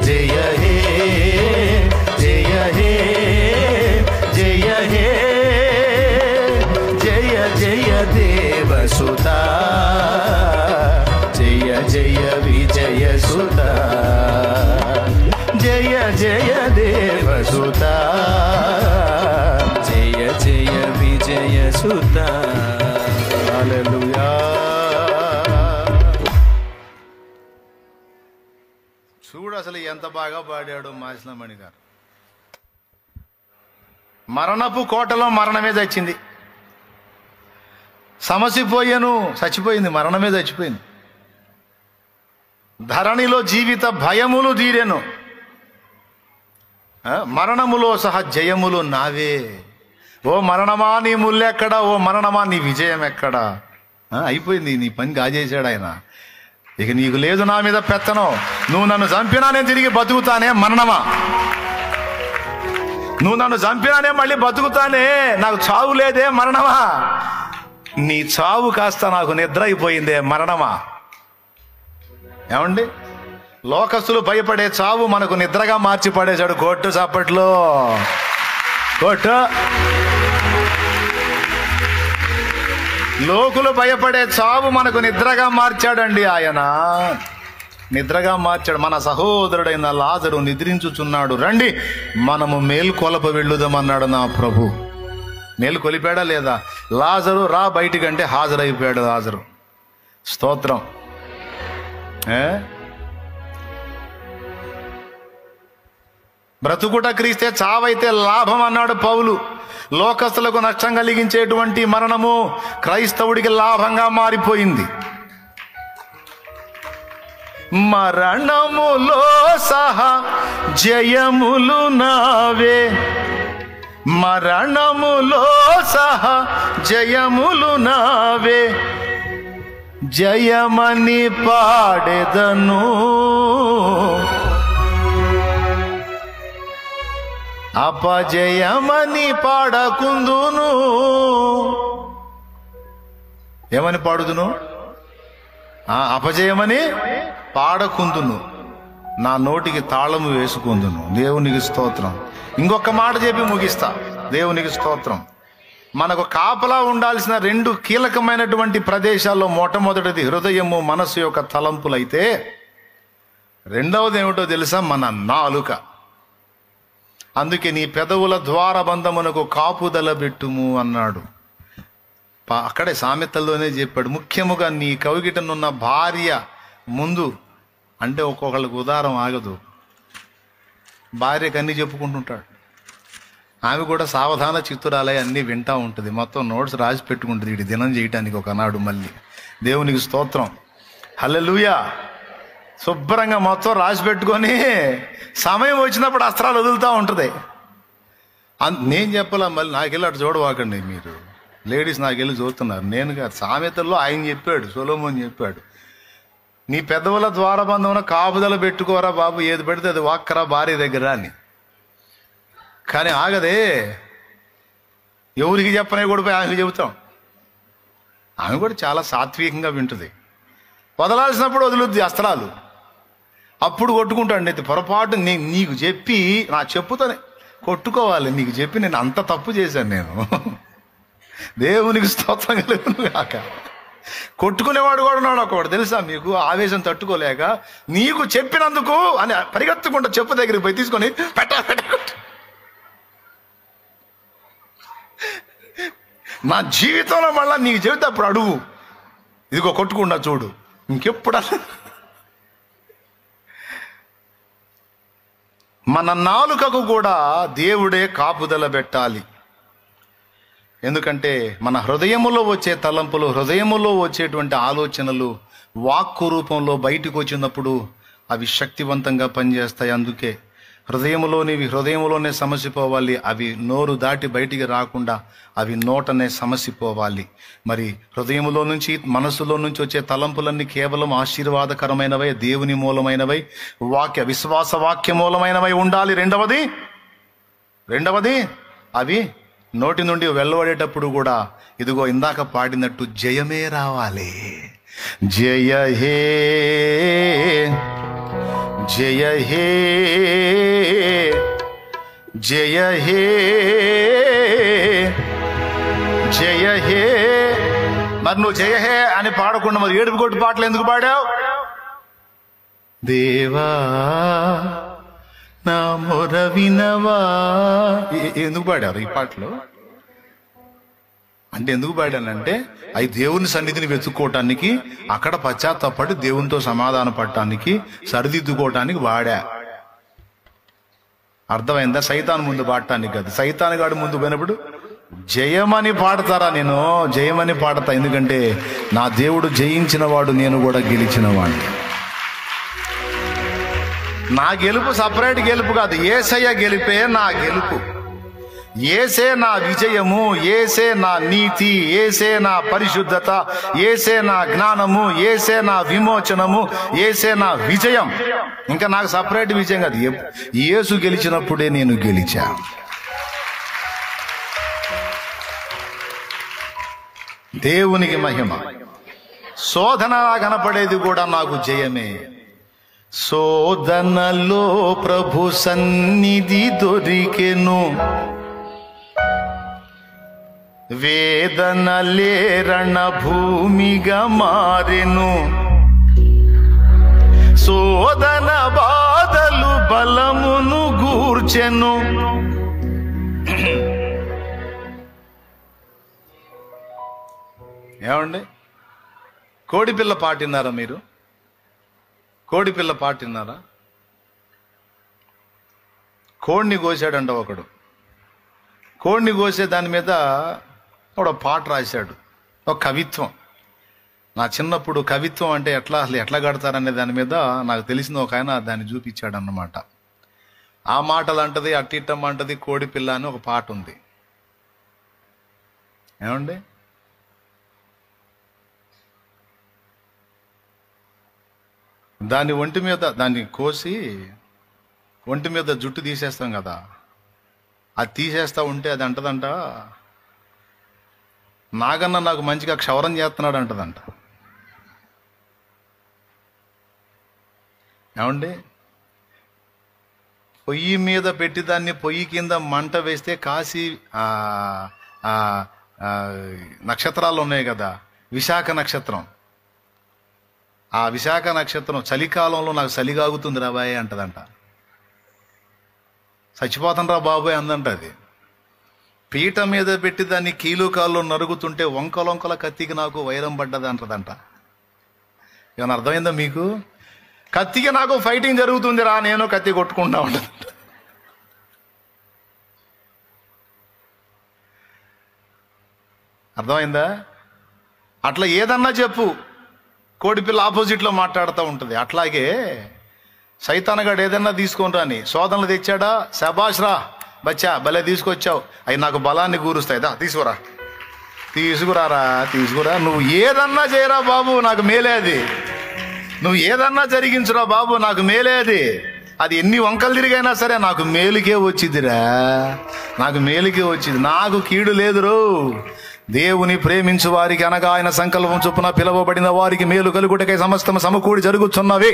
జయ హే జయ హే జయ హే జయ జయ దేవసుతా, జయ జయ విజయ సుతా, జయ జయ దేవసుతా, జయ జయ విజయ సుత. హల్లెలూయా. చూడు అసలు ఎంత బాగా పాడాడు మాసిలమణి గారు. మరణపు కోటలో మరణమే చచ్చింది, సమసిపోయాను చచ్చిపోయింది, మరణమే చచ్చిపోయింది. ధరణిలో జీవిత భయములు తీరెను, మరణములో సహా జయములు నావే. ఓ మరణమా నీ ముల్లెక్కడా, ఓ మరణమా నీ విజయం ఎక్కడా? అయిపోయింది, నీ పని కాజేశాడు ఆయన. ఇక నీకు లేదు నా మీద పెత్తనం. నువ్వు నన్ను చంపినా నేను తిరిగి బతుకుతానే మరణమా, నువ్వు నన్ను చంపినానే మళ్ళీ బతుకుతానే, నాకు చావు లేదే మరణమా, నీ చావు కాస్త నాకు నిద్ర అయిపోయిందే మరణమా. ఏమండి, లోకస్తులు భయపడే చావు మనకు నిద్రగా మార్చి పడేశాడు. కొట్టు చప్పట్లో కొట్టు. లోకులు భయపడే చావు మనకు నిద్రగా మార్చాడండి ఆయన, నిద్రగా మార్చాడు. మన సహోదరుడైన లాజరు నిద్రించుచున్నాడు, రండి మనము మేల్కొలప వెళ్ళుదామన్నాడు నా ప్రభు. మేల్కొలిపాడా లేదా? లాజరు రా బయటికంటే హాజరైపోయాడు లాజరు. స్తోత్రం. బ్రతుకుట క్రీస్తే, చావైతే లాభం అన్నాడు పౌలు. లోకస్తులకు నష్టం కలిగించేటువంటి మరణము క్రైస్తవుడికి లాభంగా మారిపోయింది. మరణములో సహా జయములు నావే, మరణములో సహా జయములు నావే, జయమని పాడెదను, అపజయమని పాడకుందును. ఏమని పాడుదును? అపజయమని పాడకుందును, నా నోటికి తాళము వేసుకుందును. దేవునికి స్తోత్రం. ఇంకొక మాట చెప్పి ముగిస్తా. దేవునికి స్తోత్రం. మనకు కాపలా ఉండాల్సిన రెండు కీలకమైనటువంటి ప్రదేశాల్లో మొట్టమొదటిది హృదయము, మనస్సు యొక్క తలంపులైతే రెండవది ఏమిటో తెలుసా? మన నాలుక. అందుకే నీ పెదవుల ద్వారబంధమునకు కాపుదల పెట్టుము అన్నాడు. అక్కడే సామెతల్లోనే చెప్పాడు, ముఖ్యముగా నీ కవిగిటనున్న భార్య ముందు, అంటే ఒక్కొక్కళ్ళకి ఉదారం ఆగదు, భార్యకు అన్నీ చెప్పుకుంటుంటాడు. ఆమె కూడా సావధాన చిత్తురాలై అన్నీ వింటూ ఉంటుంది, మొత్తం నోట్స్ రాసి పెట్టుకుంటుంది వీడి దినం చేయటానికి ఒకనాడు. మళ్ళీ దేవునికి స్తోత్రం, హల్లెలూయా. శుభ్రంగా మొత్తం రాసి పెట్టుకొని సమయం వచ్చినప్పుడు అస్త్రాలు వదులుతూ ఉంటుంది. నేను చెప్పాలా, మళ్ళీ నాకెళ్ళి అటు చూడవాకండి మీరు లేడీస్, నాకెళ్ళి చూస్తున్నారు. నేను కాదు, సామెతల్లో ఆయన చెప్పాడు, సొలొమోను చెప్పాడు, నీ పెదవుల ద్వారబంధమున కాపుదల పెట్టుకోరా బాబు, ఏది పెడితే అది వాక్కరా భార్య దగ్గర అని. కానీ ఆగదే, ఎవరికి చెప్పనే కూడా పోయి ఆమెకు చెబుతాం. ఆమె కూడా చాలా సాత్వికంగా వింటుంది. వదలాల్సినప్పుడు వదులుద్ది అస్త్రాలు, అప్పుడు కొట్టుకుంటాడు. అయితే పొరపాటు నీకు చెప్పి, నా చెప్పుతోనే కొట్టుకోవాలి, నీకు చెప్పి నేను అంత తప్పు చేశాను నేను. దేవునికి స్తోత్రం కలుగును కాక. కొట్టుకునేవాడు కూడా ఉన్నాడు ఒకవాడు, తెలుసా మీకు? ఆవేశం తట్టుకోలేక నీకు చెప్పినందుకు అని పరిగెత్తకుండా చెప్పు దగ్గరికి పోయి తీసుకొని నా జీవితంలో మళ్ళీ నీకు చెబితే అప్పుడు అడుగు, ఇదిగో కొట్టుకుండా చూడు ఇంకెప్పుడు. మన నాలుకకు కూడా దేవుడే కాపుదల పెట్టాలి. ఎందుకంటే మన హృదయములో వచ్చే తలంపులు, హృదయములో వచ్చేటువంటి ఆలోచనలు వాక్కు రూపంలో బయటకు వచ్చినప్పుడు అవి శక్తివంతంగా పనిచేస్తాయి. అందుకే హృదయములోనే సమసిపోవాలి. అవి నోరు దాటి బయటికి రాకుండా అవి నోటనే సమసిపోవాలి. మరి హృదయములో నుంచి, మనసులో నుంచి వచ్చే తలంపులన్నీ కేవలం ఆశీర్వాదకరమైనవై, దేవుని మూలమైనవై, విశ్వాస వాక్య మూలమైనవై ఉండాలి. రెండవది అవి నోటి నుండి వెల్లవడేటప్పుడు కూడా ఇదిగో ఇందాక పాడినట్టు జయమే రావాలి. జయ హే జయ హే జయ హే జయ హే. మరి నువ్వు జయ హే అని పాడకుండా మరి ఏడుపు కొట్టి పాటలు ఎందుకు పాడావు? దేవా నా మొర వినవా. ఎందుకు పాడారు ఈ పాటలు? అంటే ఎందుకు పాడానంటే అవి దేవుని సన్నిధిని వెతుక్కోవటానికి, అక్కడ పశ్చాత్తాపడి దేవునితో సమాధాన పడటానికి, సరిదిద్దుకోవటానికి వాడా. అర్థమైందా? సైతాన్ ముందు పాడటానికి కాదు. సైతాన్ గాడు ముందు పోయినప్పుడు జయమని పాడతారా? నేను జయమని పాడతా, ఎందుకంటే నా దేవుడు జయించిన వాడు, నేను కూడా గెలిచిన వాడిని. నా గెలుపు సపరేట్ గెలుపు కాదు, యేసయ్య గెలిపే నా గెలుపు. యేసే నా విజయము, యేసే నా నీతి, యేసే నా పరిశుద్ధత, యేసే నా జ్ఞానము, యేసే నా విమోచనము, యేసే నా విజయం. ఇంకా నాకు సపరేట్ విజయం కాదు. యేసు గెలిచినప్పుడే నేను గెలిచా. దేవునికి మహిమ. శోధన కనపడేది కూడా నాకు జయమే. శోధనలో ప్రభు సన్నిధి దొరికెను, వేదనలే రణభూమిగా మారెను. శోధన బాధలు బలమును గూర్చెను. ఏమండి, కోడిపిల్ల పాటిన్నారా మీరు? కోడిపిల్ల పాటిన్నారా? కోడిని కోసాడంట ఒకడు. కోడిని కోసే దాని మీద ఒక పాట రాశాడు, ఒక కవిత్వం. నా చిన్నప్పుడు కవిత్వం అంటే అసలు ఎట్లా కడతారనే దాని మీద నాకు తెలిసిన ఒక ఆయన దాన్ని చూపించాడు అన్నమాట. ఆ మాటలు అంటది, అట్టిట్టం అంటది, కోడిపిల్ల అని ఒక పాట ఉంది. ఏమండి, దాన్ని ఒంటి మీద, దాన్ని కోసి ఒంటి మీద జుట్టు తీసేస్తాం కదా, అది తీసేస్తా ఉంటే అది అంటదంట, నాగన్న నాకు మంచిగా క్షవరం చేస్తున్నాడు అంటదంట. ఏమండి, పొయ్యి మీద పెట్టి దాన్ని పొయ్యి కింద మంట వేస్తే కాసి నక్షత్రాలు ఉన్నాయి కదా, విశాఖ నక్షత్రం. ఆ విశాఖ నక్షత్రం చలికాలంలో నాకు చలిగాగుతుంది రాబాయ్ అంటదంట. చచ్చిపోతాను రా బాబాయ్ అందంట అది. పీట మీద పెట్టి దాన్ని కీలు కాళ్ళు నరుగుతుంటే వంకలొంకల కత్తికి నాకు వైరం పడ్డది అంటదంట. ఏమన్నా అర్థమైందా మీకు? కత్తికి నాకు ఫైటింగ్ జరుగుతుంది రా, నేను కత్తి కొట్టుకుంటా ఉంటుంది. అర్థమైందా? అట్లా ఏదన్నా చెప్పు, కోడిపిల్ల ఆపోజిట్లో మాట్లాడుతూ ఉంటుంది. అట్లాగే సైతానగాడు ఏదన్నా తీసుకొని రాని శోధనలు తెచ్చాడా, శబాష్ రా బచ్చా భలే తీసుకొచ్చావు, అవి నాకు బలాన్ని కూరుస్తాయి, దా తీసుకురారా. నువ్వు ఏదన్నా చేయరా బాబు నాకు మేలే అది, నువ్వు ఏదన్నా జరిగించురా బాబు నాకు మేలే అది. అది ఎన్ని వంకలు తిరిగైనా సరే నాకు మేలుకే వచ్చిందిరా, నాకు మేలుకే వచ్చింది, నాకు కీడు లేదురో. దేవుని ప్రేమించు వారికి అనగా ఆయన సంకల్పం చొప్పున పిలువబడిన వారికి మేలు కలుగుటకై సమస్తం సమకూడి జరుగుతున్నవి.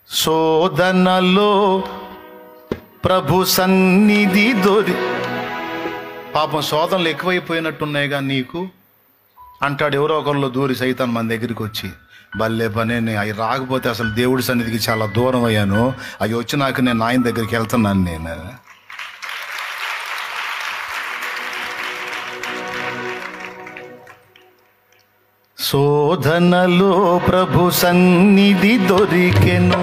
శోధనలో ప్రభు సన్నిధి పాపం శోధనలు ఎక్కువైపోయినట్టున్నాయిగా నీకు అంటాడు ఎవరో ఒకరిలో దూరి సైతాన్ మన దగ్గరికి వచ్చి. భలే పనే, అవి రాకపోతే అసలు దేవుడి సన్నిధికి చాలా దూరం అయ్యాను, అవి వచ్చినాక నేను ఆయన దగ్గరికి వెళ్తున్నాను. నేను శోధనలో ప్రభు సన్నిధి దొరికెను,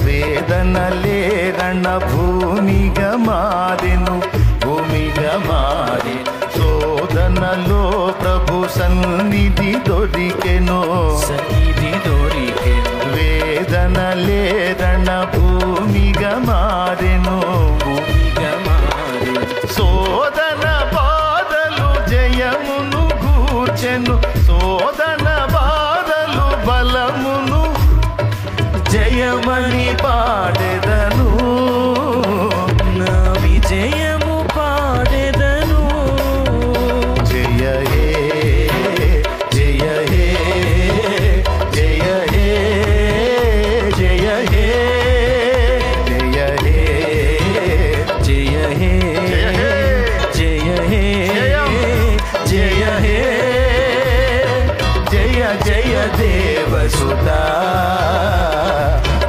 వేదనలే రణ భూమిగా మారెను. శోధనలో ప్రభు సన్నిధి దొరికెను, వేదనలే రణ భూమిగా మారెను. శోధన బాధలు జయమును గూర్చెను, శోధన బాధలు బలమును జయమని పాడెదను, నా విజయము పాడెదను. జయ హే జయ హే జయ హే జయ హే జయ హే జయ హే జయ హే జయ హే జయ జయ దేవసుతా,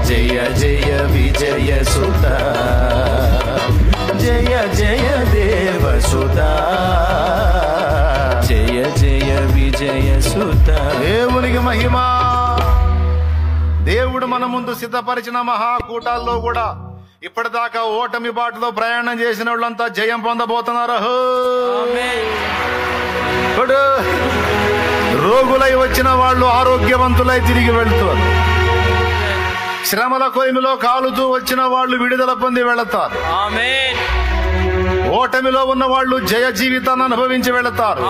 జయ జయ విజయ సుతా, జయ జయ దేవసుతా, జయ జయ విజయ సుతా. దేవునికి మహిమ. దేవుడు మన ముందు సిద్ధపరిచిన మహాకూటాల్లో కూడా ఇప్పటిదాకా ఓటమి బాటలో ప్రయాణం చేసిన వాళ్ళంతా జయం పొందబోతున్నారు. రోగులై వచ్చిన వాళ్ళు ఆరోగ్యవంతులై తిరిగి వెళ్తారు. శ్రమల కొలిమిలో కాలుతూ వచ్చిన వాళ్ళు విడుదల పొంది వెళతారు. ఓటమిలో ఉన్న వాళ్ళు జయ జీవితాన్ని అనుభవించి వెళతారు.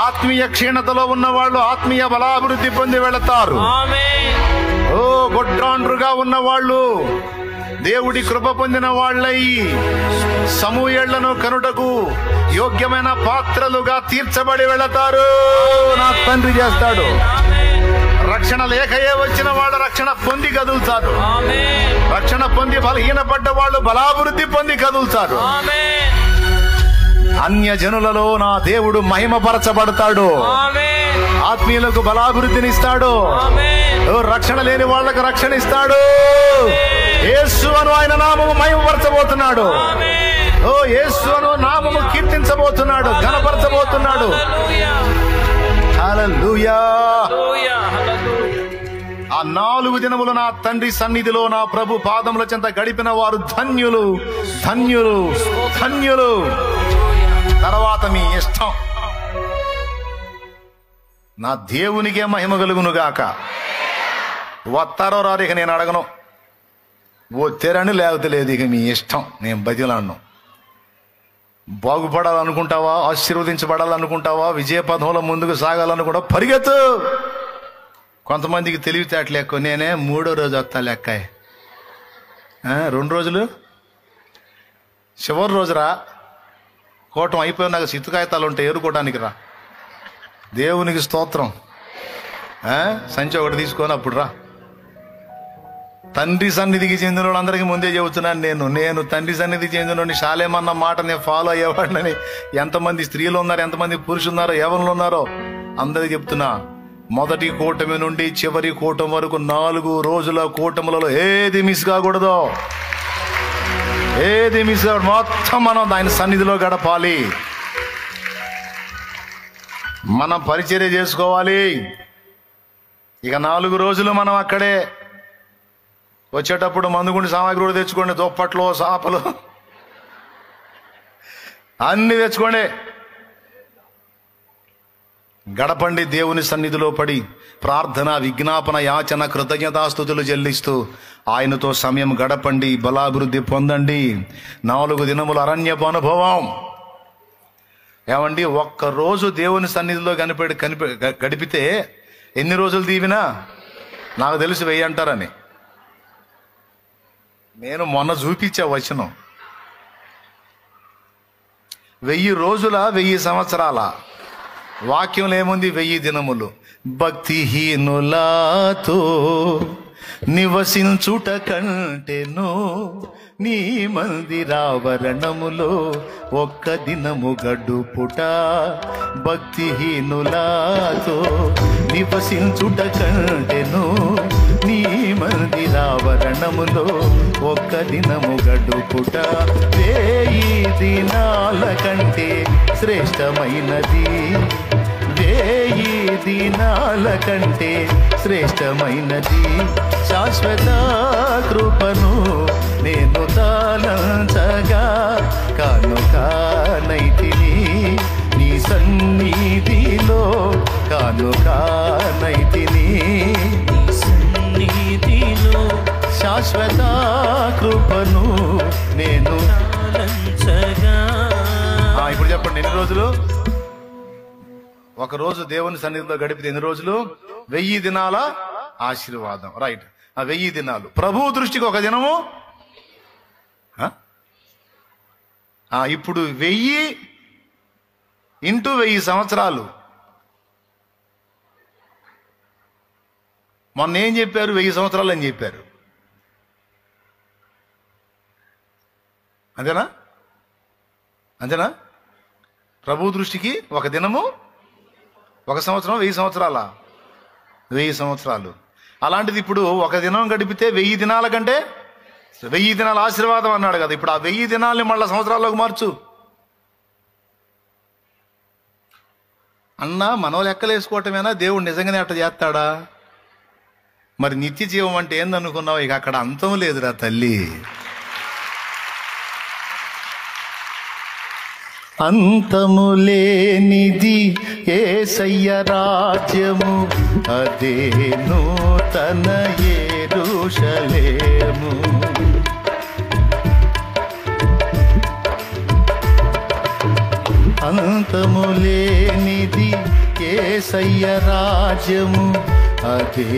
ఆత్మీయ క్షీణతలో ఉన్న వాళ్ళు ఆత్మీయ బలాభివృద్ధి పొంది వెళతారు. గొడ్రాండ్రుగా ఉన్న వాళ్ళు దేవుడి కృప పొందిన వాళ్ళై సమూయేళ్లను కనుటకు యోగ్యమైన పాత్రలుగా తీర్చబడి వెళతారు. నా తండ్రి చేస్తాడు. రక్షణ లేకయే వచ్చిన వాళ్ళు రక్షణ పొంది కదులుతారు. రక్షణ పొంది బలహీనపడ్డ వాళ్ళు బలాభివృద్ధి పొంది కదులుతారు. అన్య జనులలో నా దేవుడు మహిమపరచబడతాడు. ఆత్మీయులకు బలాభివృద్ధినిస్తాడు. రక్షణ లేని వాళ్ళకు రక్షణ ఇస్తాడు. యేసు అను ఆయన నామము మహిమపరచబోతున్నాడు. యేసు అను నామము కీర్తించబోతున్నాడు, ఘనపరచబోతున్నాడు. హల్లెలూయా. ఆ 4 దినములు నా తండ్రి సన్నిధిలో నా ప్రభు పాదముల చెంత గడిపిన వారు ధన్యులు, ధన్యులు, ధన్యులు. తర్వాత మీ ఇష్టం. నా దేవునికే మహిమ కలుగును గాక. వస్తారో రారు ఇక నేను అడగను, వచ్చారని లేకపోతే లేదు, ఇక మీ ఇష్టం. నేను బతిలాడను. బాగుపడాలనుకుంటావా, ఆశీర్వదించబడాలనుకుంటావా, విజయపథంలో ముందుకు సాగాలనుకుంటావా, పరిగెత్తు. కొంతమందికి తెలివితేటలు ఎక్కువ. నేనే 3వ రోజు వస్తా లెక్క, 2 రోజులు చివరి రోజురా, కోటం అయిపోయి నాకు సిత్తుకాయతాలు ఉంటాయి ఏరుకోవడానికి రా. దేవునికి స్తోత్రం. సంచి ఒకటి తీసుకొని అప్పుడు రా. తండ్రి సన్నిధికి చెందిన వాళ్ళందరికీ ముందే చెబుతున్నాను, నేను తండ్రి సన్నిధికి చెందిన శాలేమన్న మాట నేను ఫాలో అయ్యేవాడినని. ఎంతమంది స్త్రీలు ఉన్నారు, ఎంతమంది పురుషులు ఉన్నారో, ఎవరు ఉన్నారో అందరికి చెప్తున్నా. మొదటి కూటమి నుండి చివరి కూటమి వరకు 4 రోజుల కూటములలో ఏది మిస్ కాకూడదు. ఏది మిస్ అవ్వదు, మొత్తం మనం ఆయన సన్నిధిలో గడపాలి. మనం పరిచర్య చేసుకోవాలి. ఇక 4 రోజులు మనం అక్కడే. వచ్చేటప్పుడు మందుగుండి సామాగ్రి కూడా తెచ్చుకోండి, దుప్పట్లు, సాపలు అన్ని తెచ్చుకోండి. గడపండి దేవుని సన్నిధిలో పడి ప్రార్థన, విజ్ఞాపన, యాచన, కృతజ్ఞతాస్తుతులు చెల్లిస్తూ ఆయనతో సమయం గడపండి. బలాభివృద్ధి పొందండి. 4 దినముల అరణ్యపు అనుభవం. ఏమండి, ఒక్కరోజు దేవుని సన్నిధిలో గడిపితే ఎన్ని రోజులు దీవినా? నాకు తెలిసి 1000 అంటారని. నేను మొన్న చూపించా వచనం. 1000 రోజుల 1000 సంవత్సరాల వాక్యంలో ఏముంది? 1000 దినములు. భక్తిహీనులాతో నివసించుట కంటెను నీ మందిరావరణములో ఒక్క దినము గడుపుట. భక్తిహీనులాతో నివసించుట కంటెను నీ మందిరావరణములో ఒక్క దినము గడుపుట. 1000 దినాల కంటే శ్రేష్టమైనది. 1000 దినాల కంటే శ్రేష్టమైనది. శాశ్వత కృపను నేను తాళంచగా కానుకానైతిని నీ సన్నిధిలో. కానుకానైతిని నీ సన్నిధిలో. శాశ్వత కృపను నేను తాళంచగా. ఇప్పుడు చెప్పండి, ఎన్ని రోజులు? ఒక రోజు దేవుని సన్నిధిలో గడిపితే ఎన్ని రోజులు? 1000 దినాల ఆశీర్వాదం. రైట్. 1000 దినాలు ప్రభు దృష్టికి ఒక దినము. ఇప్పుడు 1000 ఇంటూ 1000 సంవత్సరాలు. మొన్న ఏం చెప్పారు? 1000 సంవత్సరాలు అని చెప్పారు. అంతేనా? అంతేనా? ప్రభు దృష్టికి ఒక దినము, ఒక సంవత్సరం 1000 సంవత్సరాల 1000 సంవత్సరాలు. అలాంటిది ఇప్పుడు ఒక దినం గడిపితే 1000 దినాల కంటే 1000 దినాల ఆశీర్వాదం అన్నాడు కదా. ఇప్పుడు ఆ 1000 దినాల్ని మళ్ళీ సంవత్సరాల్లోకి మార్చు అన్నా. మనో లెక్కలు వేసుకోవటమేనా? దేవుడు నిజంగానే అట్లా చేస్తాడా? మరి నిత్య జీవం అంటే ఏందనుకున్నావు? ఇక అక్కడ అంతం లేదురా తల్లి. అంతము లేనిది యేసయ్య రాజ్యము, అదే నూతన యెరూషలేము. అంతము లేనిది యేసయ్య రాజ్యము, అదే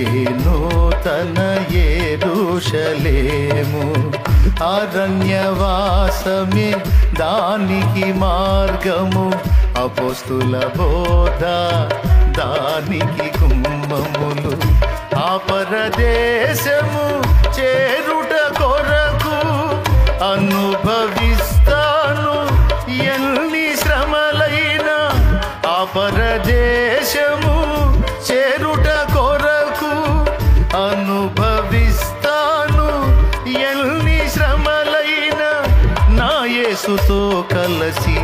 నూతన యెరూషలేము. అరణ్యవాసమే దానికి మార్గము, అపోస్తుల బోధ దానికి కుంభములు. ఆ పరదేశము చేరుట కొరకు అనుభవిస్తాను ఎన్ని శ్రమలైనా. ఆ పరదేశము చేరుట కొరకు అనుభవిస్తాను ఎన్ని శ్రమలైనా. నా యేసుతో కలసి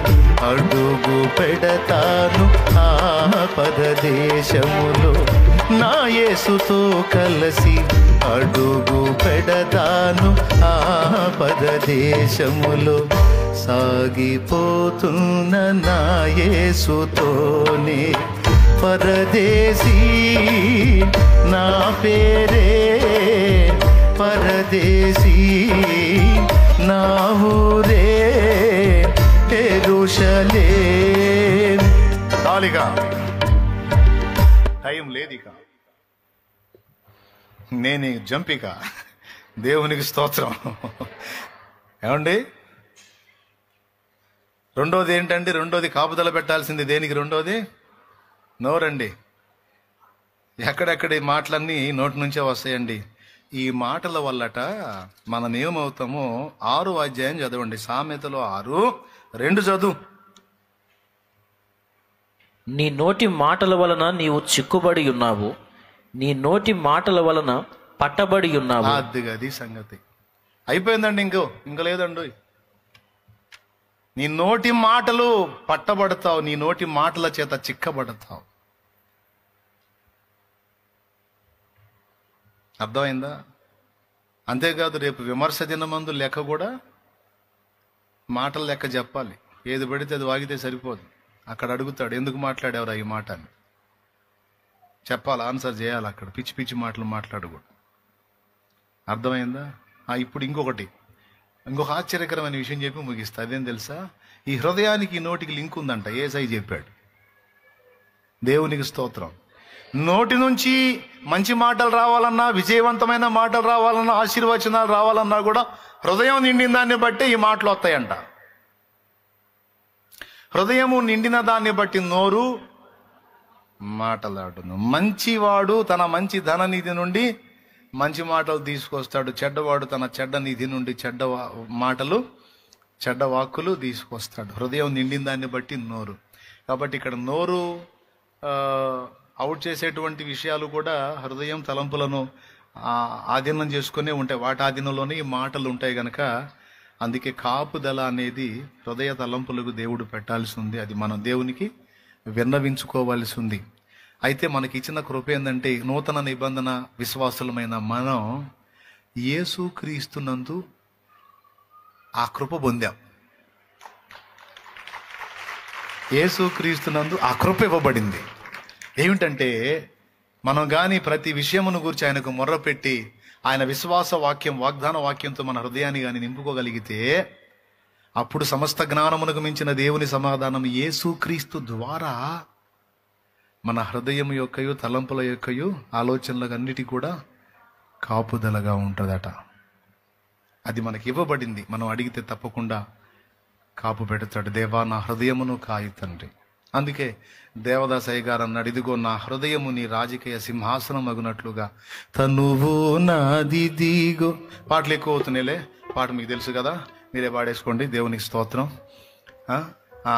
అడుగు పెడతాను ఆ పరదేశములో. నా యేసుతో కలసి అడుగు పెడతాను ఆ పరదేశములో. సాగిపోతున్న నా యేసుతోనే పరదేశీ నా పేరే. పరదేశీ నా ఊరే యెరూషలేం. చాలిగా టైం లేదిక. నేను జంపిక. దేవునికి స్తోత్రం. ఏమండి, రెండోది ఏంటండి? రెండోది కాపుదల పెట్టాల్సింది దేనికి? రెండోది నోరండి. ఎక్కడెక్కడ ఈ మాటలన్నీ నోటి నుంచే వస్తాయండి. ఈ మాటల వల్లట మనం ఏమవుతామో 6వ అధ్యాయం చదవండి. సామెతలో 6:2 చదువు. నీ నోటి మాటల వలన నీవు చిక్కుబడి ఉన్నావు, నీ నోటి మాటల వలన పట్టబడి ఉన్నావు. అది సంగతి. అయిపోయిందండి. ఇంకా లేదండి. నీ నోటి మాటలు పట్టబడతావు, నీ నోటి మాటల చేత చిక్కబడతావు. అర్థమైందా? అంతేకాదు, రేపు విమర్శ దినమందు లెక్క కూడా మాటల లెక్క చెప్పాలి. ఏది పడితే అది వాగితే సరిపోదు. అక్కడ అడుగుతాడు, ఎందుకు మాట్లాడేవరా ఈ మాట అని చెప్పాలి, ఆన్సర్ చేయాలి. అక్కడ పిచ్చి పిచ్చి మాటలు మాట్లాడకూడదు. అర్థమైందా? ఇప్పుడు ఇంకొక ఆశ్చర్యకరమైన విషయం చెప్పి ముగిస్తా. అదేం తెలుసా? ఈ హృదయానికి ఈ నోటికి లింక్ ఉందంట. యేసయ్య చెప్పాడు. దేవునికి స్తోత్రం. నోటి నుంచి మంచి మాటలు రావాలన్నా, విజయవంతమైన మాటలు రావాలన్నా, ఆశీర్వచనాలు రావాలన్నా కూడా హృదయం నిండిన దాన్ని బట్టి ఈ మాటలు వస్తాయంట. హృదయము నిండిన దాన్ని బట్టి నోరు మాటలాడును. మంచివాడు తన మంచి ధననిధి నుండి మంచి మాటలు తీసుకొస్తాడు, చెడ్డవాడు తన చెడ్డ నిధి నుండి చెడ్డ వాక్కులు తీసుకొస్తాడు. హృదయం నిండిన దాన్ని బట్టి నోరు. కాబట్టి ఇక్కడ నోరు అవుట్ చేసేటువంటి విషయాలు కూడా హృదయం తలంపులను ఆధీనం చేసుకునే ఉంటాయి. వాటి ఆధీనంలోనే ఈ మాటలు ఉంటాయి గనక అందుకే కాపుదల అనేది హృదయ తలంపులకు దేవుడు పెట్టాల్సి ఉంది. అది మనం దేవునికి విన్నవించుకోవాల్సి ఉంది. అయితే మనకి ఇచ్చిన కృప ఏంటంటే, నూతన నిబంధన విశ్వాసులమైన మనం యేసు క్రీస్తునందు ఆ కృప పొందాం. యేసు క్రీస్తునందు ఆ కృప ఇవ్వబడింది. ఏమిటంటే, మనం కానీ ప్రతి విషయమును గురించి ఆయనకు మొర్రపెట్టి ఆయన విశ్వాస వాక్యం, వాగ్దాన వాక్యంతో మన హృదయాన్ని కానీ నింపుకోగలిగితే అప్పుడు సమస్త జ్ఞానమునకు మించిన దేవుని సమాధానం యేసు క్రీస్తు ద్వారా మన హృదయం యొక్కయు, తలంపుల యొక్కయు, ఆలోచనలకు అన్నిటి కూడా కాపుదలగా ఉంటుందట. అది మనకి ఇవ్వబడింది. మనం అడిగితే తప్పకుండా కాపు పెడతాడు. దేవా, నా హృదయమును కాయి తండ్రి. అందుకే దేవదాసయ్య గారు అన్నాడు, ఇదిగో నా హృదయము నీ రాజకీయ సింహాసనం అగునట్లుగా తనువు నాది దిగో. పాటలు ఎక్కువ అవుతున్నాయిలే, పాట మీకు తెలుసు కదా, మీరే పాడేసుకోండి. దేవునికి స్తోత్రం.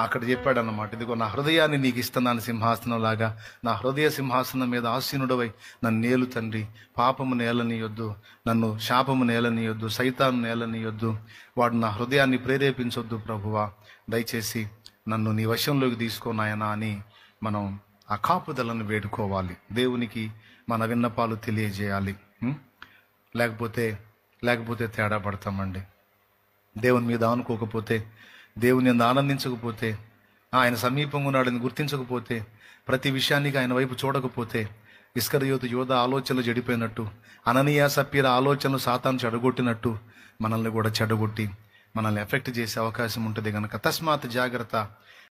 అక్కడ చెప్పాడు అన్నమాట, ఇదిగో నా హృదయాన్ని నీకు ఇస్తున్నాను సింహాసనం లాగా. నా హృదయ సింహాసనం మీద ఆసీనుడవై నన్ను నేలు తండ్రి. పాపము నేలనీయొద్దు, నన్ను శాపము నేలనీయొద్దు, సైతాను నేలనీయొద్దు. వాడు నా హృదయాన్ని ప్రేరేపించొద్దు ప్రభువా. దయచేసి నన్ను నీ వశంలోకి తీసుకోనాయనా అని మనం ఆ కాపుదలను వేడుకోవాలి. దేవునికి మన విన్నపాలు తెలియజేయాలి. లేకపోతే తేడా పడతామండి. దేవుని మీద ఆనుకోకపోతే, దేవుని మీద ఆనందించకపోతే, ఆయన సమీపంగా ఉన్నాడని గుర్తించకపోతే, ప్రతి విషయానికి ఆయన వైపు చూడకపోతే, ఇస్కరియోతు యోధ ఆలోచనలు చెడిపోయినట్టు, అననీయ సప్పీర ఆలోచనలు సాతాను చెడగొట్టినట్టు మనల్ని కూడా చెడగొట్టి మనల్ని ఎఫెక్ట్ చేసే అవకాశం ఉంటుంది కనుక తస్మాత్ జాగ్రత్త.